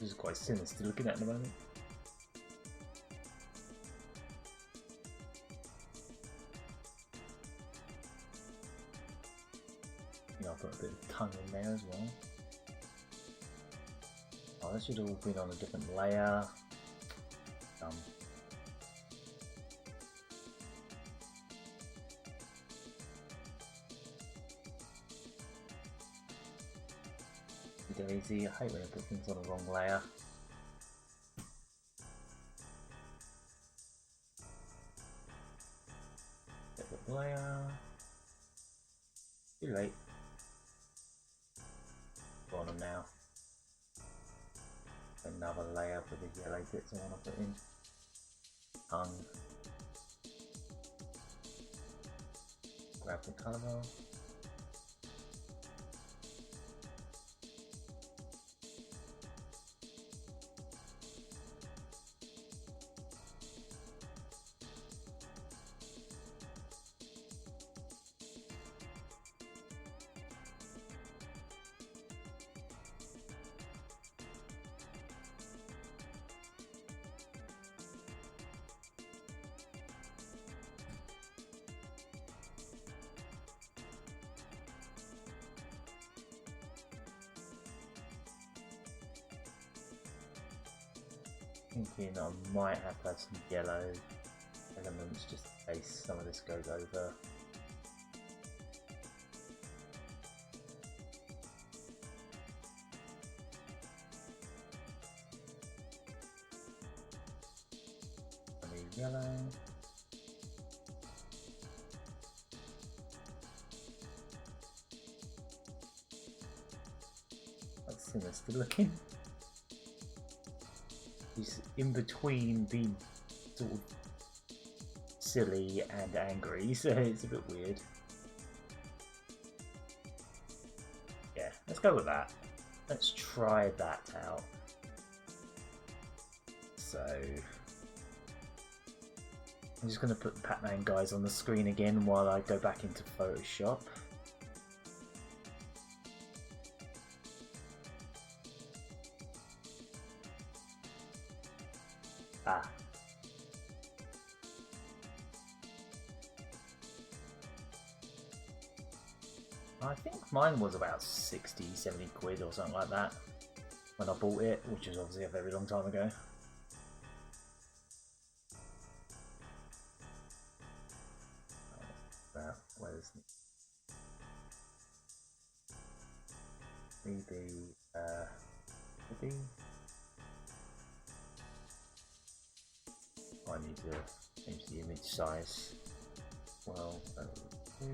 A: This is quite sinister looking at the moment. Yeah, I'll put a bit of tongue in there as well. Oh, that should all been on a different layer. Daisy, I hate when I put things on the wrong layer. Different layer. Too late. Go on them now. Another layer for the yellow bits I want to put in. Tongue. Grab the colour. Thinking I might have to have some yellow elements just in case some of this goes over. I need yellow. That's sinister looking. He's in between being sort of silly and angry, so it's a bit weird. Yeah, let's go with that. Let's try that out. So I'm just going to put the Pac-Man guys on the screen again while I go back into Photoshop. Ah. I think mine was about 60, 70 quid or something like that when I bought it, which was obviously a very long time ago. Where's maybe I need to change the image size. Well, 2.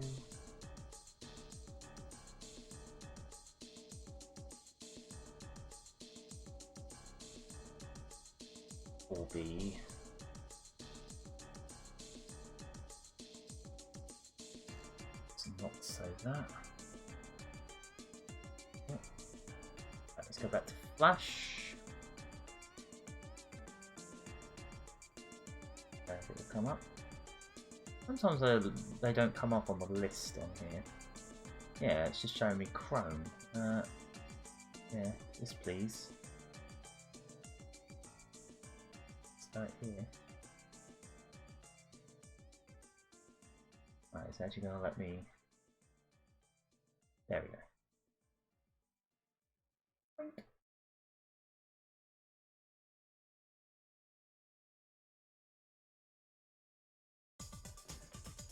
A: Or B. Let's not save that. Yep. Right, let's go back to Flash. If it will come up. Sometimes they don't come up on the list on here. Yeah, it's just showing me Chrome. Yeah, yes please. Right here. Right, it's actually going to let me. There we go.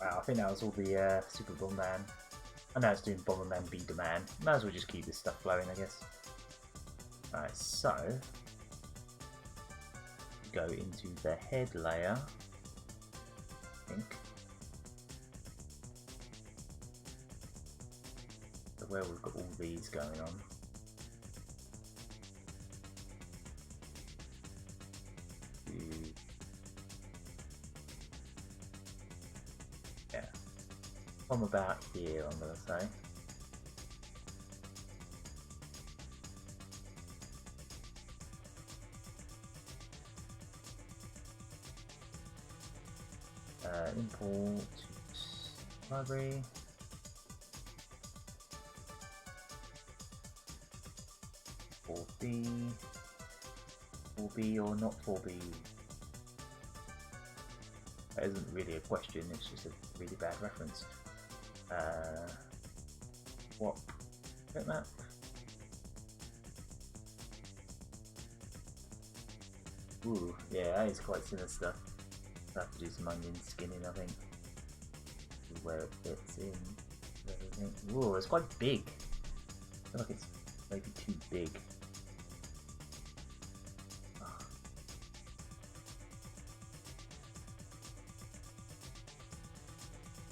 A: Wow, I think that was all the Super Bomberman. I know it's doing Bomberman Be the Man. Might as well just keep this stuff flowing, I guess. Alright, so go into the head layer, I think. So where we've got all these going on. Yeah, from about here, I'm gonna say. Import library. (4B), 4B or not 4B? That isn't really a question, it's just a really bad reference. What? Bitmap? Ooh, yeah, that is quite sinister. I have to do some onion skinning, I think. Where it fits in. Everything. Ooh, it's quite big. I feel like it's maybe too big.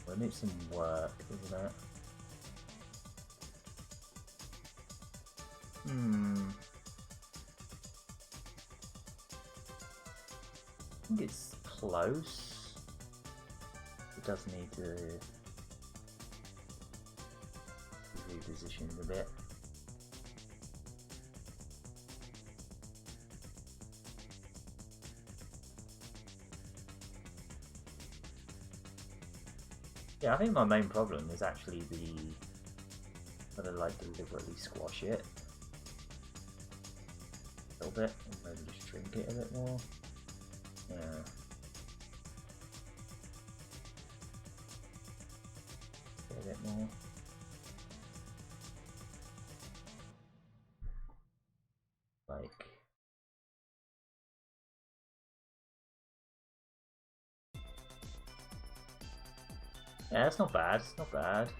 A: Well, it needs some work, doesn't it? I think it's close. It does need to be repositioned a bit. Yeah, I think my main problem is actually the that I like deliberately squash it a little bit and maybe just shrink it a bit more. Yeah. A bit more. Like. Yeah, it's not bad, it's not bad.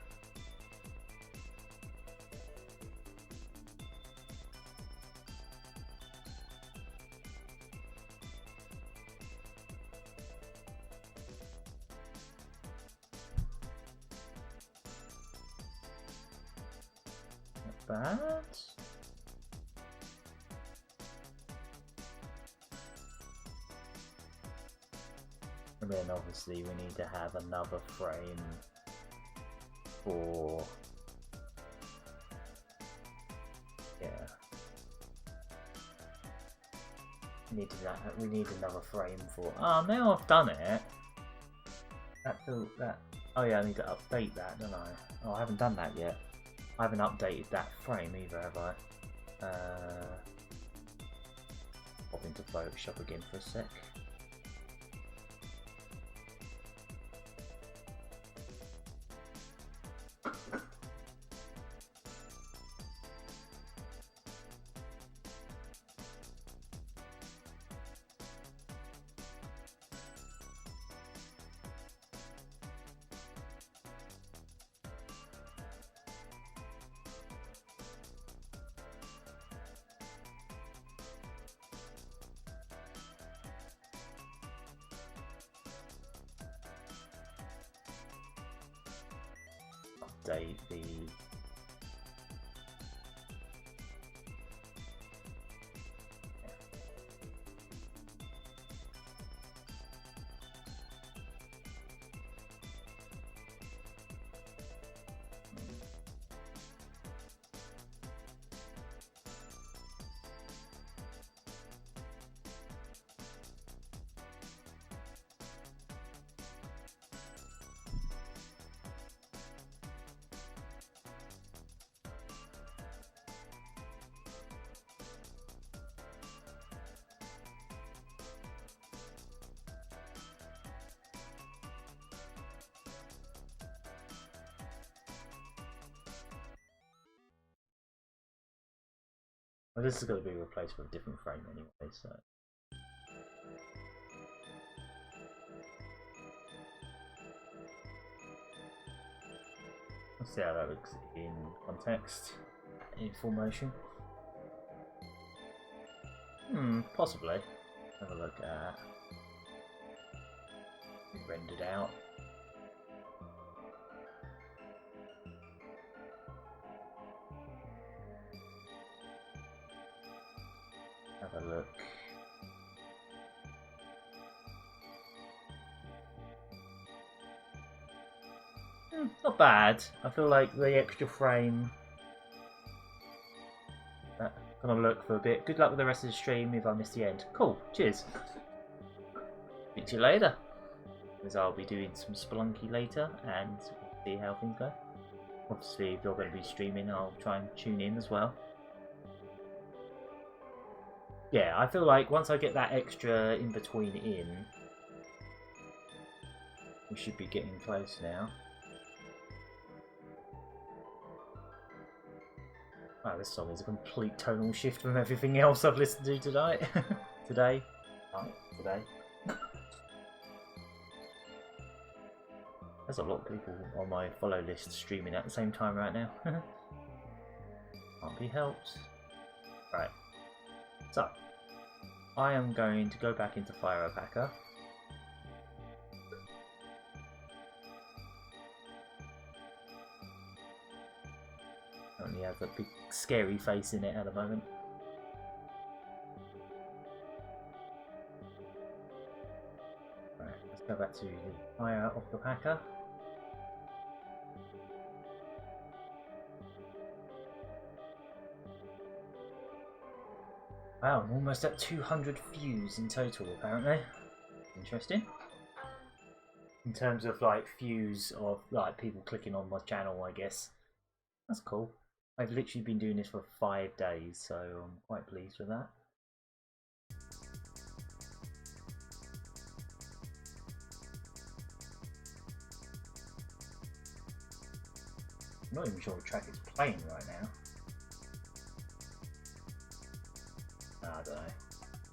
A: Not bad. And then obviously we need to have another frame for, yeah, we need another frame for, now I've done it. Oh yeah, I need to update that, don't I? Oh, I haven't done that yet. I haven't updated that frame either, have I? Pop into Photoshop again for a sec. Update the Well, this is going to be replaced with a different frame anyway, so. Let's see how that looks in context, in full motion. Possibly. Have a look at it rendered out. Have a look. Not bad. I feel like the extra frame. Gonna look for a bit. Good luck with the rest of the stream if I miss the end. Cool. Cheers. See you later. Because I'll be doing some Spelunky later and see how things go. Obviously, if you're going to be streaming, I'll try and tune in as well. Yeah, I feel like once I get that extra in between in, we should be getting close now. Wow, this song is a complete tonal shift from everything else I've listened to tonight. Today. There's a lot of people on my follow list streaming at the same time right now. Can't be helped. Right. So, I am going to go back into Fire Alpaca. Only has a big scary face in it at the moment. Right, let's go back to the Fire Alpaca. Wow, I'm almost at 200 views in total apparently. Interesting. In terms of like views of like people clicking on my channel, I guess. That's cool. I've literally been doing this for 5 days, so I'm quite pleased with that. I'm not even sure what track it's playing right now. I don't know.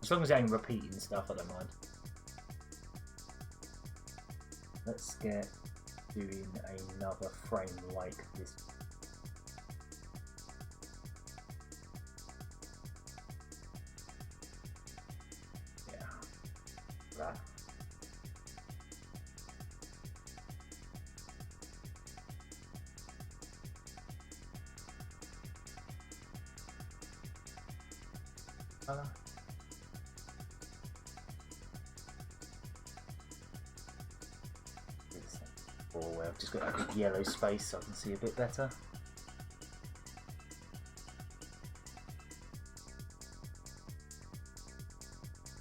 A: As long as it ain't repeating stuff, I don't mind. Let's get doing another frame like this. Yeah. That. Oh, I've just got that big yellow space so I can see a bit better.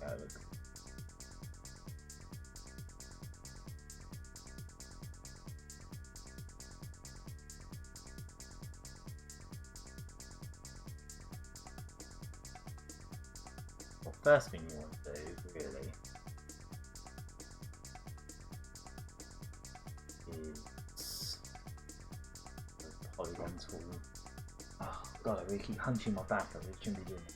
A: Oh, look. Well, first thing you want to do, really, is the polygon tool. Oh god, I really keep hunching my back, I really shouldn't be doing that.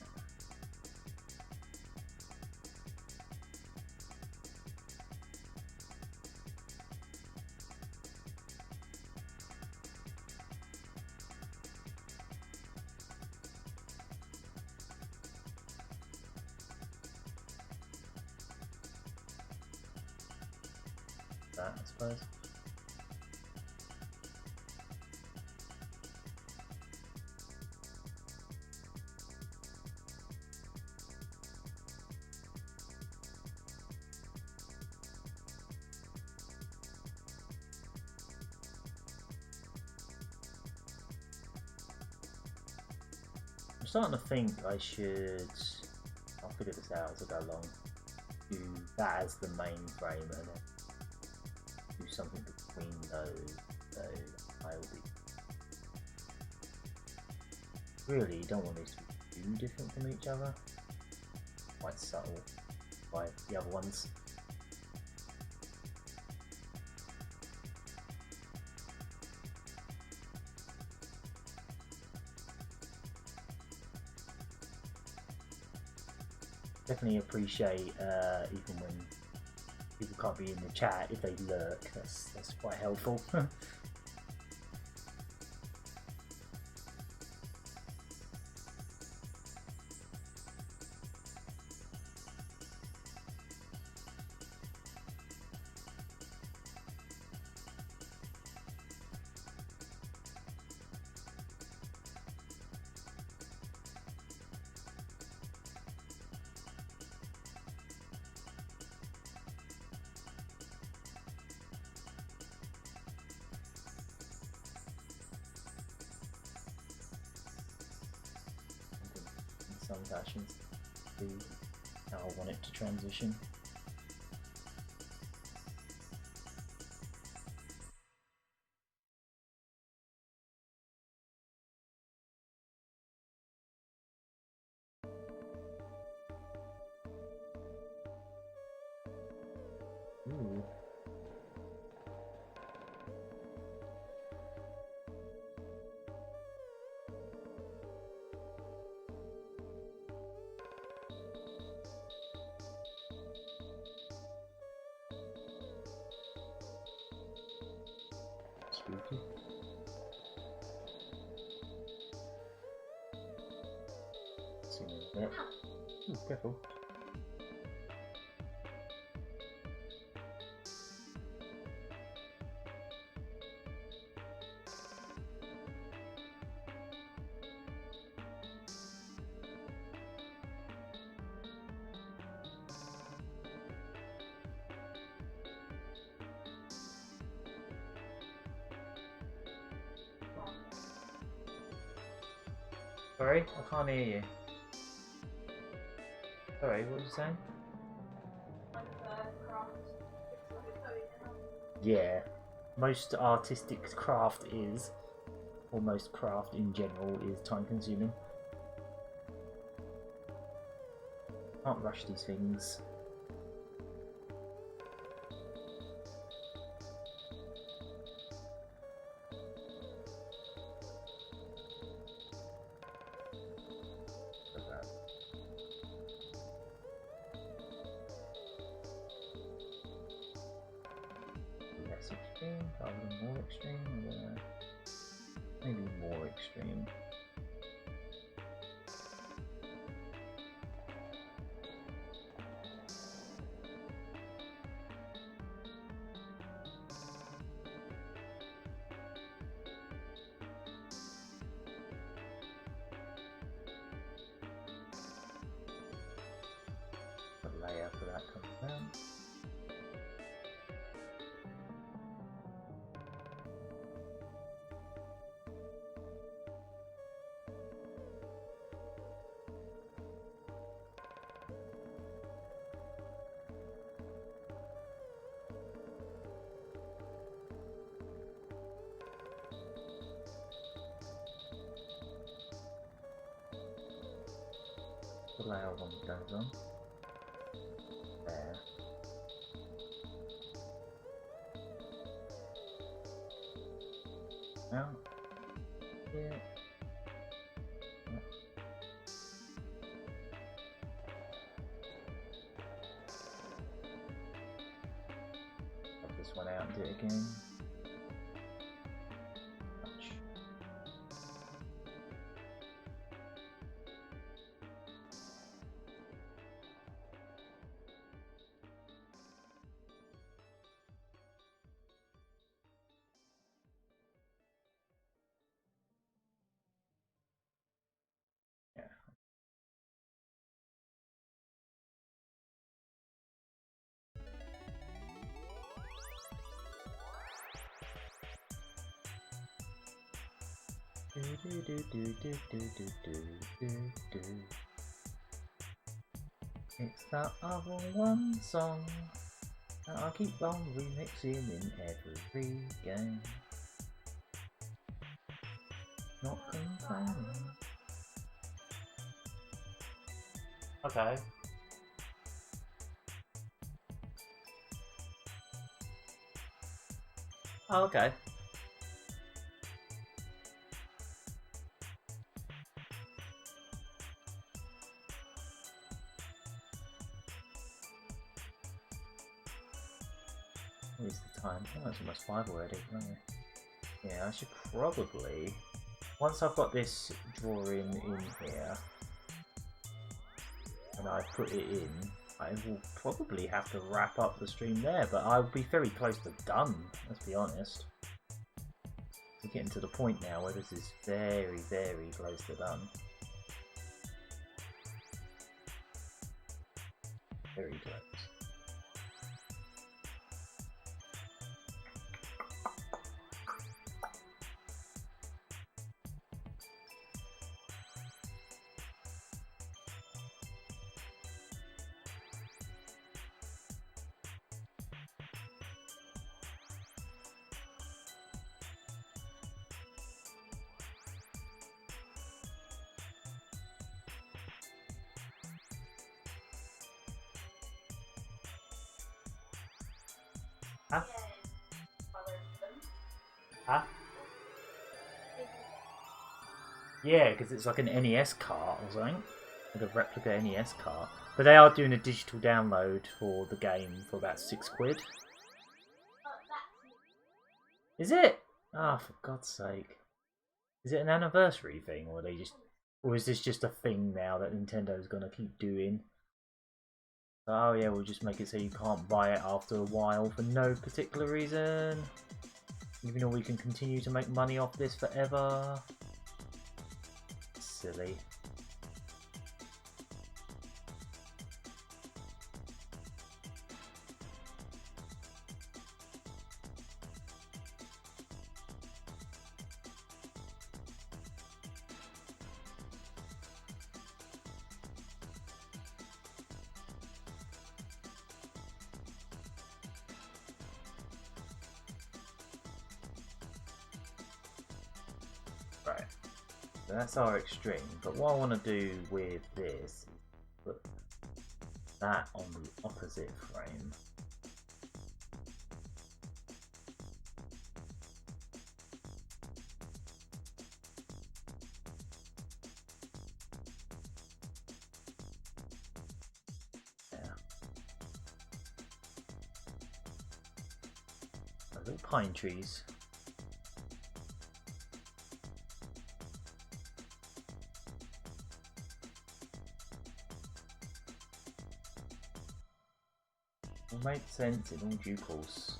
A: That, I suppose. I'm starting to think I should, I'll figure this out as I go along, do that as the main frame and then do something between those, so I'll be... Really, you don't want these to be too different from each other. Quite subtle by the other ones. Definitely appreciate even when people can't be in the chat, if they lurk. That's quite helpful. In some fashions, to how I want it to transition. Ooh. Spooky. See that. Ooh, careful. Sorry, I can't hear you. Sorry, what were you saying? Yeah, most artistic craft is, or most craft in general, is time consuming. Can't rush these things. Less extreme, rather than more extreme, maybe more extreme. The layer for that comes down. The layer one goes on. There. Now, here. Pop this one out and do it again. Touch. Yeah. It's that other one song that I keep on remixing in every game. Not complaining. Okay. Oh, okay. What is the time? Oh, it's almost 5 already. Oh, yeah, I should probably, once I've got this drawing in here and I put it in, I will probably have to wrap up the stream there, but I'll be very close to done, let's be honest. We're getting to the point now where this is very, very close to done. Very close. Huh? Huh? Yeah, because it's like an NES cart or something. Like a replica NES cart. But they are doing a digital download for the game for about £6. Is it? Ah, oh, for God's sake. Is it an anniversary thing, or or is this just a thing now that Nintendo's gonna keep doing? Oh yeah, we'll just make it so you can't buy it after a while for no particular reason. Even though we can continue to make money off this forever. Silly. Right, so that's our extreme, but what I want to do with this is put that on the opposite frame. Yeah. Little pine trees. Will make sense in all due course.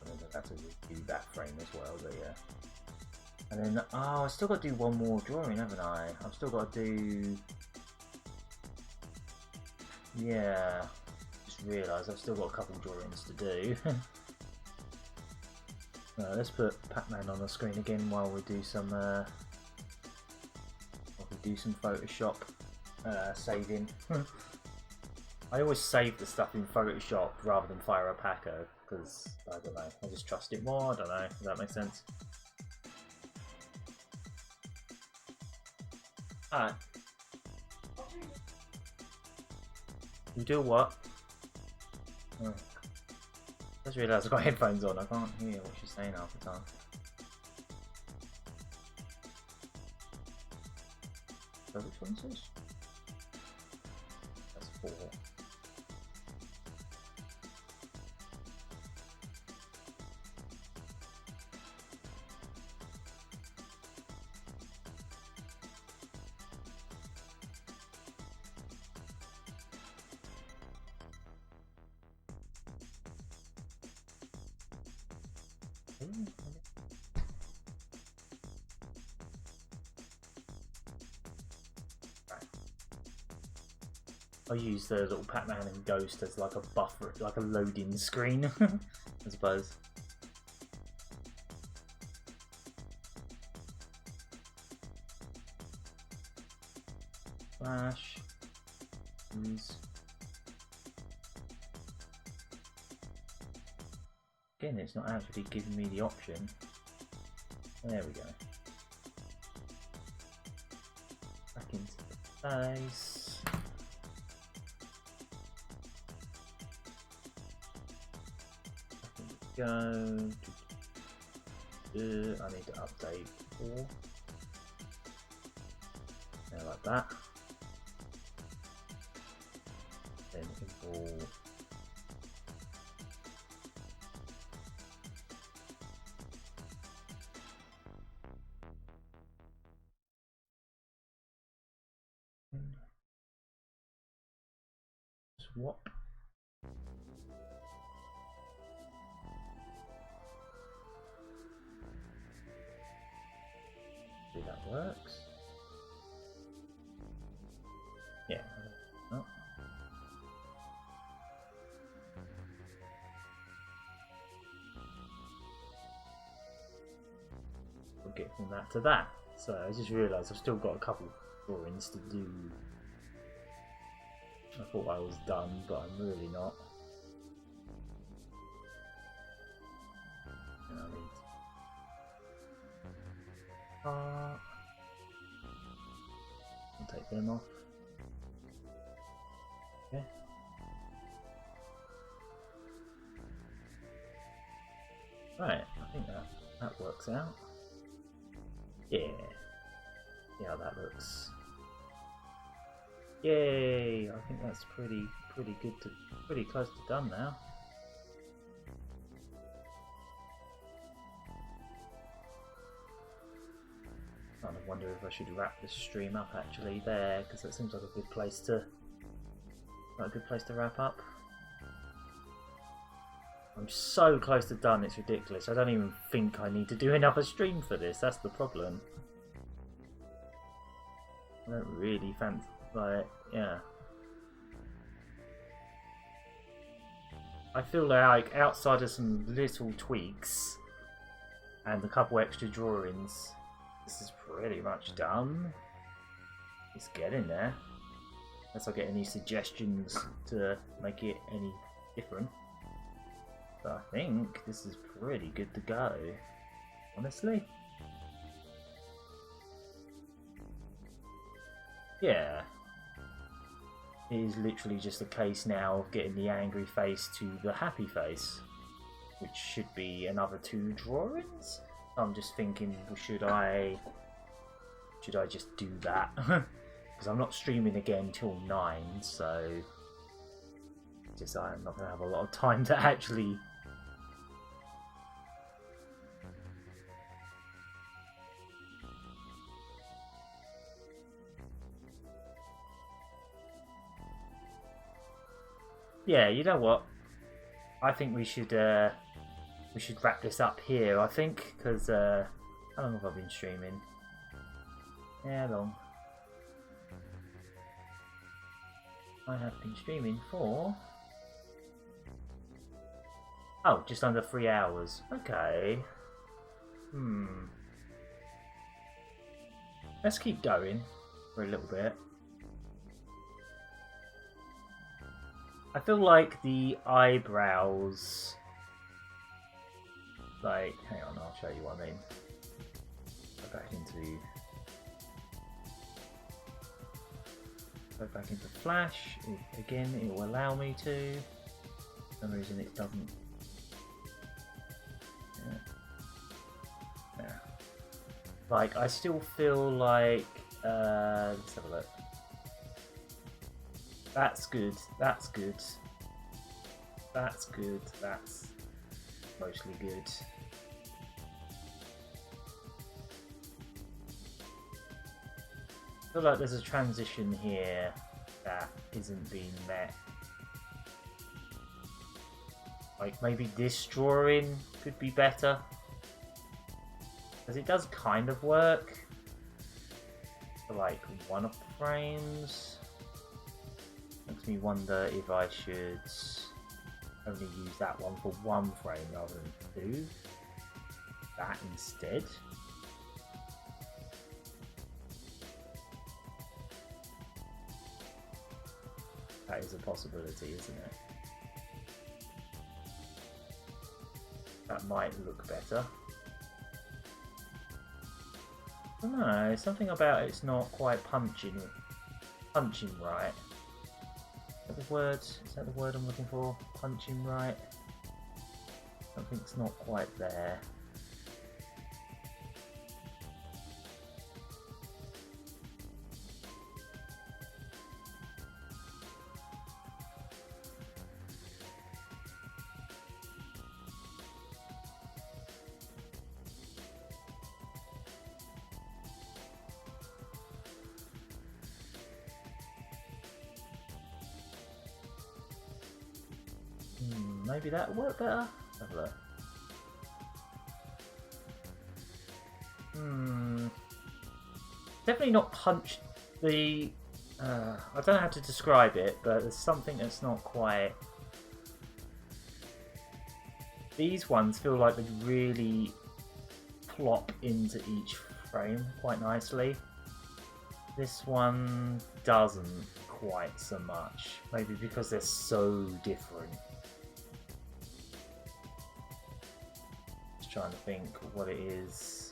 A: I have to do that frame as well, but yeah. And then, oh, I still got to do one more drawing, haven't I? I've still got to do. Yeah, just realised I've still got a couple drawings to do. Let's put Pac-Man on the screen again while we do some. Photoshop. Saving. I always save the stuff in Photoshop rather than fire a packer because I don't know, I just trust it more. I don't know, does that make sense? Alright. You do what? Oh. I just realised I've got headphones on, I can't hear what she's saying half the time. So which one is this? 4. I use the little Pac-Man and Ghost as like a buffer, like a loading screen, I suppose. Flash. Again, it's not actually giving me the option. There we go. Back into the face. Go. I need to update 4. Yeah, like that. Then import. Swap. See, that works. Yeah. Oh. We'll get from that to that. So I just realised I've still got a couple drawings to do. I thought I was done, but I'm really not. And I need I'll take them off. Okay. Right, I think that works out. Yeah. See how that looks. Yay! I think that's pretty good to pretty close to done now. Kind of wonder if I should wrap this stream up actually there, because that seems like a good place to wrap up. I'm so close to done, it's ridiculous. I don't even think I need to do another stream for this. That's the problem. I don't really fancy, like, yeah. I feel like outside of some little tweaks and a couple extra drawings, this is pretty much done. It's getting there. Unless I get any suggestions to make it any different. But I think this is pretty good to go, honestly. Yeah. It is literally just a case now of getting the angry face to the happy face, which should be another 2 drawings. I'm just thinking, should I just do that? Because I'm not streaming again till 9, so just I'm not gonna have a lot of time to actually. Yeah, you know what? I think we should wrap this up here. I think because how long have I been streaming? Yeah, long. I have been streaming for just under 3 hours. Okay. Let's keep going for a little bit. I feel like the eyebrows, like, hang on, I'll show you what I mean. Go back into Flash. Again, it will allow me to. For some reason it doesn't. Yeah. Like, I still feel like, let's have a look. That's good, that's good. That's good, that's mostly good. I feel like there's a transition here that isn't being met. Like maybe this drawing could be better. Because it does kind of work for like one of the frames. Makes me wonder if I should only use that one for one frame rather than 2. That instead. That is a possibility, isn't it? That might look better. I don't know, something about it's not quite punching right. Is that the word I'm looking for? Punching right? Something's not quite there. maybe that'll work better. Have a look. Definitely not punched the... I don't know how to describe it, but there's something that's not quite... These ones feel like they really plop into each frame quite nicely. This one doesn't quite so much. Maybe because they're so different. Just trying to think what it is.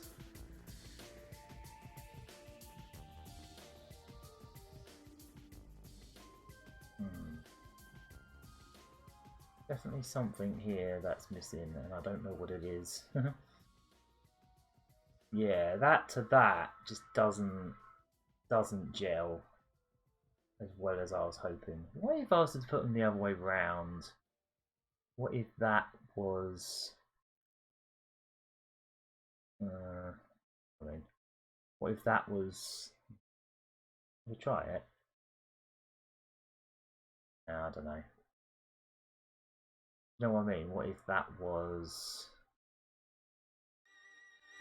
A: Definitely something here that's missing, and I don't know what it is. Yeah, that to that just doesn't gel as well as I was hoping. What if I was to put them the other way round? What if that was... what if that was... We'll try it. No, I don't know. You know what I mean? What if that was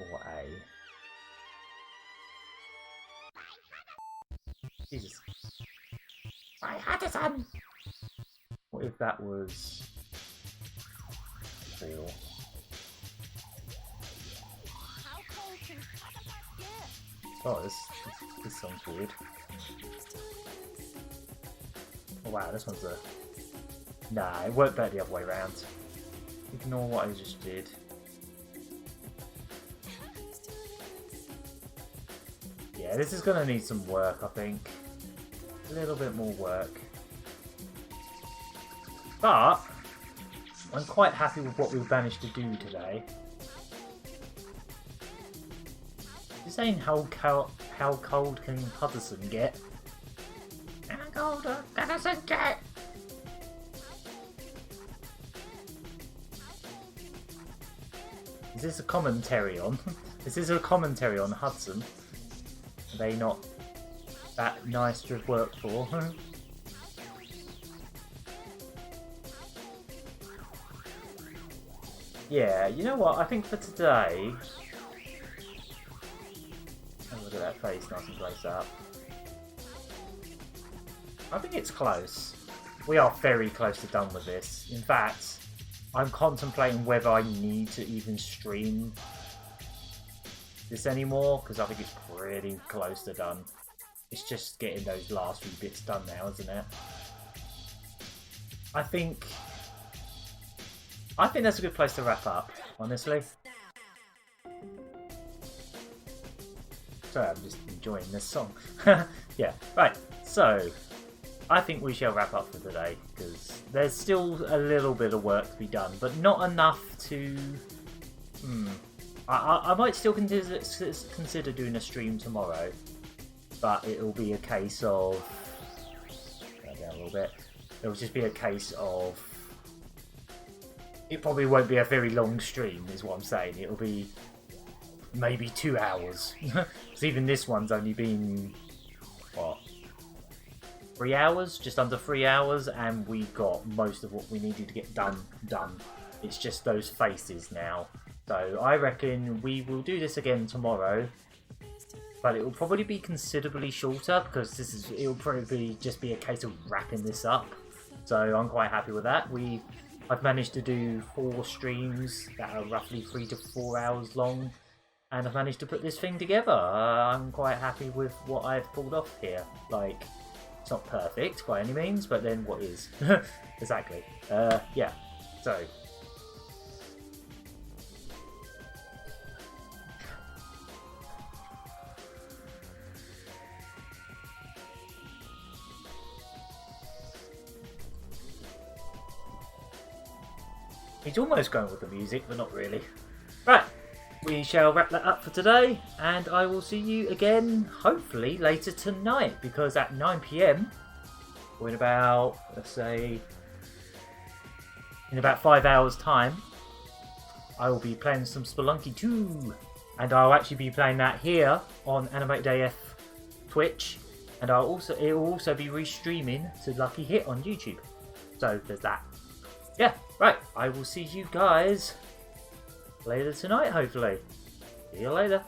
A: 4A? Jesus. I had it on! What if that was 4? Oh, this sounds weird. Oh wow, this one's a... Nah, it worked better the other way around. Ignore what I just did. Yeah, this is going to need some work, I think. A little bit more work. But I'm quite happy with what we've managed to do today. You're saying how cold can Hudson get? How cold can Hudson get? Is this a commentary on? Is this a commentary on Hudson? Are they not that nice to have worked for? Yeah, you know what? I think for today... Oh, look at that face, nice and close up. I think it's close. We are very close to done with this. In fact, I'm contemplating whether I need to even stream this anymore, because I think it's pretty close to done. It's just getting those last few bits done now, isn't it? I think that's a good place to wrap up, honestly. Sorry, I'm just enjoying this song. Yeah, right, so I think we shall wrap up for today, because there's still a little bit of work to be done, but not enough to... I might still consider doing a stream tomorrow, but it'll be a case of... Go down a little bit. It'll just be a case of... It probably won't be a very long stream, is what I'm saying. It'll be maybe 2 hours. Because even this one's only been... what? 3 hours? Just under 3 hours, and we got most of what we needed to get done. It's just those faces now. So I reckon we will do this again tomorrow, but it will probably be considerably shorter because it'll probably just be a case of wrapping this up. So I'm quite happy with that. I've managed to do 4 streams that are roughly 3 to 4 hours long, and I've managed to put this thing together. I'm quite happy with what I've pulled off here. Like, it's not perfect by any means, but then what is? Exactly. Yeah. So. He's almost going with the music, but not really. Right, we shall wrap that up for today, and I will see you again, hopefully, later tonight, because at 9 PM, or in about, let's say, in about 5 hours' time, I will be playing some Spelunky 2, and I'll actually be playing that here on Animated AF Twitch, and it will also be restreaming to Lucky Hit on YouTube. So there's that. Yeah. Right, I will see you guys later tonight, hopefully. See you later.